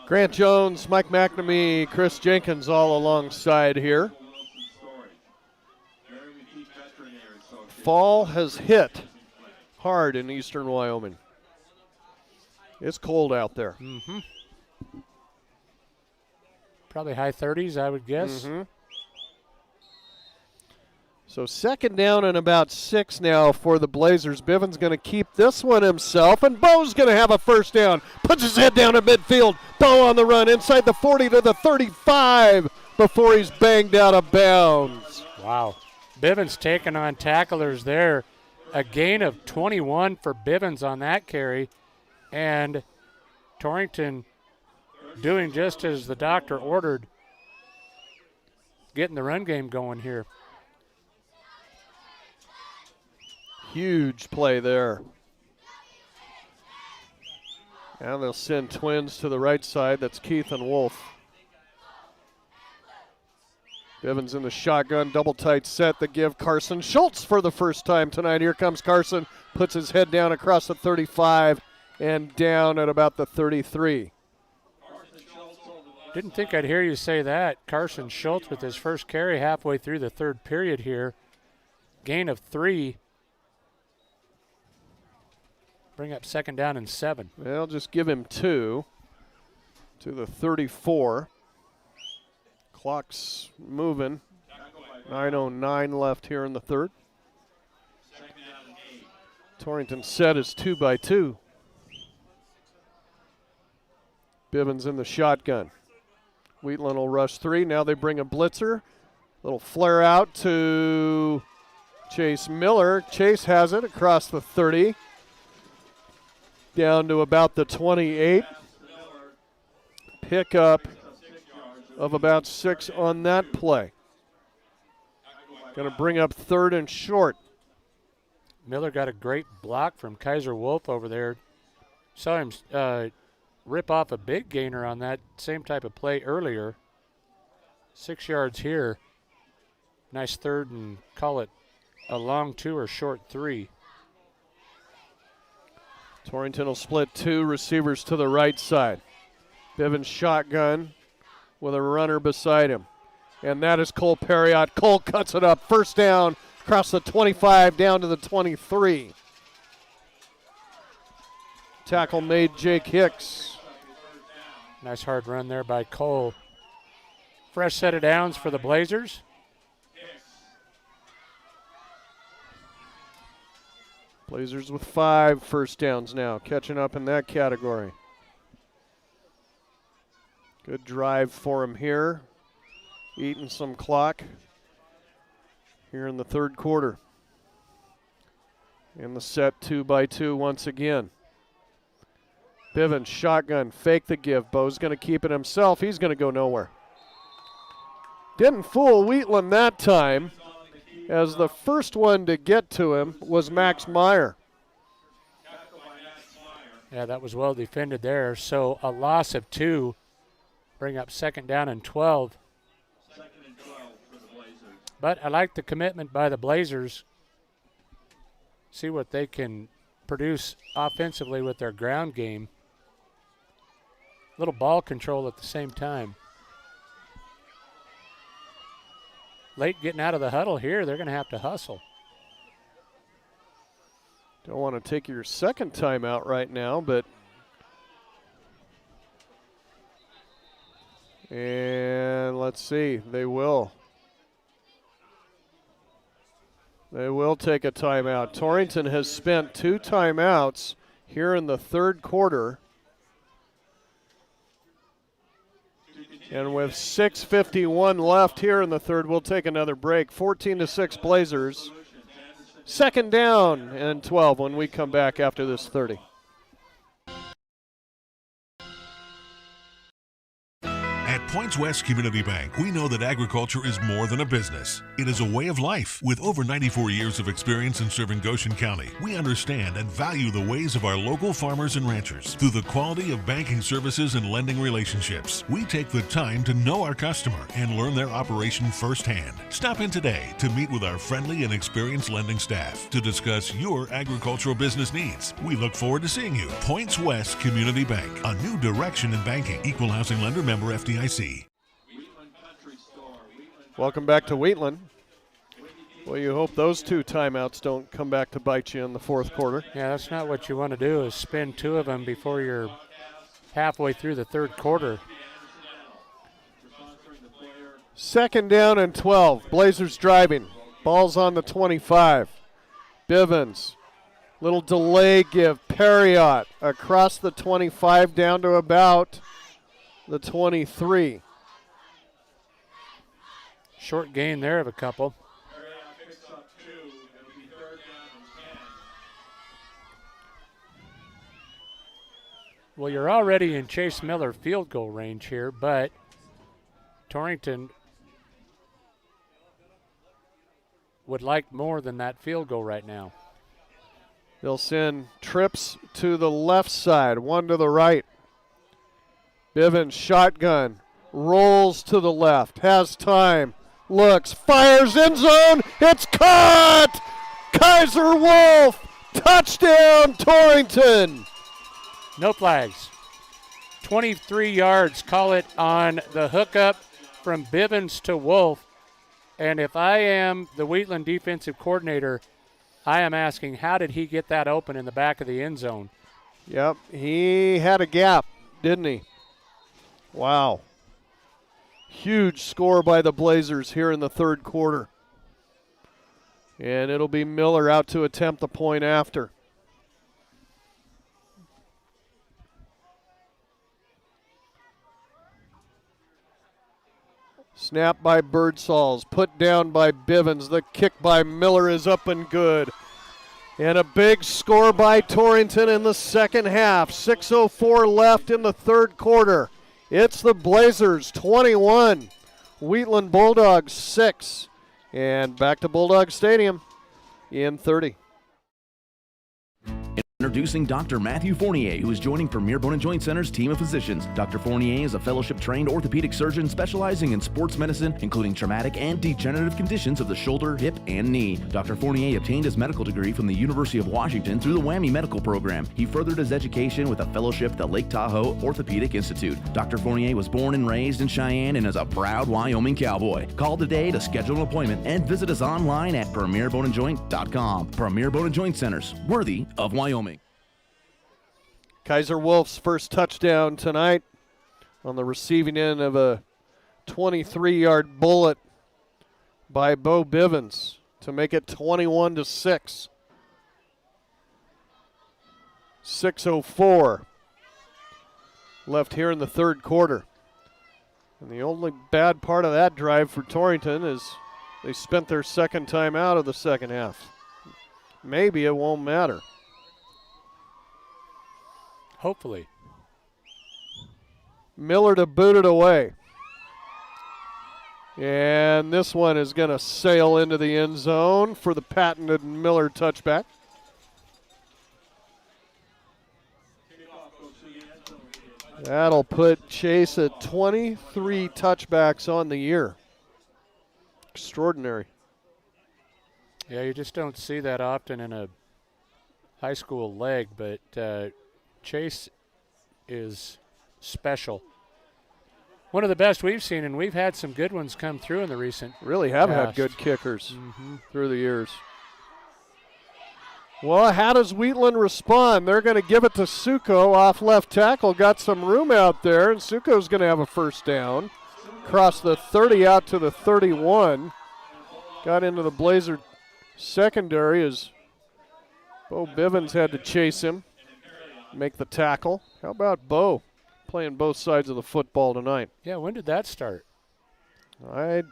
Grant Jones, Mike McNamee, Chris Jenkins all alongside here. Fall has hit hard in eastern Wyoming. It's cold out there. Mm-hmm. Probably high 30s, I would guess. Mm-hmm. So second down and about 6 now for the Blazers. Bivens going to keep this one himself, and Bo's going to have a first down. Puts his head down at midfield. Bo on the run inside the 40 to the 35 before he's banged out of bounds. Wow. Bivens taking on tacklers there. A gain of 21 for Bivens on that carry, and Torrington doing just as the doctor ordered, getting the run game going here. Huge play there. And they'll send twins to the right side. That's Keith and Wolf. Bivens in the shotgun, double tight set that give Carson Schultz for the first time tonight. Here comes Carson, puts his head down across the 35 and down at about the 33. Didn't think I'd hear you say that. Carson Schultz with his first carry halfway through the third period here. Gain of 3. Bring up second down and 7. Well, just give him 2 to the 34. Clock's moving. 9:09 left here in the third. Torrington set is 2-by-2. Bivens in the shotgun. Wheatland will rush 3. Now they bring a blitzer. Little flare out to Chase Miller. Chase has it across the 30. Down to about the 28. Pickup of about 6 on that play. Going to bring up third and short. Miller got a great block from Kaiser Wolf over there. Saw him rip off a big gainer on that same type of play earlier. 6 yards here. Nice third and call it a long 2 or short 3. Torrington will split 2 receivers to the right side. Bivens shotgun with a runner beside him. And that is Cole Perriott. Cole cuts it up. First down across the 25 down to the 23. Tackle made Jake Hicks. Nice hard run there by Cole. Fresh set of downs for the Blazers. Blazers with 5 first downs now, catching up in that category. Good drive for him here. Eating some clock here in the third quarter. In the set 2-by-2 once again. Bivens shotgun, fake the give. Bo's going to keep it himself. He's going to go nowhere. Didn't fool Wheatland that time, as the first one to get to him was Max Meyer. Yeah, that was well defended there. So a loss of 2. Bring up second down and 12. But I like the commitment by the Blazers. See what they can produce offensively with their ground game. Little ball control at the same time. Late getting out of the huddle here. They're going to have to hustle. Don't want to take your second timeout right now, but and let's see, they will. They will take a timeout. Torrington has spent 2 timeouts here in the third quarter. And with 6:51 left here in the third, we'll take another break. 14-6 Blazers. Second down and 12 when we come back after this 30. At Points West Community Bank, we know that agriculture is more than a business. It is a way of life. With over 94 years of experience in serving Goshen County, we understand and value the ways of our local farmers and ranchers. Through the quality of banking services and lending relationships, we take the time to know our customer and learn their operation firsthand. Stop in today to meet with our friendly and experienced lending staff to discuss your agricultural business needs. We look forward to seeing you. Points West Community Bank, a new direction in banking. Equal housing lender, member FDIC. Welcome back to Wheatland. Well, you hope those 2 timeouts don't come back to bite you in the fourth quarter. Yeah, that's not what you want to do, is spend 2 of them before you're halfway through the third quarter. Second down and 12. Blazers driving. Ball's on the 25. Bivens. Little delay give. Perriott across the 25 down to about the 23. Short gain there of a couple. Well, you're already in Chase Miller field goal range here, but Torrington would like more than that field goal right now. They'll send trips to the left side, one to the right. Bivens shotgun, rolls to the left, has time, looks, fires end zone, it's caught! Kaiser Wolf, touchdown Torrington! No flags. 23 yards, call it on the hookup from Bivens to Wolf. And if I am the Wheatland defensive coordinator, I am asking, how did he get that open in the back of the end zone? Yep, he had a gap, didn't he? Wow. Huge score by the Blazers here in the third quarter. And it'll be Miller out to attempt the point after. Snap by Birdsall's, put down by Bivens. The kick by Miller is up and good. And a big score by Torrington in the second half. 6:04 left in the third quarter. It's the Blazers 21, Wheatland Bulldogs 6. And back to Bulldog Stadium in 30. Introducing Dr. Matthew Fournier, who is joining Premier Bone & Joint Center's team of physicians. Dr. Fournier is a fellowship-trained orthopedic surgeon specializing in sports medicine, including traumatic and degenerative conditions of the shoulder, hip, and knee. Dr. Fournier obtained his medical degree from the University of Washington through the WWAMI Medical Program. He furthered his education with a fellowship at the Lake Tahoe Orthopedic Institute. Dr. Fournier was born and raised in Cheyenne and is a proud Wyoming cowboy. Call today to schedule an appointment and visit us online at premierboneandjoint.com. Premier Bone & Joint Centers, worthy of Wyoming. Kaiser Wolf's first touchdown tonight on the receiving end of a 23-yard bullet by Bo Bivens to make it 21-6. 6:04 left here in the third quarter. And the only bad part of that drive for Torrington is they spent their second time out of the second half. Maybe it won't matter. Hopefully. Miller to boot it away. And this one is going to sail into the end zone for the patented Miller touchback. That'll put Chase at 23 touchbacks on the year. Extraordinary. Yeah, you just don't see that often in a high school leg, but Chase is special. One of the best we've seen, and we've had some good ones come through in the recent Really have past. had good kickers through the years. Well, how does Wheatland respond? They're going to give it to Suko off left tackle. Got some room out there, and Suko's going to have a first down. Across the 30 out to the 31. Got into the Blazer secondary as Bo Bivens had to chase him, make the tackle. How about Bo playing both sides of the football tonight? Yeah, when did that start? I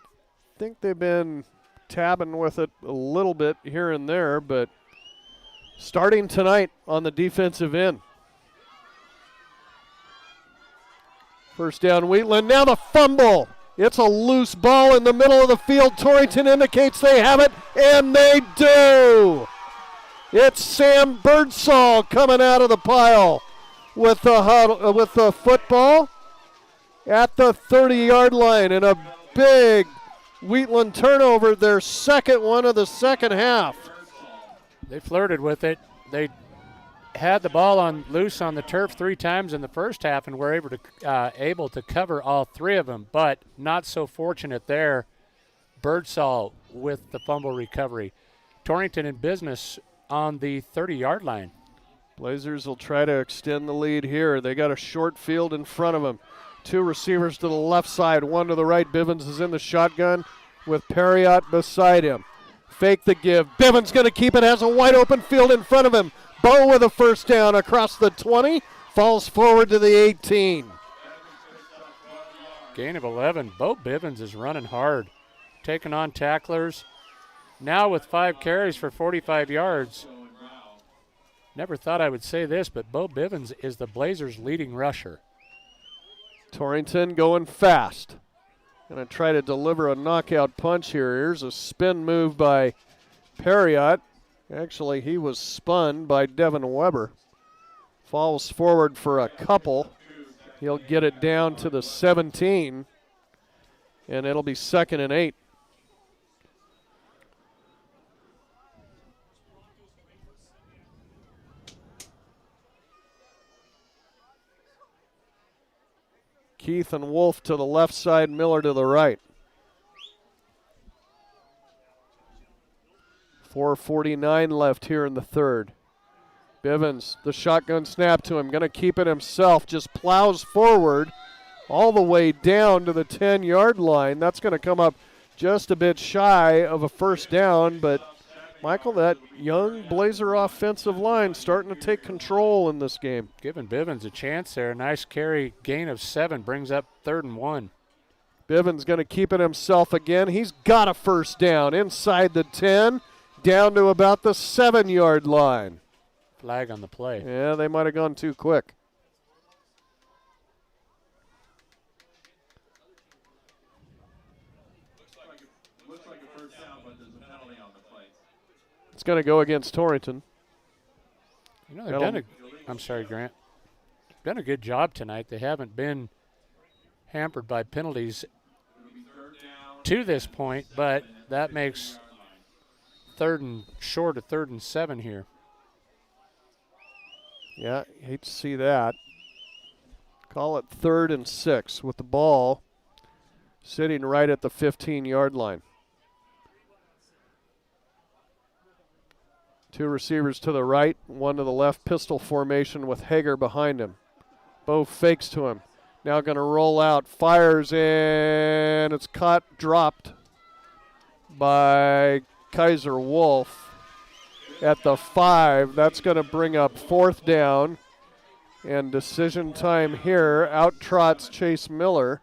think they've been tabbing with it a little bit here and there, but starting tonight on the defensive end. First down, Wheatland. Now the fumble. It's a loose ball in the middle of the field. Torrington indicates they have it, and they do. It's Sam Birdsall coming out of the pile with the football at the 30-yard line, and a big Wheatland turnover, their second one of the second half. They flirted with it. They had the ball loose on the turf 3 times in the first half and were able to cover all 3 of them, but not so fortunate there. Birdsall with the fumble recovery. Torrington in business on the 30-yard line. Blazers will try to extend the lead here. They got a short field in front of them. 2 receivers to the left side, 1 to the right. Bivens is in the shotgun with Perriott beside him. Fake the give. Bivens going to keep it, has a wide open field in front of him. Bo with a first down across the 20, falls forward to the 18. Gain of 11. Bo Bivens is running hard, taking on tacklers. Now with 5 carries for 45 yards. Never thought I would say this, but Bo Bivens is the Blazers' leading rusher. Torrington going fast. Going to try to deliver a knockout punch here. Here's a spin move by Perriott. Actually, he was spun by Devin Weber. Falls forward for a couple. He'll get it down to the 17, and it'll be 2nd and 8. Keith and Wolf to the left side, Miller to the right. 4:49 left here in the third. Bivens, the shotgun snap to him, going to keep it himself, just plows forward all the way down to the 10-yard line. That's going to come up just a bit shy of a first down, but Michael, that young Blazer offensive line starting to take control in this game. Giving Bivens a chance there. Nice carry, gain of 7, brings up 3rd and 1. Bivens going to keep it himself again. He's got a first down inside the 10, down to about the 7-yard line. Flag on the play. Yeah, they might have gone too quick. It's going to go against Torrington. You know, they've done I'm sorry, Grant. Done a good job tonight. They haven't been hampered by penalties to this point, but that makes 3rd and 7 here. Yeah, hate to see that. Call it 3rd and 6 with the ball sitting right at the 15-yard line. 2 receivers to the right, 1 to the left, pistol formation with Hager behind him. Bo fakes to him. Now going to roll out, fires, and it's caught, dropped by Kaiser Wolf at the 5. That's going to bring up 4th down. And decision time here. Out trots Chase Miller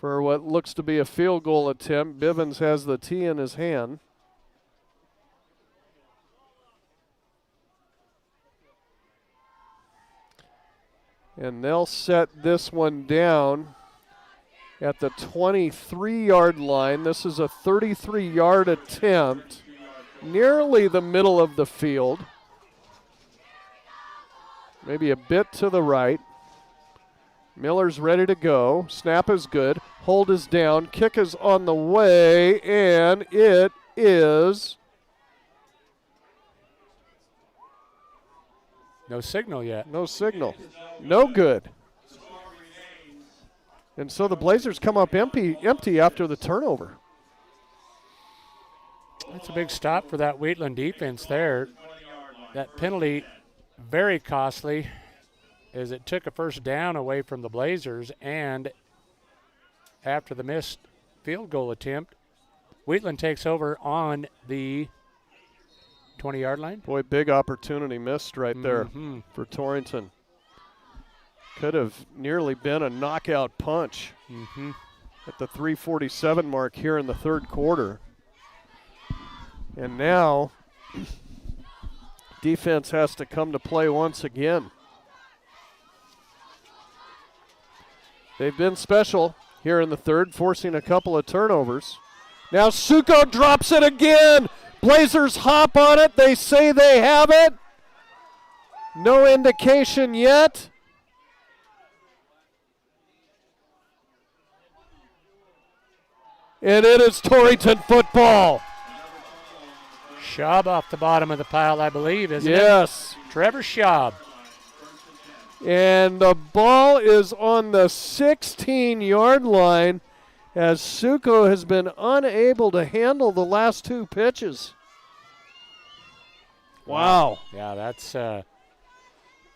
for what looks to be a field goal attempt. Bivens has the tee in his hand. And they'll set this one down at the 23-yard line. This is a 33-yard attempt, nearly the middle of the field. Maybe a bit to the right. Miller's ready to go. Snap is good. Hold is down. Kick is on the way, and it is... No signal yet. No signal. No good. And so the Blazers come up empty after the turnover. That's a big stop for that Wheatland defense there. That penalty, very costly, as it took a first down away from the Blazers, and after the missed field goal attempt, Wheatland takes over on the 20-yard line. Boy, big opportunity missed right there for Torrington. Could have nearly been a knockout punch at the 3:47 mark here in the third quarter. And now defense has to come to play once again. They've been special here in the third, forcing a couple of turnovers. Now Suko drops it again. Blazers hop on it. They say they have it. No indication yet. And it is Torrington football. Schaub off the bottom of the pile, I believe, isn't it? Yes. Trevor Schaub. And the ball is on the 16-yard line, as Suko has been unable to handle the last 2 pitches. Wow. Yeah,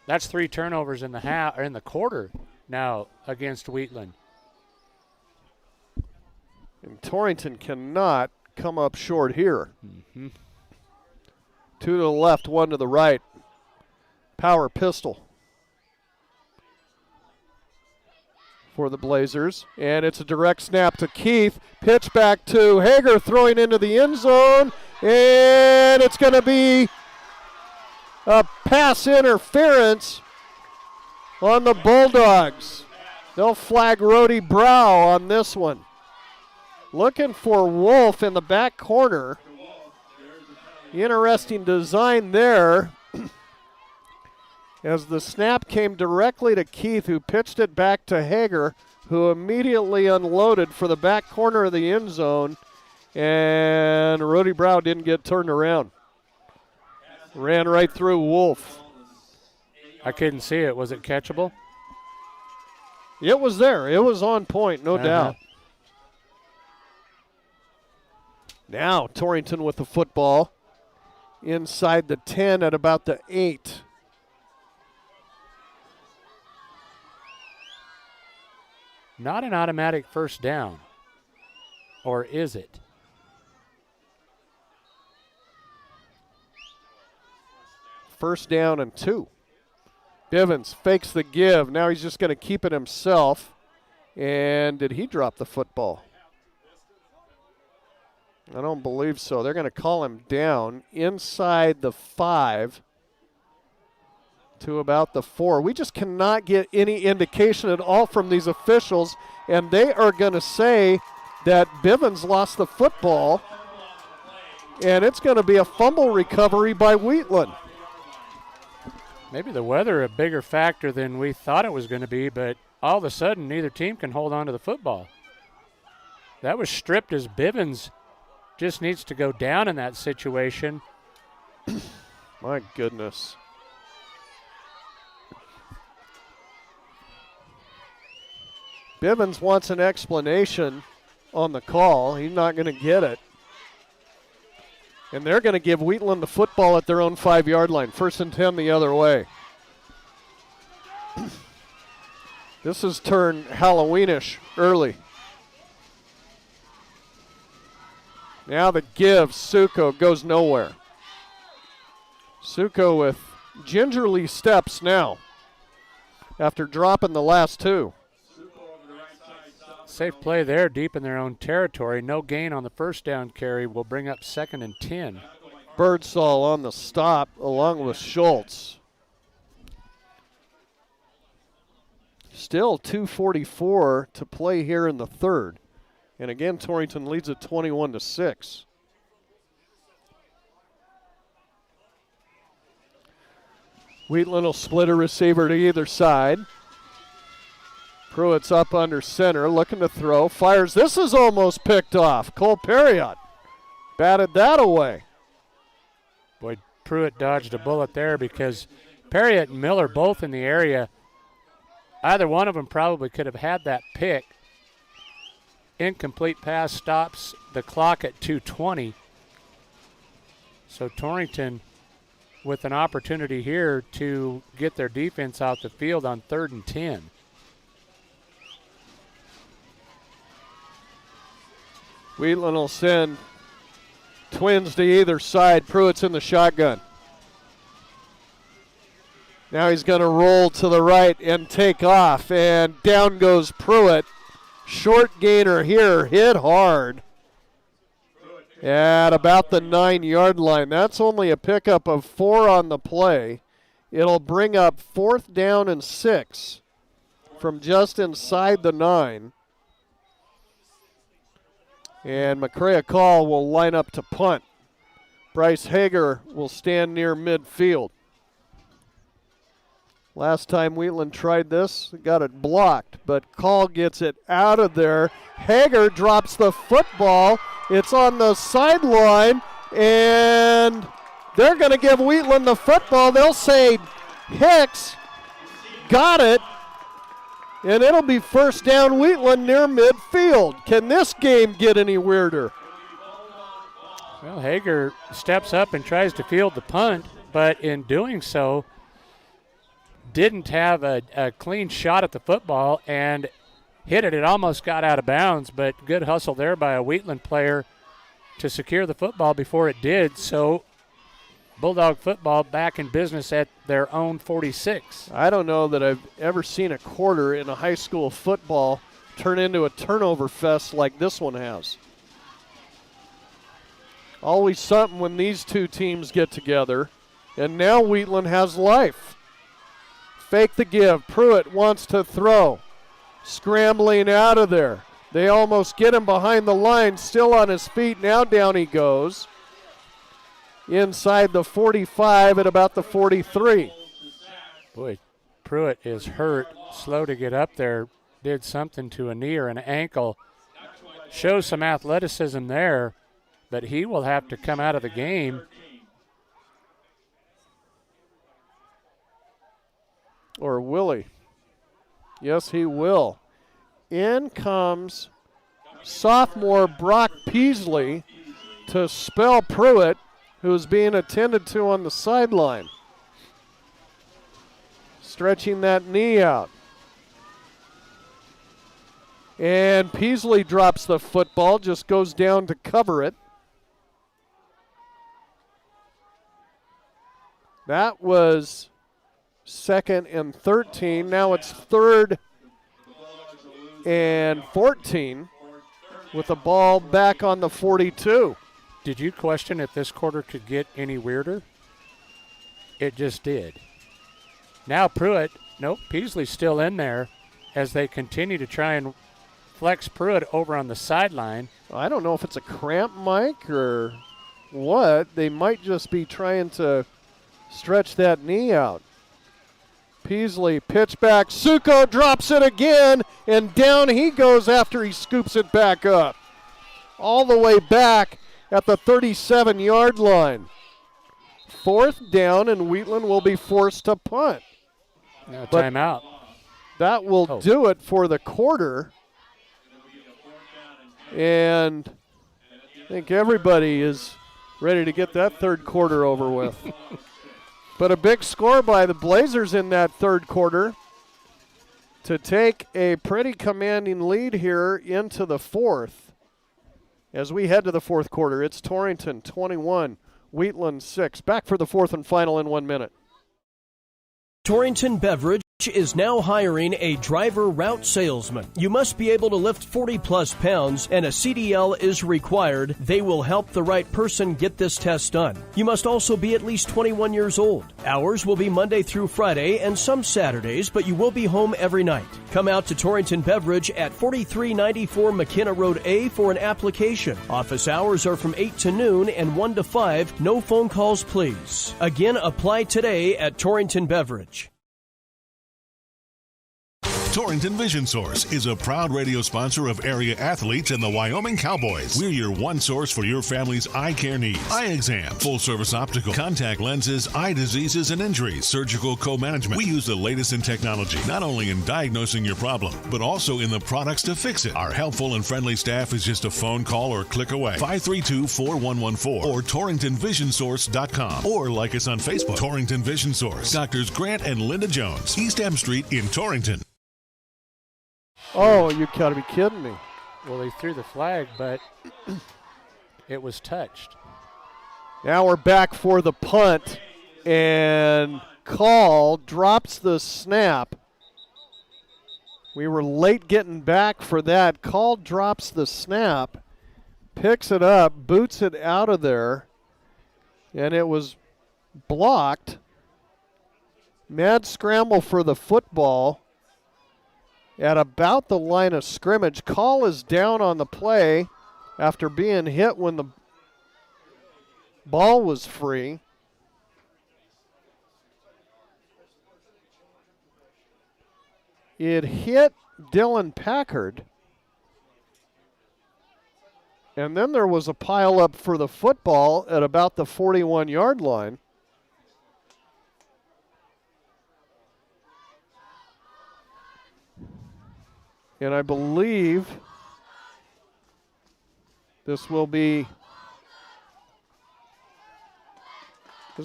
that's 3 turnovers in the quarter now against Wheatland. And Torrington cannot come up short here. Mm-hmm. 2 to the left, 1 to the right. Power pistol for the Blazers. And it's a direct snap to Keith. Pitch back to Hager, throwing into the end zone. And it's going to be a pass interference on the Bulldogs. They'll flag Rody Brow on this one. Looking for Wolf in the back corner. Interesting design there. As the snap came directly to Keith, who pitched it back to Hager, who immediately unloaded for the back corner of the end zone. And Rody Brow didn't get turned around. Ran right through Wolf. I couldn't see it. Was it catchable? It was there. It was on point, no doubt. Now Torrington with the football inside the 10 at about the 8. Not an automatic first down. Or is it? First down and 2. Bivens fakes the give. Now he's just going to keep it himself. And did he drop the football? I don't believe so. They're going to call him down inside the 5 to about the 4. We just cannot get any indication at all from these officials, and they are going to say that Bivens lost the football, and it's going to be a fumble recovery by Wheatland. Maybe the weather a bigger factor than we thought it was going to be, but all of a sudden neither team can hold on to the football. That was stripped as Bivens just needs to go down in that situation. My goodness. Bivens wants an explanation on the call. He's not going to get it. And they're going to give Wheatland the football at their own 5-yard line. 1st and 10 the other way. This has turned Halloweenish early. Now the give, Suko goes nowhere. Suko with gingerly steps now after dropping the last 2. Safe play there, deep in their own territory. No gain on the first down carry will bring up 2nd and 10. Birdsall on the stop along with Schultz. Still 2:44 to play here in the 3rd. And again, Torrington leads at 21-6. Wheatland will split a receiver to either side. Pruitt's up under center, looking to throw. Fires. This is almost picked off. Cole Perriott batted that away. Boy, Pruitt dodged a bullet there because Perriott and Miller both in the area. Either one of them probably could have had that pick. Incomplete pass stops the clock at 2:20. So Torrington with an opportunity here to get their defense out the field on 3rd and 10. Wheatland will send twins to either side. Pruitt's in the shotgun. Now he's going to roll to the right and take off, and down goes Pruitt. Short gainer here, hit hard at about the 9-yard line. That's only a pickup of 4 on the play. It'll bring up 4th down and 6 from just inside the 9. And McCrea Call will line up to punt. Bryce Hager will stand near midfield. Last time Wheatland tried this, got it blocked, but Call gets it out of there. Hager drops the football. It's on the sideline, and they're going to give Wheatland the football. They'll say Hicks got it, and it'll be 1st down Wheatland near midfield. Can this game get any weirder? Well, Hager steps up and tries to field the punt, but in doing so, didn't have a clean shot at the football and hit it. It almost got out of bounds, but good hustle there by a Wheatland player to secure the football before it did. So Bulldog football back in business at their own 46. I don't know that I've ever seen a quarter in a high school football turn into a turnover fest like this one has. Always something when these two teams get together. And now Wheatland has life. Fake the give. Pruitt wants to throw. Scrambling out of there. They almost get him behind the line, still on his feet. Now down he goes. Inside the 45 at about the 43. Boy, Pruitt is hurt, slow to get up there. Did something to a knee or an ankle. Shows some athleticism there, but he will have to come out of the game. Or will he? Yes, he will. In comes sophomore Brock Peasley to spell Pruitt, who's being attended to on the sideline. Stretching that knee out. And Peasley drops the football, just goes down to cover it. That was 2nd and 13. Now it's 3rd and 14 with the ball back on the 42. Did you question if this quarter could get any weirder? It just did. Now Pruitt, nope, Peasley's still in there as they continue to try and flex Pruitt over on the sideline. I don't know if it's a cramp, Mike, or what. They might just be trying to stretch that knee out. Peasley, pitch back. Suko drops it again, and down he goes after he scoops it back up. All the way back at the 37-yard line. 4th down, and Wheatland will be forced to punt. Now timeout. That will do it for the quarter. And I think everybody is ready to get that third quarter over with. But a big score by the Blazers in that third quarter to take a pretty commanding lead here into the fourth. As we head to the fourth quarter, it's Torrington 21, Wheatland 6. Back for the fourth and final in 1 minute. Torrington Beverage is now hiring a driver route salesman. You must be able to lift 40-plus pounds, and a CDL is required. They will help the right person get this test done. You must also be at least 21 years old. Hours will be Monday through Friday and some Saturdays, but you will be home every night. Come out to Torrington Beverage at 4394 McKenna Road A for an application. Office hours are from 8 to noon and 1 to 5. No phone calls, please. Again, apply today at Torrington Beverage. Torrington Vision Source is a proud radio sponsor of area athletes and the Wyoming Cowboys. We're your one source for your family's eye care needs. Eye exam, full-service optical, contact lenses, eye diseases and injuries, surgical co-management. We use the latest in technology, not only in diagnosing your problem, but also in the products to fix it. Our helpful and friendly staff is just a phone call or click away. 532-4114 or TorringtonVisionSource.com or like us on Facebook. Torrington Vision Source. Doctors Grant and Linda Jones, East M Street in Torrington. Oh, you gotta be kidding me. Well, he threw the flag, but it was touched. Now we're back for the punt, and Call drops the snap. We were late getting back for that. Call drops the snap, picks it up, boots it out of there, and it was blocked. Mad scramble for the football. At about the line of scrimmage, Call is down on the play after being hit when the ball was free. It hit Dylan Packard. And then there was a pile up for the football at about the 41-yard line. And I believe this is going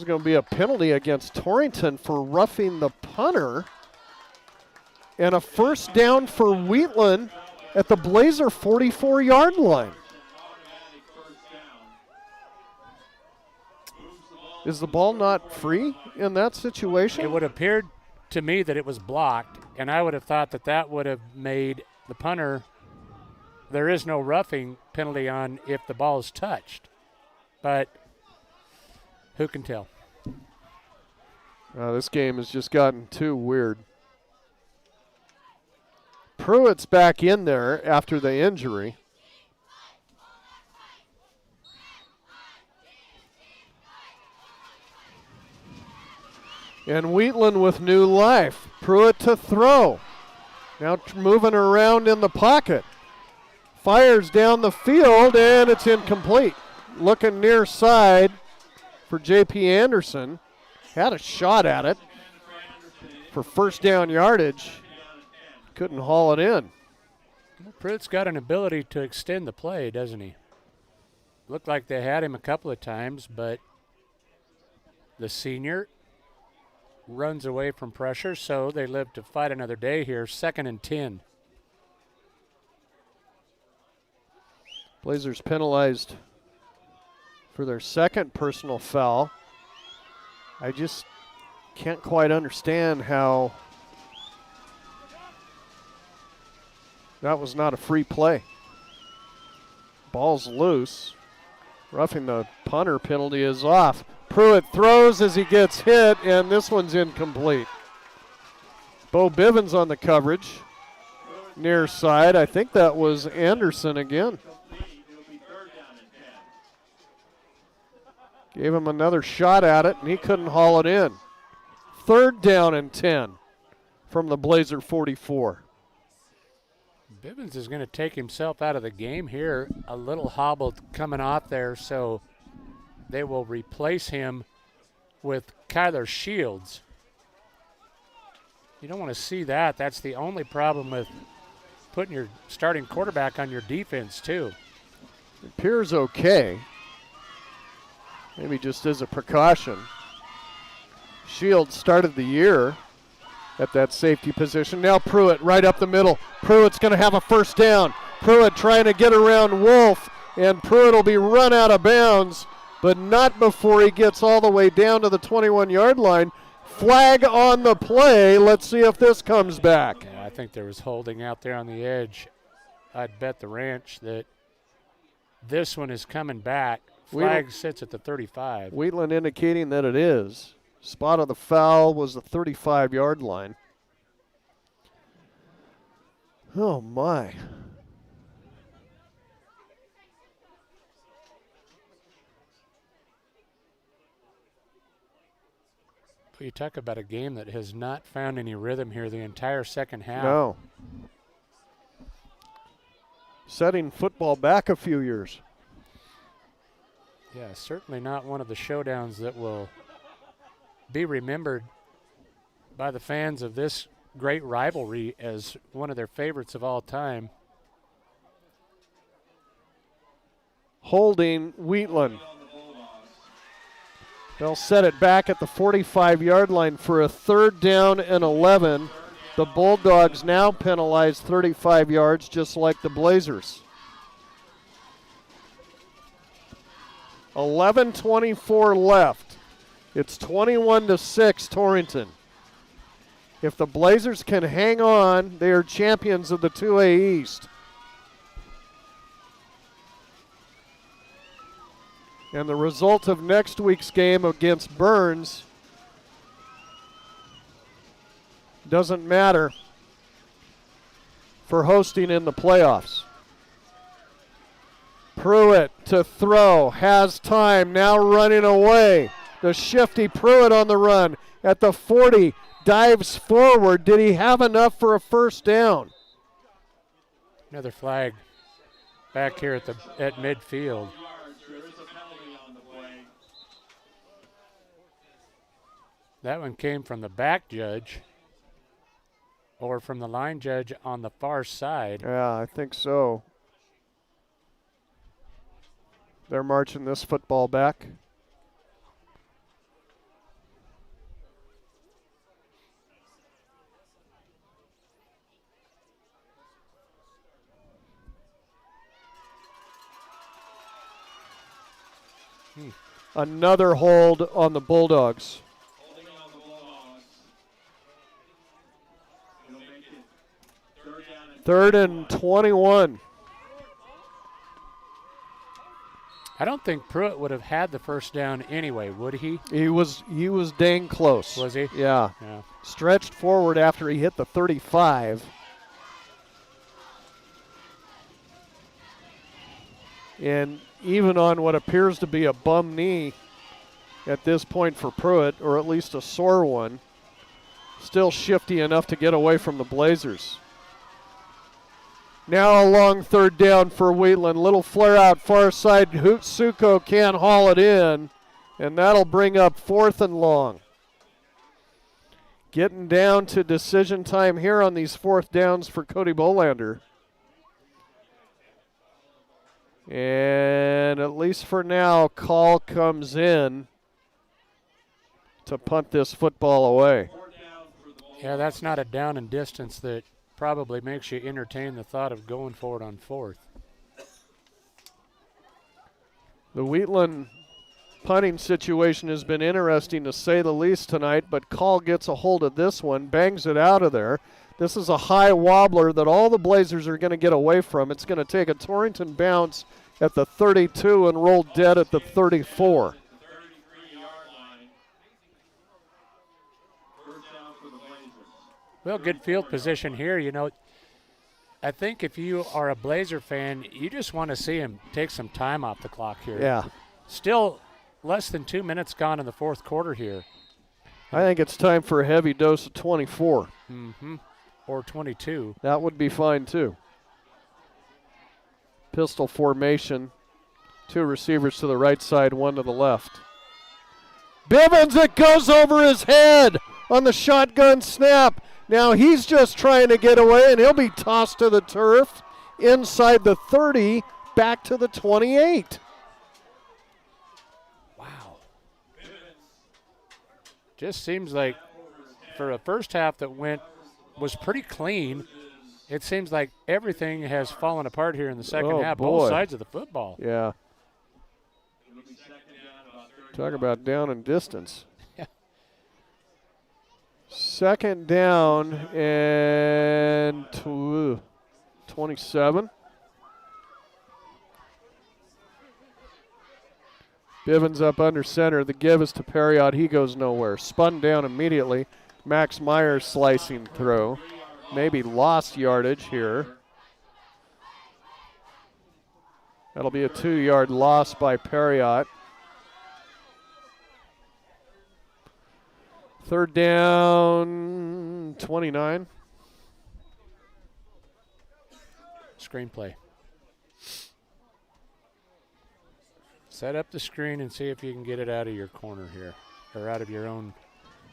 to be a penalty against Torrington for roughing the punter. And a first down for Wheatland at the Blazer 44-yard line. Is the ball not free in that situation? It would appear to me that it was blocked, and I would have thought that that would have made the punter, there is no roughing penalty on if the ball is touched. But who can tell? This game has just gotten too weird. Pruitt's back in there after the injury. And Wheatland with new life. Pruitt to throw. Now moving around in the pocket. Fires down the field, and it's incomplete. Looking near side for J.P. Anderson. Had a shot at it for first down yardage. Couldn't haul it in. Well, Pruitt's got an ability to extend the play, doesn't he? Looked like they had him a couple of times, but the senior runs away from pressure, so they live to fight another day here. 2nd and 10. Blazers penalized for their second personal foul. I just can't quite understand how that was not a free play. Ball's loose. Roughing the punter penalty is off. Pruitt throws as he gets hit, and this one's incomplete. Bo Bivens on the coverage. Near side, I think that was Anderson again. Gave him another shot at it, and he couldn't haul it in. 3rd down and 10 from the Blazer 44. Bivens is going to take himself out of the game here. A little hobbled coming off there, so they will replace him with Kyler Shields. You don't want to see that. That's the only problem with putting your starting quarterback on your defense, too. It appears okay. Maybe just as a precaution. Shields started the year at that safety position. Now Pruitt right up the middle. Pruitt's going to have a first down. Pruitt trying to get around Wolf, and Pruitt will be run out of bounds, but not before he gets all the way down to the 21-yard line. Flag on the play. Let's see if this comes back. Yeah, I think there was holding out there on the edge. I'd bet the ranch that this one is coming back. Flag sits at the 35. Wheatland indicating that it is. Spot of the foul was the 35-yard line. Oh, my. You talk about a game that has not found any rhythm here the entire second half. No. Setting football back a few years. Yeah, certainly not one of the showdowns that will be remembered by the fans of this great rivalry as one of their favorites of all time. Holding Wheatland. They'll set it back at the 45-yard line for a 3rd down and 11. The Bulldogs now penalized 35 yards, just like the Blazers. 11:24 left. It's 21-6 Torrington. If the Blazers can hang on, they are champions of the 2A East. And the result of next week's game against Burns doesn't matter for hosting in the playoffs. Pruitt to throw, has time, now running away. The shifty Pruitt on the run at the 40, dives forward. Did he have enough for a first down? Another flag back here at midfield. That one came from the back judge or from the line judge on the far side. Yeah, I think so. They're marching this football back. Another hold on the Bulldogs. Third and 21. I don't think Pruitt would have had the first down anyway, would he? He was dang close. Was he? Yeah. Yeah. Stretched forward after he hit the 35. And even on what appears to be a bum knee at this point for Pruitt, or at least a sore one, still shifty enough to get away from the Blazers. Now a long third down for Wheatland. Little flare out far side. Suko can't haul it in, and that'll bring up 4th and long. Getting down to decision time here on these 4th downs for Cody Bolander. And at least for now, call comes in to punt this football away. Yeah, that's not a down and distance that probably makes you entertain the thought of going for it on 4th. The Wheatland punting situation has been interesting to say the least tonight, but Call gets a hold of this one, bangs it out of there. This is a high wobbler that all the Blazers are going to get away from. It's going to take a Torrington bounce at the 32 and roll dead at the 34. Well, good field position here. You know, I think if you are a Blazer fan, you just want to see him take some time off the clock here. Yeah. Still less than 2 minutes gone in the 4th quarter here. I think it's time for a heavy dose of 24. Mm-hmm. Or 22. That would be fine, too. Pistol formation. 2 receivers to the right side, 1 to the left. Bivens, it goes over his head on the shotgun snap. Now he's just trying to get away, and he'll be tossed to the turf inside the 30, back to the 28. Wow. Just seems like for a first half that was pretty clean, it seems like everything has fallen apart here in the second half, both sides of the football. Yeah. Talk about down and distance. Second down and 27. Bivens up under center. The give is to Perriott. He goes nowhere. Spun down immediately. Max Myers slicing through. Maybe lost yardage here. That'll be a 2-yard loss by Perriott. Third down, 29. Screenplay. Set up the screen and see if you can get it out of your corner here, or out of your own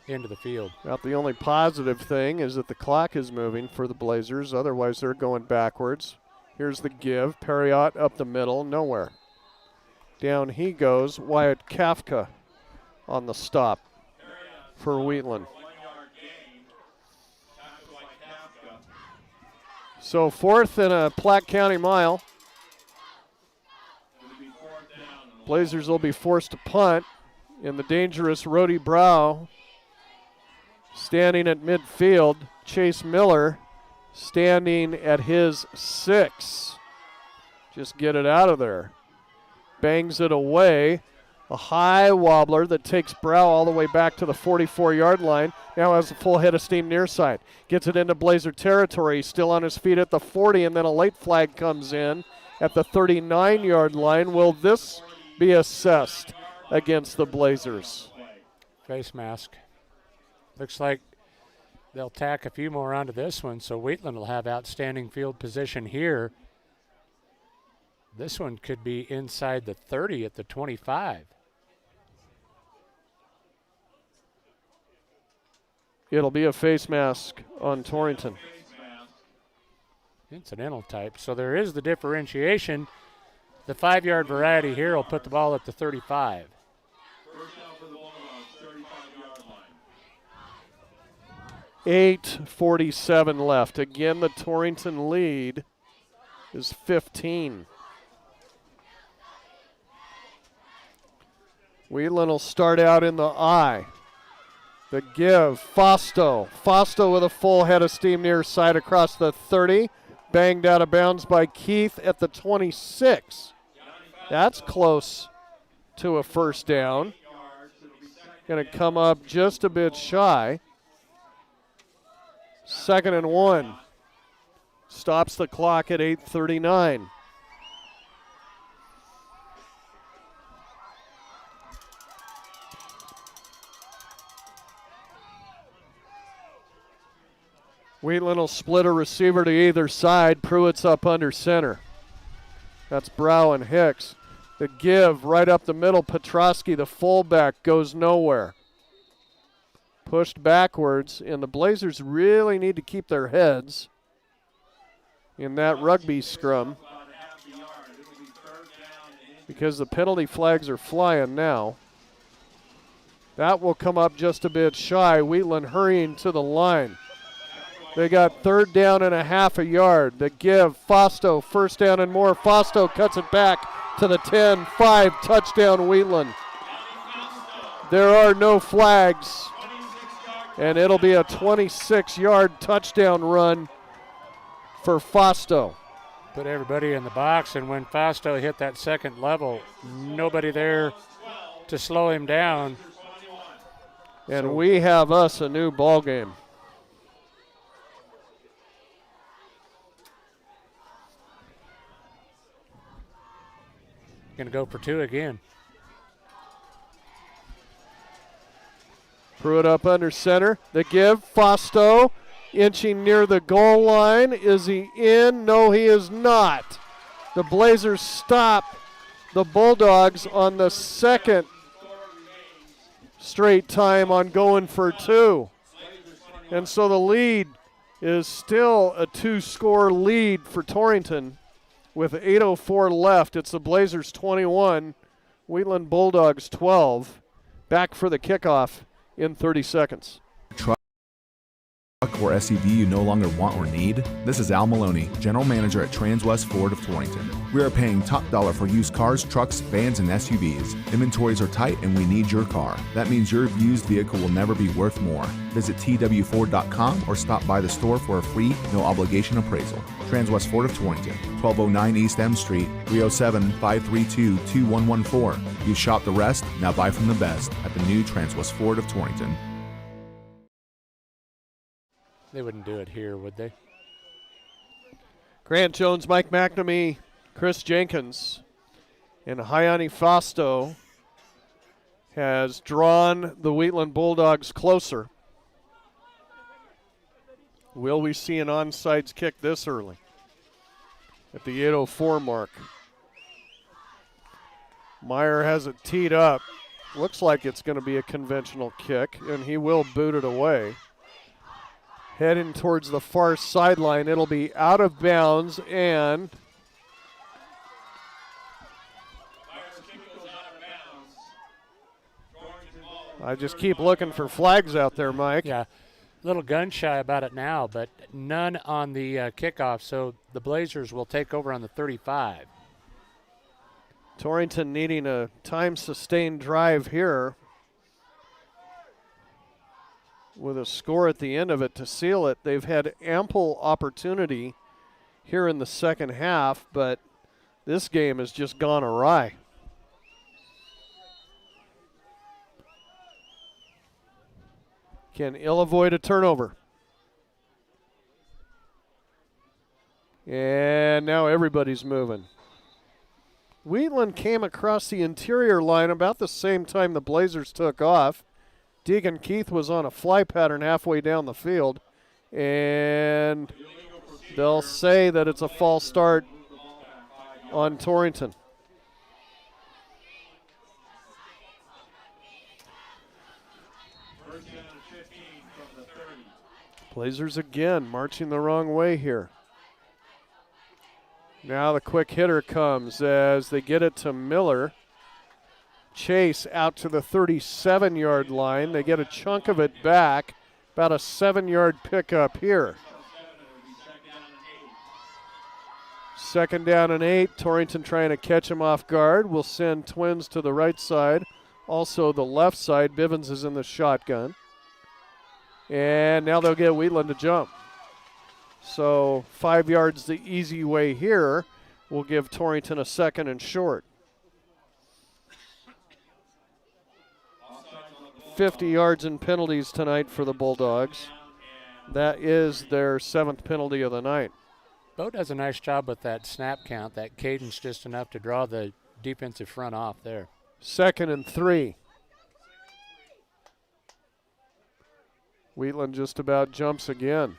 end of the field. About the only positive thing is that the clock is moving for the Blazers. Otherwise, they're going backwards. Here's the give. Perriott up the middle, nowhere. Down he goes. Wyatt Kafka on the stop for Wheatland. So 4th and a Platte County mile. Blazers will be forced to punt in the dangerous Rody Brow. Standing at midfield, Chase Miller standing at his 6. Just get it out of there. Bangs it away. A high wobbler that takes Brow all the way back to the 44-yard line. Now has a full head of steam near side. Gets it into Blazer territory. Still on his feet at the 40, and then a late flag comes in at the 39-yard line. Will this be assessed against the Blazers? Face mask. Looks like they'll tack a few more onto this one, so Wheatland will have outstanding field position here. This one could be inside the 30 at the 25. It'll be a face mask on Torrington. Incidental type. So there is the differentiation. The 5-yard variety here will put the ball at the 35. 8:47 left. Again, the Torrington lead is 15. Wheatland will start out in the I. The give, Fausto. Fausto with a full head of steam near side across the 30. Banged out of bounds by Keith at the 26. That's close to a first down. Going to come up just a bit shy. 2nd and 1. Stops the clock at 8:39. Wheatland will split a receiver to either side. Pruitt's up under center. That's Brow and Hicks. The give right up the middle. Petrosky, the fullback, goes nowhere. Pushed backwards, and the Blazers really need to keep their heads in that rugby scrum because the penalty flags are flying now. That will come up just a bit shy. Wheatland hurrying to the line. They got 3rd down and a half a yard. The give, Fausto, 1st down and more. Fausto cuts it back to the 10-5, touchdown Wheatland. There are no flags, and it'll be a 26-yard touchdown run for Fausto. Put everybody in the box, and when Fausto hit that second level, nobody there to slow him down. And we have us a new ball game. Going to go for 2 again. Pruitt up under center. The give, Fausto inching near the goal line. Is he in? No, he is not. The Blazers stop the Bulldogs on the 2nd straight time on going for 2. And so the lead is still a 2-score lead for Torrington. With 8:04 left, it's the Blazers 21, Wheatland Bulldogs 12. Back for the kickoff in 30 seconds. Truck or SUV you no longer want or need? This is Al Maloney, General Manager at Transwest Ford of Torrington. We are paying top dollar for used cars, trucks, vans, and SUVs. Inventories are tight and we need your car. That means your used vehicle will never be worth more. Visit twford.com or stop by the store for a free, no obligation appraisal. Transwest Ford of Torrington, 1209 East M Street, 307-532-2114. You shop the rest, now buy from the best at the new Transwest Ford of Torrington. They wouldn't do it here, would they? Grant Jones, Mike McNamee, Chris Jenkins, and Hayani Fausto has drawn the Wheatland Bulldogs closer. Will we see an onside kick this early at the 8:04 mark? Meyer has it teed up. Looks like it's going to be a conventional kick, and he will boot it away. Heading towards the far sideline. It'll be out of bounds, and I just keep looking for flags out there, Mike. Yeah, a little gun shy about it now, but none on the kickoff, so the Blazers will take over on the 35. Torrington needing a time-sustained drive here with a score at the end of it to seal it. They've had ample opportunity here in the second half, but this game has just gone awry. Can ill avoid a turnover. And now everybody's moving. Wheatland came across the interior line about the same time the Blazers took off. Deegan Keith was on a fly pattern halfway down the field, and they'll say that it's a false start on Torrington. Blazers again marching the wrong way here. Now the quick hitter comes as they get it to Miller. Chase out to the 37-yard line. They get a chunk of it back. About a 7-yard pickup here. 2nd down and 8. Torrington trying to catch him off guard. Will send Twins to the right side. Also the left side, Bivens is in the shotgun. And now they'll get Wheatland to jump. So 5 yards the easy way here will give Torrington a second and short. 50 yards in penalties tonight for the Bulldogs. That is their 7th penalty of the night. Bo does a nice job with that snap count, that cadence just enough to draw the defensive front off there. 2nd and 3. Wheatland just about jumps again.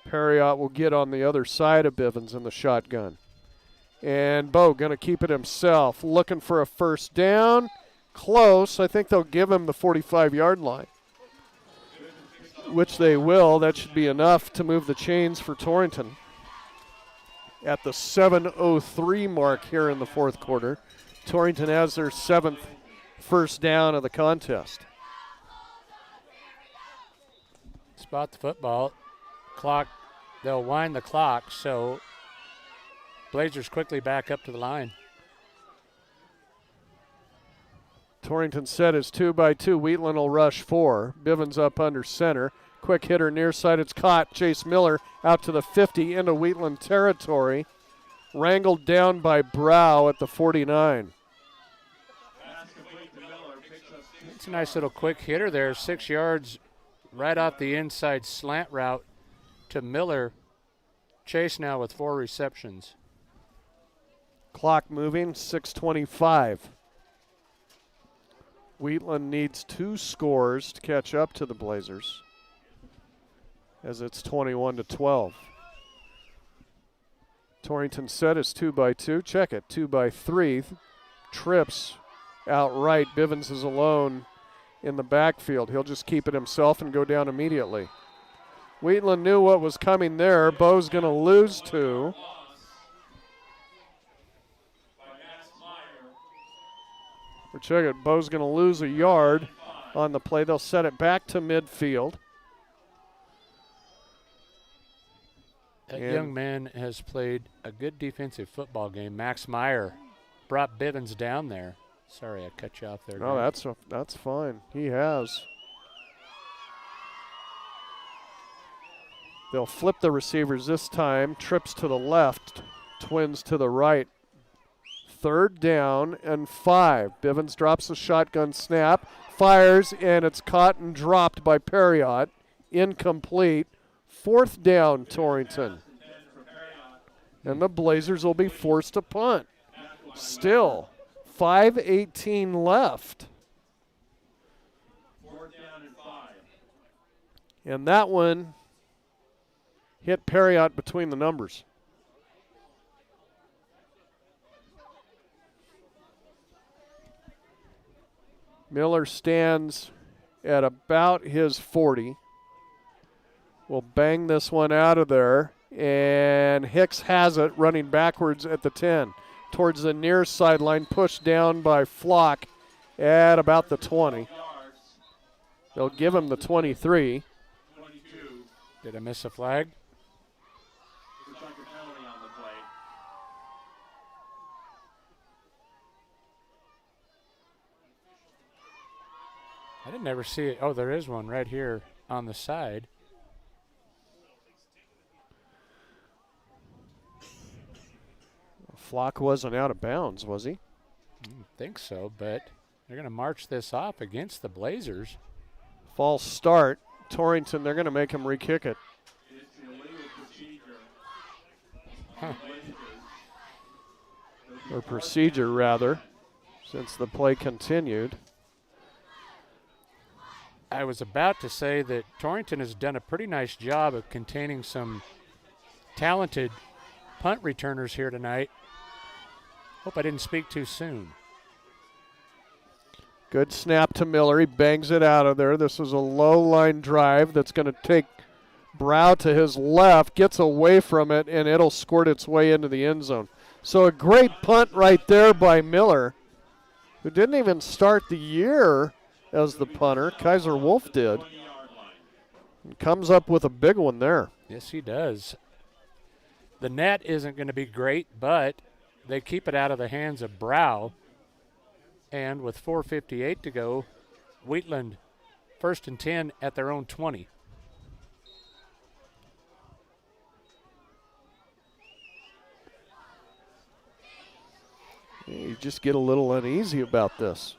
Perriott will get on the other side of Bivens in the shotgun. And Bo going to keep it himself, looking for a first down. Close. I think they'll give him the 45-yard line, which they will. That should be enough to move the chains for Torrington. At the 7:03 mark here in the fourth quarter, Torrington has their 7th first down of the contest. Spot the football. Clock. They'll wind the clock, so Blazers quickly back up to the line. Torrington set is 2-by-2. Wheatland will rush 4. Bivens up under center. Quick hitter near side. It's caught. Chase Miller out to the 50 into Wheatland territory. Wrangled down by Brow at the 49. It's a nice little quick hitter there. 6 yards right off the inside slant route to Miller. Chase now with 4 receptions. Clock moving, 6:25. Wheatland needs 2 scores to catch up to the Blazers, as it's 21-12. Torrington set is 2-by-2. Check it, 2-by-3. Trips outright. Bivens is alone in the backfield. He'll just keep it himself and go down immediately. Wheatland knew what was coming there. Bo's going to lose 2. Or check it, Bo's going to lose a yard on the play. They'll set it back to midfield. That young man has played a good defensive football game. Max Meyer brought Bivens down there. Sorry, I cut you off there. No, that's fine. He has. They'll flip the receivers this time. Trips to the left, Twins to the right. 3rd down and 5. Bivens drops a shotgun snap, fires, and it's caught and dropped by Perriott. Incomplete. 4th down, Torrington. And the Blazers will be forced to punt. Still, 5:18 left. 4th down and 5. And that one hit Perriott between the numbers. Miller stands at about his 40. We'll bang this one out of there. And Hicks has it running backwards at the 10. Towards the near sideline, pushed down by Flock at about the 20. They'll give him the 23. Did I miss a flag? Looks like a penalty on the play. I didn't ever see it. Oh, there is one right here on the side. Flock wasn't out of bounds, was he? I don't think so, but they're going to march this off against the Blazers. False start. Torrington, they're going to make him re-kick it. It's illegal procedure. Huh. Or procedure, rather, since the play continued. I was about to say that Torrington has done a pretty nice job of containing some talented punt returners here tonight. Hope I didn't speak too soon. Good snap to Miller. He bangs it out of there. This is a low line drive that's going to take Brow to his left, gets away from it, and it'll squirt its way into the end zone. So a great punt right there by Miller, who didn't even start the year as the punter. Kaiser Wolf did. And comes up with a big one there. Yes, he does. The net isn't going to be great, but they keep it out of the hands of Brow. And with 4:58 to go, Wheatland 1st and 10 at their own 20. You just get a little uneasy about this.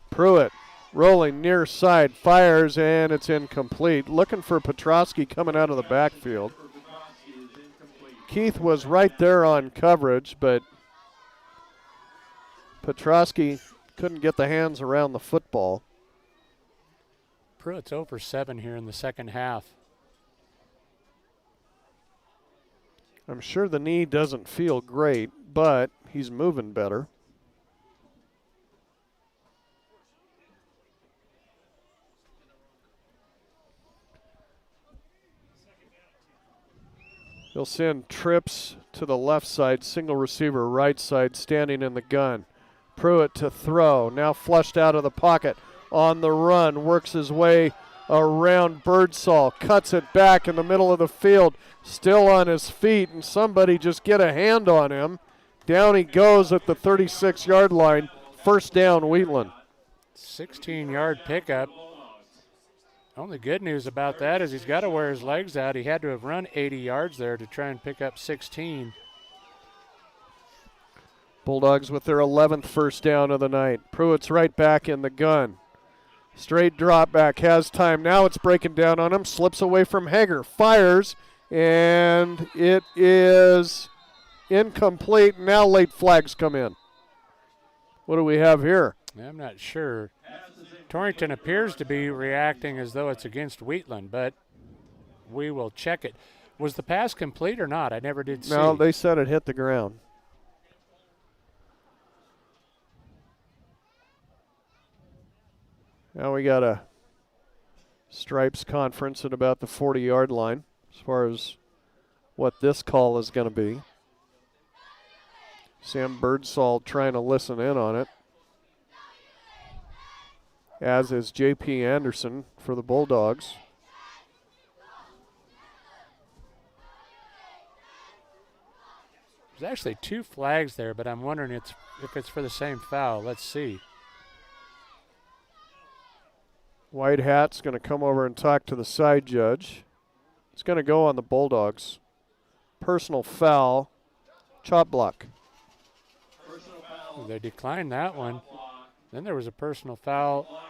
Pruitt rolling near side, fires, and it's incomplete. Looking for Petrosky coming out of the backfield. Keith was right there on coverage, but Petrosky couldn't get the hands around the football. Pruitt's over 7 here in the second half. I'm sure the knee doesn't feel great, but he's moving better. He'll send trips to the left side, single receiver right side, standing in the gun. Pruitt to throw, now flushed out of the pocket, on the run, works his way around Birdsall, cuts it back in the middle of the field, still on his feet, and somebody just get a hand on him. Down he goes at the 36-yard line, first down Wheatland. 16-yard pickup. Only good news about that is he's got to wear his legs out. He had to have run 80 yards there to try and pick up 16. Bulldogs with their 11th first down of the night. Pruitt's right back in the gun. Straight drop back, has time. Now it's breaking down on him, slips away from Hager, fires, and it is incomplete. Now late flags come in. What do we have here? I'm not sure. Torrington appears to be reacting as though it's against Wheatland, but we will check it. Was the pass complete or not? I never did see. No, they said it hit the ground. Now we got a stripes conference at about the 40-yard line as far as what this call is going to be. Sam Birdsall trying to listen in on it, as is J.P. Anderson for the Bulldogs. There's actually 2 flags there, but I'm wondering if it's for the same foul. Let's see. White hat's going to come over and talk to the side judge. It's going to go on the Bulldogs. Personal foul, chop block. They declined that one. Then there was a personal foul,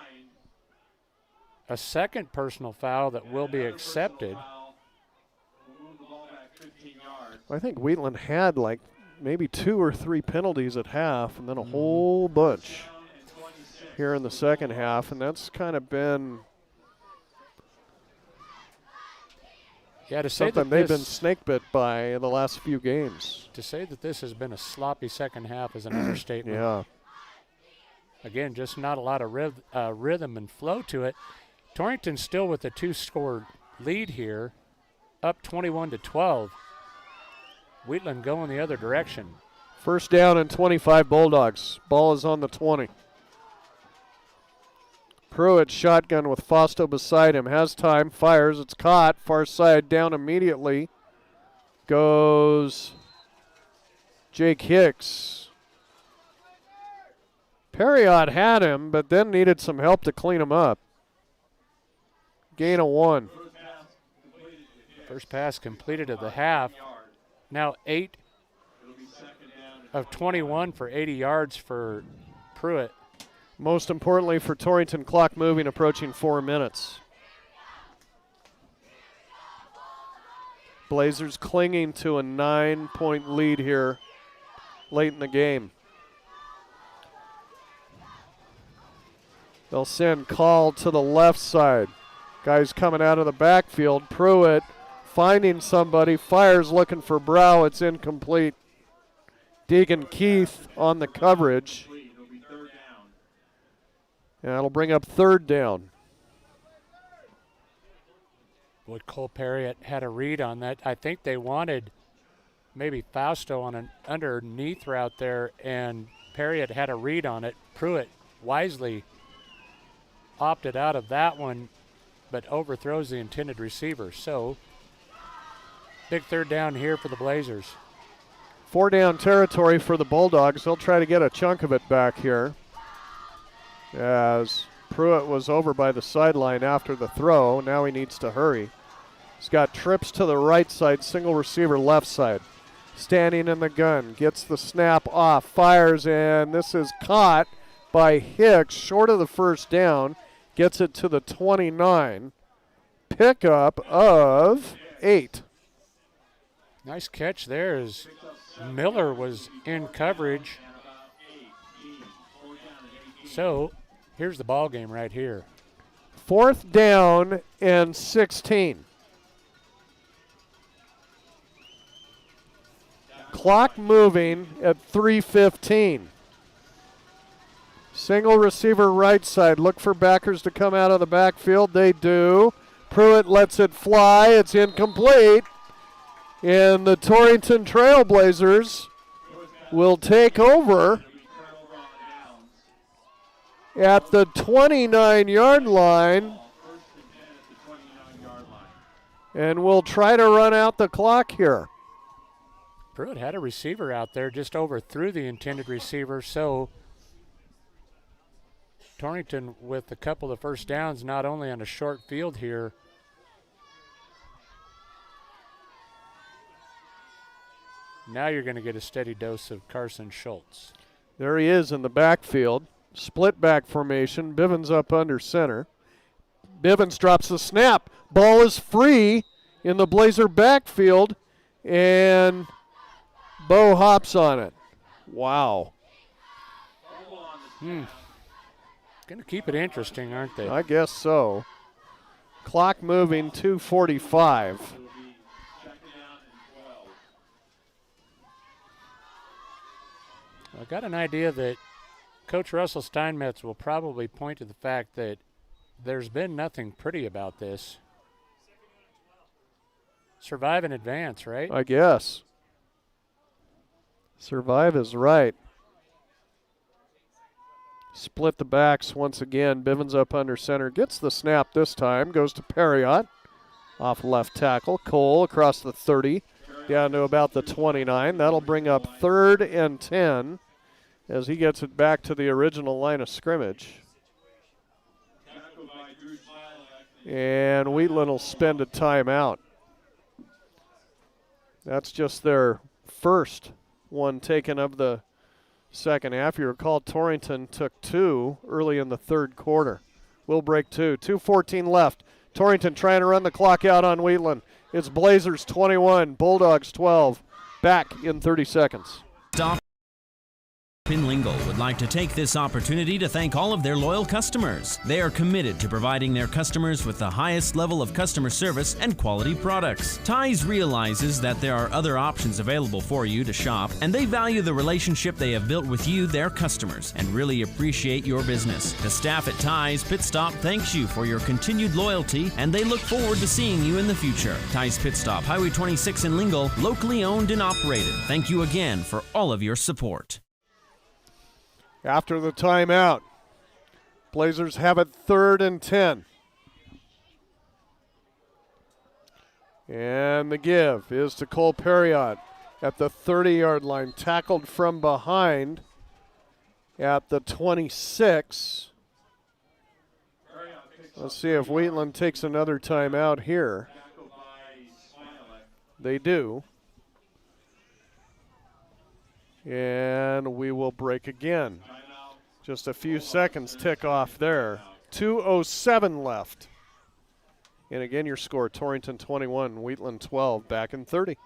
a second personal foul that will be accepted. I think Wheatland had like maybe 2 or 3 penalties at half and then a whole bunch here in the second half, and that's kind of been something they've been snake bit by in the last few games. To say that this has been a sloppy second half is an understatement. Yeah. Again, just not a lot of rhythm and flow to it. Torrington still with a 2-score lead here, up 21-12. Wheatland going the other direction. First down and 25 Bulldogs. Ball is on the 20. Pruitt shotgun with Fausto beside him. Has time, fires, it's caught. Far side down immediately. Goes Jake Hicks. Perriott had him, but then needed some help to clean him up. Gain of 1. First pass completed at the half. Now 8 of 21 for 80 yards for Pruitt. Most importantly for Torrington, clock moving, approaching 4 minutes. Blazers clinging to a 9-point lead here late in the game. They'll send Call to the left side. Guys coming out of the backfield. Pruitt finding somebody, fires looking for Brow. It's incomplete. Deegan Keith on the coverage. And that'll bring up third down. Would Cole Perriott had a read on that. I think they wanted maybe Fausto on an underneath route there, and Perriott had a read on it. Pruitt wisely opted out of that one, but overthrows the intended receiver. So, big third down here for the Blazers. 4 down territory for the Bulldogs. They'll try to get a chunk of it back here, as Pruitt was over by the sideline after the throw. Now he needs to hurry. He's got trips to the right side, single receiver left side. Standing in the gun, gets the snap off, fires, and this is caught by Hicks, short of the first down. Gets it to the 29. Pickup of 8. Nice catch there as Miller was in coverage. So here's the ball game right here. 4th down and 16. Clock moving at 3:15. Single receiver right side. Look for backers to come out of the backfield. They do. Pruitt lets it fly. It's incomplete. And the Torrington Trailblazers will take over at the 29-yard line. And we'll try to run out the clock here. Pruitt had a receiver out there, just overthrew the intended receiver, so Torrington with a couple of first downs, not only on a short field here. Now you're going to get a steady dose of Carson Schultz. There he is in the backfield. Split back formation. Bivens up under center. Bivens drops the snap. Ball is free in the Blazer backfield, and Bo hops on it. Wow. Going to keep it interesting, aren't they? I guess so. Clock moving, 2:45. I got an idea that Coach Russell Steinmetz will probably point to the fact that there's been nothing pretty about this. Survive and advance, right? I guess. Survive is right. Split the backs once again. Bivens up under center. Gets the snap this time. Goes to Perriott. Off left tackle. Cole across the 30. Down to about the 29. That'll bring up 3rd and 10 as he gets it back to the original line of scrimmage. And Wheatland will spend a timeout. That's just their first one taken of the second half. You recall Torrington took 2 early in the 3rd quarter. We'll break 2. 2:14 left. Torrington trying to run the clock out on Wheatland. It's Blazers 21, Bulldogs 12. Back in 30 seconds. In Lingle would like to take this opportunity to thank all of their loyal customers. They are committed to providing their customers with the highest level of customer service and quality products. Ties realizes that there are other options available for you to shop, and they value the relationship they have built with you, their customers, and really appreciate your business. The staff at Ties Pit Stop thanks you for your continued loyalty, and they look forward to seeing you in the future. Ties Pit Stop, Highway 26 in Lingle, locally owned and operated. Thank you again for all of your support. After the timeout, Blazers have it 3rd and 10. And the give is to Cole Perriott at the 30-yard line, tackled from behind at the 26. Let's see if Wheatland takes another timeout here. They do. And we will break again. Just a few seconds tick off there. 2:07 left. And again, your score, Torrington 21, Wheatland 12, back in 30.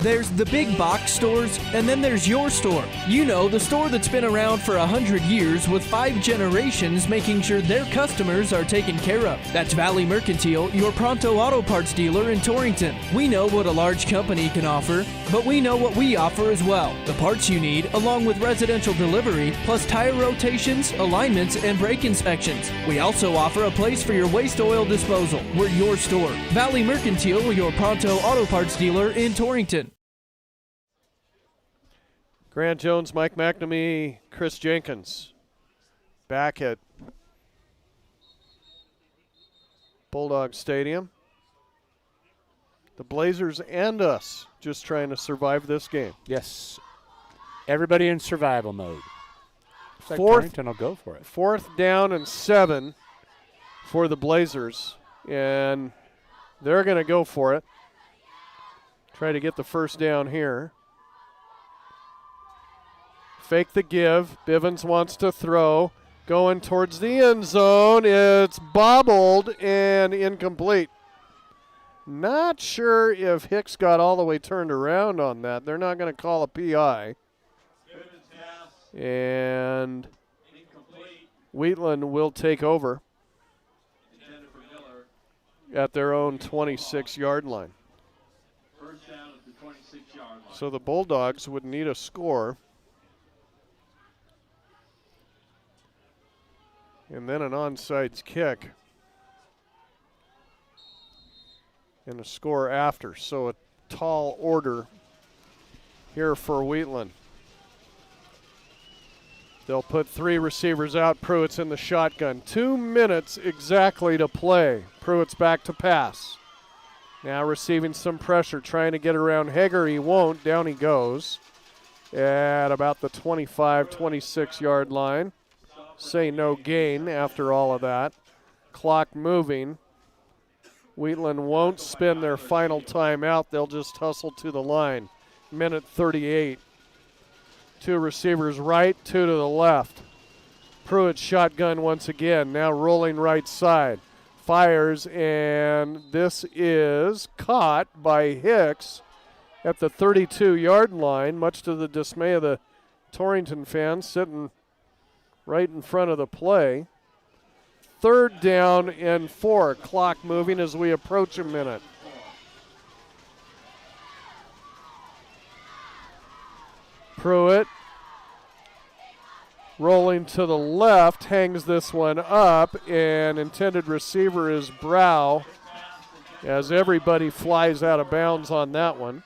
There's the big box stores, and then there's your store. You know, the store that's been around for 100 years with 5 generations making sure their customers are taken care of. That's Valley Mercantile, your Pronto Auto Parts dealer in Torrington. We know what a large company can offer, but we know what we offer as well. The parts you need, along with residential delivery, plus tire rotations, alignments, and brake inspections. We also offer a place for your waste oil disposal. We're your store. Valley Mercantile, your Pronto Auto Parts dealer in Torrington. Grant Jones, Mike McNamee, Chris Jenkins back at Bulldog Stadium. The Blazers and us just trying to survive this game. Yes. Everybody in survival mode. Looks like Torrington will go for it. 4th down and 7 for the Blazers. And they're going to go for it. Try to get the first down here. Fake the give. Bivens wants to throw. Going towards the end zone. It's bobbled and incomplete. Not sure if Hicks got all the way turned around on that. They're not going to call a PI. And Wheatland will take over at their own 26-yard line. So the Bulldogs would need a score. And then an onside kick. And a score after. So a tall order here for Wheatland. They'll put 3 receivers out. Pruitt's in the shotgun. 2 minutes exactly to play. Pruitt's back to pass. Now receiving some pressure, trying to get around Hager. He won't. Down he goes at about the 25, 26-yard line. Say no gain after all of that. Clock moving. Wheatland won't spend their final timeout. They'll just hustle to the line. Minute 38. 2 receivers right, 2 to the left. Pruitt shotgun once again, now rolling right side. Fires, and this is caught by Hicks at the 32-yard line, much to the dismay of the Torrington fans sitting right in front of the play. 3rd down and 4. Clock moving as we approach a minute. Pruitt rolling to the left, hangs this one up, and intended receiver is Brow as everybody flies out of bounds on that one.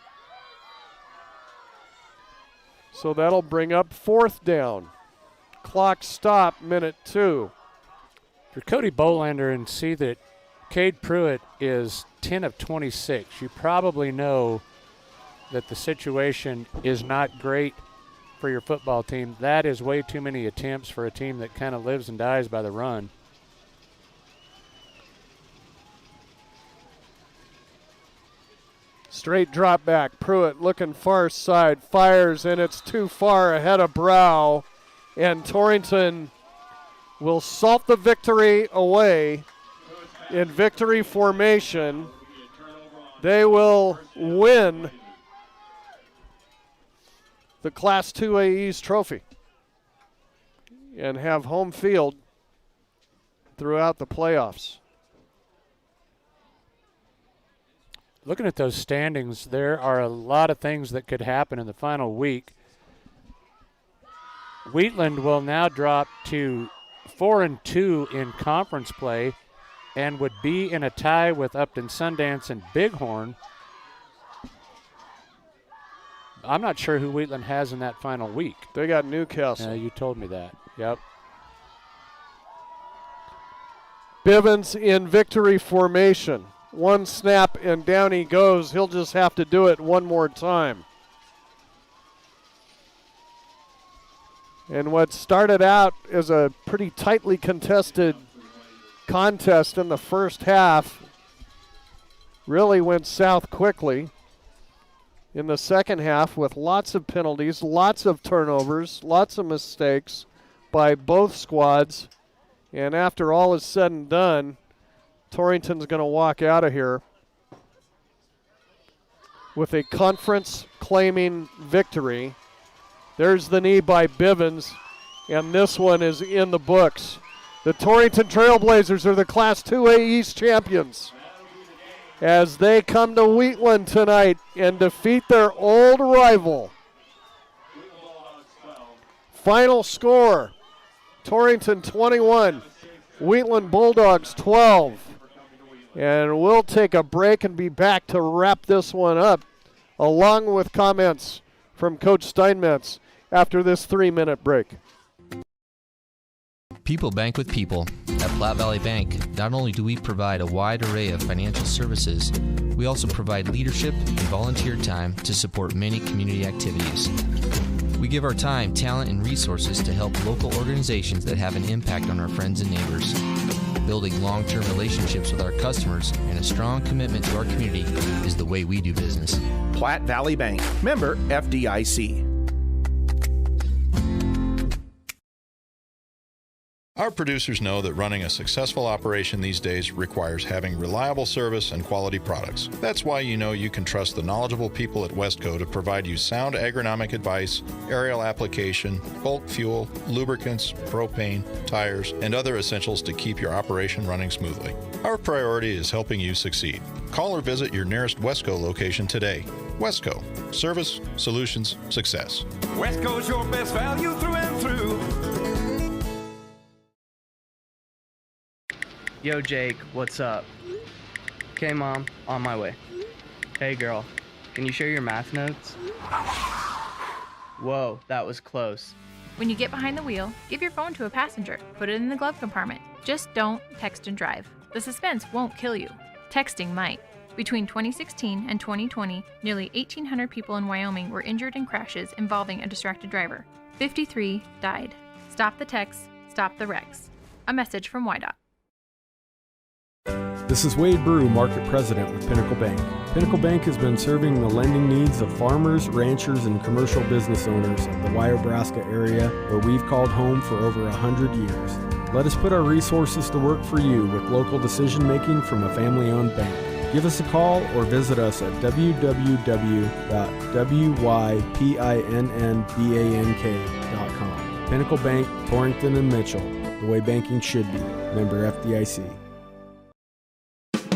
So that'll bring up 4th down. Clock stop, minute 2. For Cody Bolander and see that Cade Pruitt is 10 of 26. You probably know that the situation is not great for your football team. That is way too many attempts for a team that kind of lives and dies by the run. Straight drop back. Pruitt looking far side, fires, and it's too far ahead of Brow. And Torrington will salt the victory away in victory formation. They will win the Class 2A East Trophy and have home field throughout the playoffs. Looking at those standings, there are a lot of things that could happen in the final week. Wheatland will now drop to 4-2 in conference play and would be in a tie with Upton Sundance and Bighorn. I'm not sure who Wheatland has in that final week. They got Newcastle. You told me that. Yep. Bivens in victory formation. 1 snap and down he goes. He'll just have to do it one more time. And what started out as a pretty tightly contested contest in the first half really went south quickly in the second half with lots of penalties, lots of turnovers, lots of mistakes by both squads. And after all is said and done, Torrington's going to walk out of here with a conference-claiming victory. There's the knee by Bivens, and this one is in the books. The Torrington Trailblazers are the Class 2A East champions as they come to Wheatland tonight and defeat their old rival. Final score, Torrington 21, Wheatland Bulldogs 12. And we'll take a break and be back to wrap this one up, along with comments from Coach Steinmetz after this 3-minute break. People bank with people. At Platte Valley Bank, not only do we provide a wide array of financial services, we also provide leadership and volunteer time to support many community activities. We give our time, talent, and resources to help local organizations that have an impact on our friends and neighbors. Building long-term relationships with our customers and a strong commitment to our community is the way we do business. Platte Valley Bank, member FDIC. Our producers know that running a successful operation these days requires having reliable service and quality products. That's why you know you can trust the knowledgeable people at Westco to provide you sound agronomic advice, aerial application, bulk fuel, lubricants, propane, tires, and other essentials to keep your operation running smoothly. Our priority is helping you succeed. Call or visit your nearest Westco location today. Westco. Service, solutions, success. Westco's your best value through and through. Yo, Jake, what's up? Okay, Mom, on my way. Hey, girl, can you share your math notes? Whoa, that was close. When you get behind the wheel, give your phone to a passenger. Put it in the glove compartment. Just don't text and drive. The suspense won't kill you. Texting might. Between 2016 and 2020, nearly 1,800 people in Wyoming were injured in crashes involving a distracted driver. 53 died. Stop the texts, stop the wrecks. A message from YDOT. This is Wade Brew, Market President with Pinnacle Bank. Pinnacle Bank has been serving the lending needs of farmers, ranchers, and commercial business owners of the Wyobraska area, where we've called home for over 100 years. Let us put our resources to work for you with local decision-making from a family-owned bank. Give us a call or visit us at www.wypinnbank.com. Pinnacle Bank, Torrington, and Mitchell, the way banking should be. Member FDIC.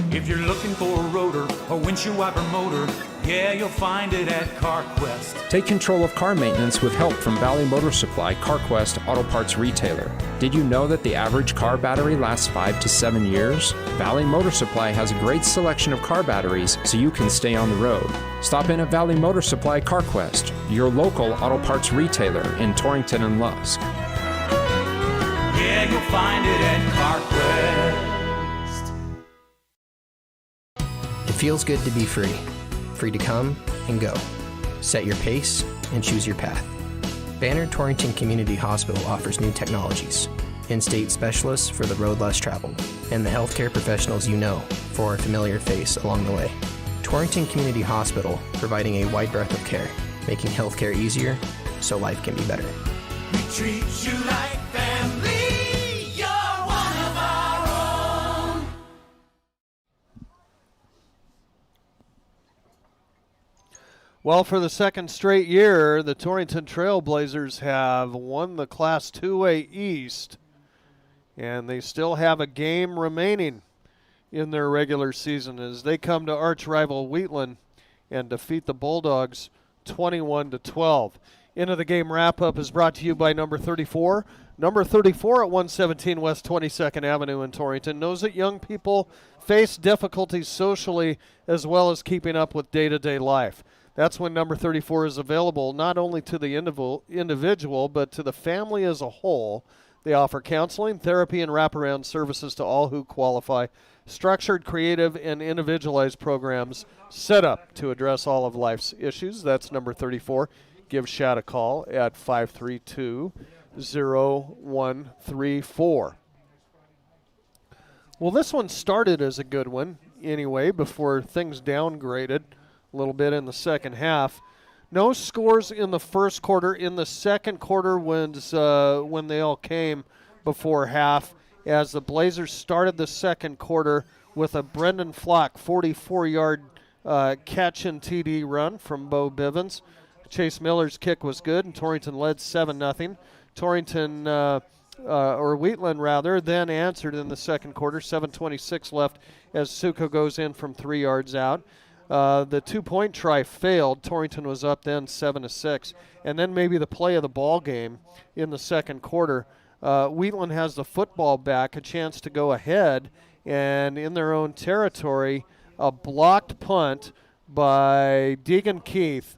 If you're looking for a rotor or windshield wiper motor, yeah, you'll find it at CarQuest. Take control of car maintenance with help from Valley Motor Supply, CarQuest Auto Parts Retailer. Did you know that the average car battery lasts 5 to 7 years? Valley Motor Supply has a great selection of car batteries so you can stay on the road. Stop in at Valley Motor Supply CarQuest, your local auto parts retailer in Torrington and Lusk. Yeah, you'll find it at CarQuest. It feels good to be free. Free to come and go. Set your pace and choose your path. Banner Torrington Community Hospital offers new technologies, in-state specialists for the road less traveled, and the healthcare professionals you know for a familiar face along the way. Torrington Community Hospital, providing a wide breadth of care, making healthcare easier so life can be better. We treat you like family. You're one of our own. Well, for the second straight year, the Torrington Trailblazers have won the Class 2A East, and they still have a game remaining in their regular season as they come to arch rival Wheatland and defeat the Bulldogs 21-12. Into the game wrap-up is brought to you by number 34. Number 34 at 117 West 22nd Avenue in Torrington knows that young people face difficulties socially as well as keeping up with day-to-day life. That's when number 34 is available not only to the individual but to the family as a whole. They offer counseling, therapy, and wraparound services to all who qualify. Structured, creative, and individualized programs set up to address all of life's issues. That's number 34. Give Shad a call at 532-0134. Well, this one started as a good one anyway before things downgraded a little bit in the second half. No scores in the first quarter. In the second quarter when they all came before half, as the Blazers started the second quarter with a Brendan Flock 44-yard catch and TD run from Bo Bivens. Chase Miller's kick was good, and Torrington led 7-0. Torrington, or Wheatland rather, then answered in the second quarter. 7:26 left as Suko goes in from 3 yards out. The two-point try failed. Torrington was up then 7-6. And then maybe the play of the ball game in the second quarter. Wheatland has the football back, a chance to go ahead, and in their own territory, a blocked punt by Deegan Keith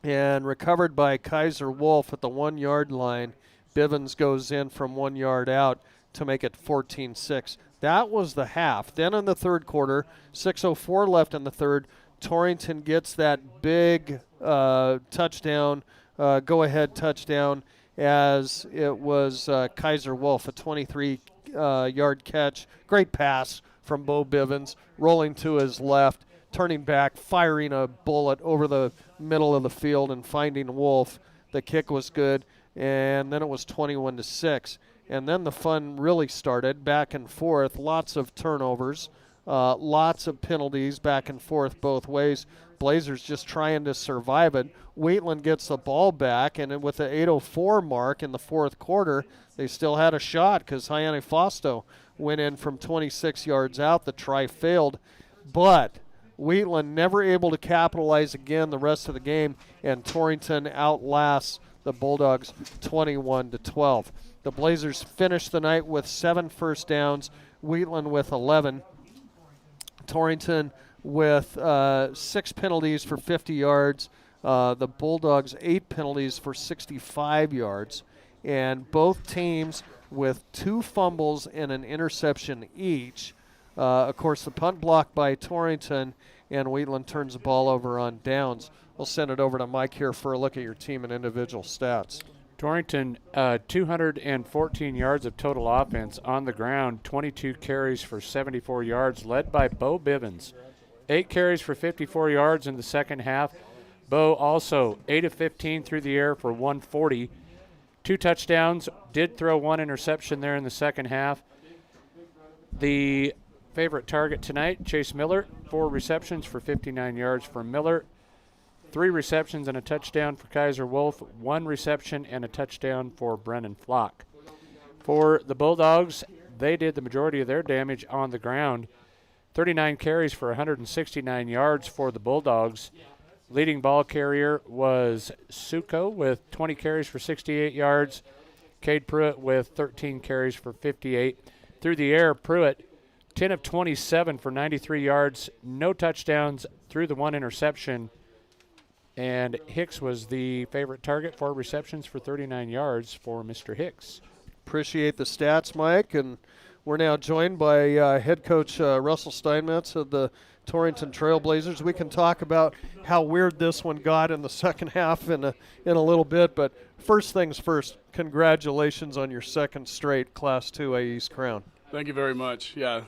and recovered by Kaiser Wolf at the 1 yard line Bivens goes in from 1 yard out to make it 14-6. That was the half. Then in the third quarter, 6:04 left in the third, Torrington gets that big touchdown, go-ahead touchdown, as it was Kaiser Wolf, a 23-yard catch. Great pass from Bo Bivens, rolling to his left, turning back, firing a bullet over the middle of the field and finding Wolf. The kick was good, and then it was 21-6. And then the fun really started, back and forth, lots of turnovers, lots of penalties back and forth both ways. Blazers just trying to survive it. Wheatland gets the ball back, and with the 8:04 mark in the fourth quarter, they still had a shot because Hayane Fausto went in from 26 yards out. The try failed, but Wheatland never able to capitalize again the rest of the game, and Torrington outlasts the Bulldogs 21-12. The Blazers finished the night with 7 first downs, Wheatland with 11. Torrington with 6 penalties for 50 yards. The Bulldogs 8 penalties for 65 yards. And both teams with 2 fumbles and an interception each. Of course, the punt block by Torrington, and Wheatland turns the ball over on downs. We'll send it over to Mike here for a look at your team and individual stats. Torrington, 214 yards of total offense on the ground, 22 carries for 74 yards, led by Bo Bivens. 8 carries for 54 yards in the second half. Bo also 8 of 15 through the air for 140. 2 touchdowns, did throw 1 interception there in the second half. The favorite target tonight, Chase Miller, 4 receptions for 59 yards for Miller. 3 receptions and a touchdown for Kaiser Wolf, 1 reception and a touchdown for Brennan Flock. For the Bulldogs, they did the majority of their damage on the ground. 39 carries for 169 yards for the Bulldogs. Leading ball carrier was Suko with 20 carries for 68 yards. Cade Pruitt with 13 carries for 58. Through the air, Pruitt 10 of 27 for 93 yards, no touchdowns, threw the 1 interception. And Hicks was the favorite target, 4 receptions for 39 yards for Mr. Hicks. Appreciate the stats, Mike. And we're now joined by head coach Russell Steinmetz of the Torrington Trailblazers. We can talk about how weird this one got in the second half in a little bit. But first things first, congratulations on your 2nd straight Class 2A East crown. Thank you very much. Yeah,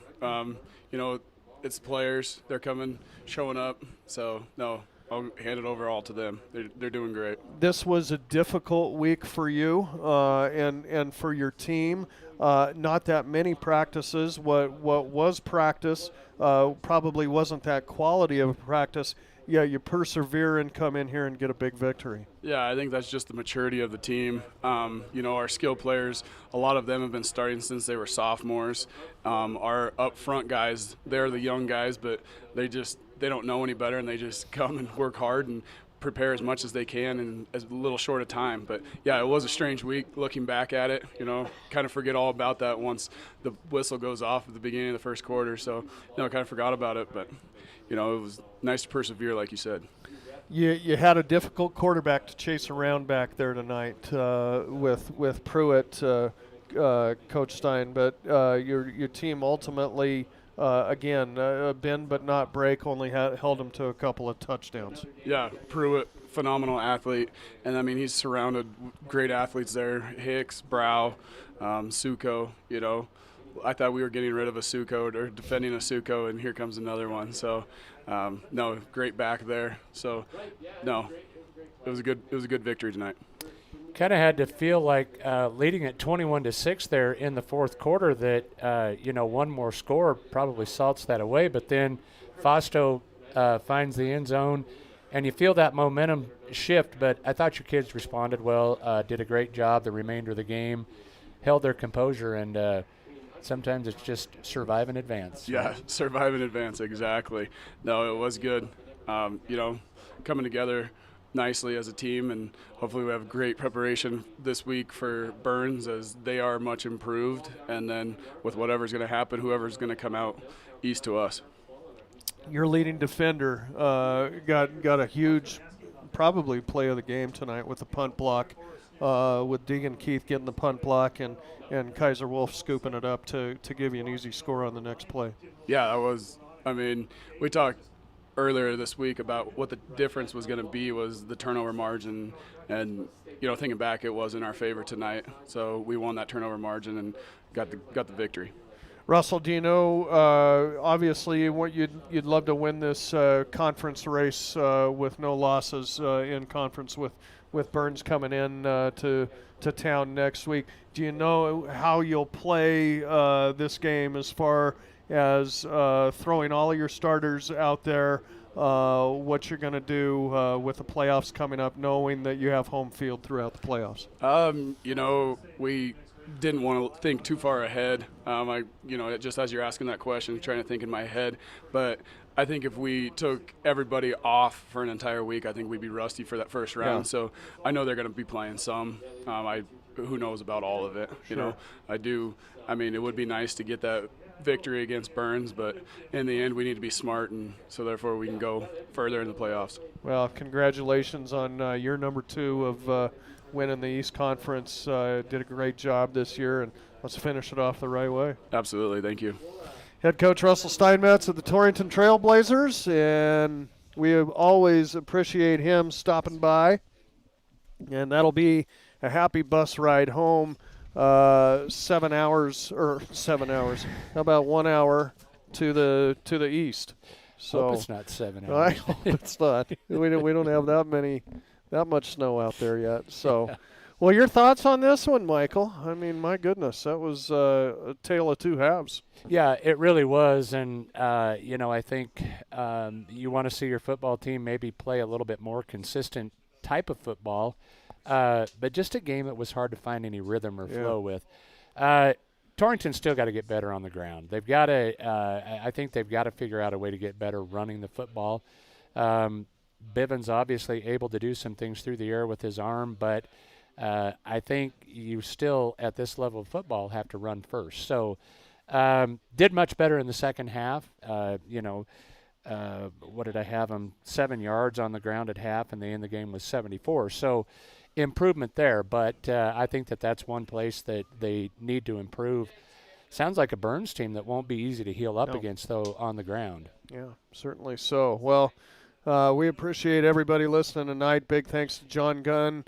it's the players. They're coming, showing up. So, no, I'll hand it over all to them. They're doing great. This was a difficult week for you and for your team. Not that many practices. What was practice probably wasn't that quality of a practice. Yeah, you persevere and come in here and get a big victory. Yeah, I think that's just the maturity of the team. Our skill players, a lot of them have been starting since they were sophomores. Our up front guys, they're the young guys, but they don't know any better, and they just come and work hard and prepare as much as they can in as little short a time. But yeah, it was a strange week looking back at it, kind of forget all about that once the whistle goes off at the beginning of the first quarter. So, I kind of forgot about it, but it was nice to persevere, like you said. You had a difficult quarterback to chase around back there tonight with Pruitt, Coach Stein, but your team ultimately, bend but not break, only held him to a couple of touchdowns. Yeah, Pruitt, phenomenal athlete, and he's surrounded great athletes there. Hicks, Brow, Suko, I thought we were getting rid of a Suko or defending a Suko, and here comes another one. So, no, great back there. So, no, it was a good victory tonight. Kind of had to feel like leading at 21-6 there in the fourth quarter that one more score probably salts that away. But then Fausto finds the end zone, and you feel that momentum shift. But I thought your kids responded well, did a great job the remainder of the game, held their composure, and sometimes it's just survive in advance. Yeah, right? Survive in advance, exactly. No, it was good. Coming together nicely as a team, and hopefully we have great preparation this week for Burns, as they are much improved, and then with whatever's going to happen, whoever's going to come out east to us. Your leading defender got a huge probably play of the game tonight with the punt block. with Deegan Keith getting the punt block and Kaiser Wolf scooping it up to give you an easy score on the next play. Yeah, that was, I mean, we talked earlier this week about what the difference was going to be was the turnover margin, and thinking back, it was in our favor tonight. So we won that turnover margin and got the victory. Russell, do you know, obviously you'd love to win this conference race with no losses in conference with Burns coming in to town next week. Do you know how you'll play this game as far as throwing all of your starters out there, what you're going to do with the playoffs coming up, knowing that you have home field throughout the playoffs? We didn't want to think too far ahead. Just as you're asking that question, trying to think in my head. But I think if we took everybody off for an entire week, I think we'd be rusty for that first round. Yeah. So I know they're going to be playing some. Who knows about all of it? Sure. I do. I mean, it would be nice to get that victory against Burns, but in the end, we need to be smart, and so therefore we can go further in the playoffs. Well, congratulations on your number 2 of winning the East Conference. Did a great job this year, and let's finish it off the right way. Absolutely. Thank you. Head coach Russell Steinmetz of the Torrington Trailblazers, and we always appreciate him stopping by, and that'll be a happy bus ride home. 7 hours. How about 1 hour to the east? So hope it's not 7 hours. I hope it's not. We don't have that much snow out there yet. So, well, your thoughts on this one, Michael? I mean, my goodness, that was a tale of two halves. Yeah, it really was, and I think you want to see your football team maybe play a little bit more consistent type of football. But just a game that was hard to find any rhythm or flow with. Torrington's still got to get better on the ground. They've got to. I think they've got to figure out a way to get better running the football. Bivens obviously able to do some things through the air with his arm, but I think you still at this level of football have to run first. So did much better in the second half. What did I have them? 7 yards on the ground at half, and they end the game with 74. So improvement there, but I think that's one place that they need to improve. Sounds like a Burns team that won't be easy to heal up against, though, on the ground. Yeah, certainly so. Well, we appreciate everybody listening tonight. Big thanks to John Gunn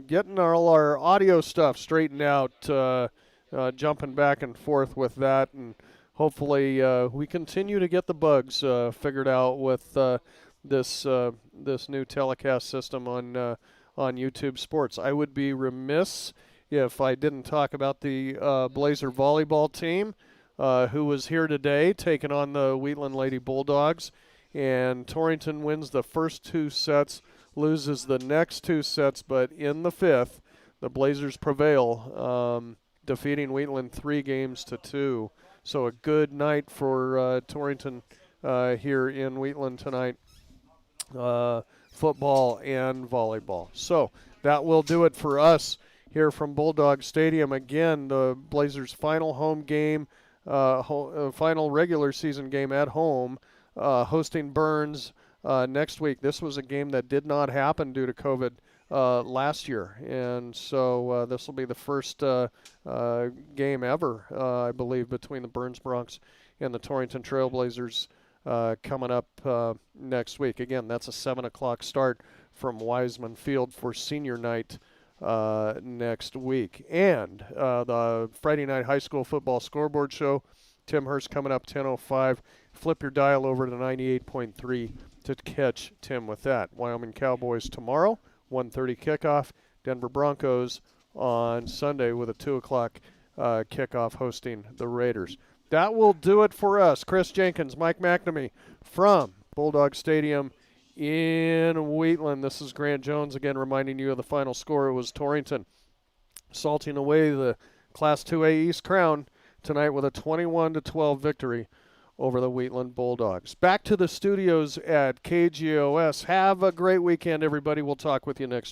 getting all our audio stuff straightened out, jumping back and forth with that, and hopefully we continue to get the bugs figured out with this new telecast system on YouTube Sports. I would be remiss if I didn't talk about the Blazer volleyball team who was here today taking on the Wheatland Lady Bulldogs, and Torrington wins the first 2 sets, loses the next 2 sets, but in the 5th, the Blazers prevail, defeating Wheatland 3-2. So a good night for Torrington here in Wheatland tonight, football and volleyball. So that will do it for us here from Bulldog Stadium. Again, the Blazers' final home game, final regular season game at home, hosting Burns next week. This was a game that did not happen due to COVID last year, and so this will be the first game ever, I believe, between the Burns Broncs and the Torrington Trailblazers coming up next week. Again, that's a 7 o'clock start from Wiseman Field for senior night next week. And the Friday night high school football scoreboard show, Tim Hurst coming up 10:05. Flip your dial over to 98.3 to catch Tim with that. Wyoming Cowboys tomorrow, 1:30 kickoff. Denver Broncos on Sunday with a 2 o'clock kickoff hosting the Raiders. That will do it for us. Chris Jenkins, Mike McNamee from Bulldog Stadium in Wheatland. This is Grant Jones again reminding you of the final score. It was Torrington salting away the Class 2A East crown tonight with a 21-12 victory over the Wheatland Bulldogs. Back to the studios at KGOS. Have a great weekend, everybody. We'll talk with you next week.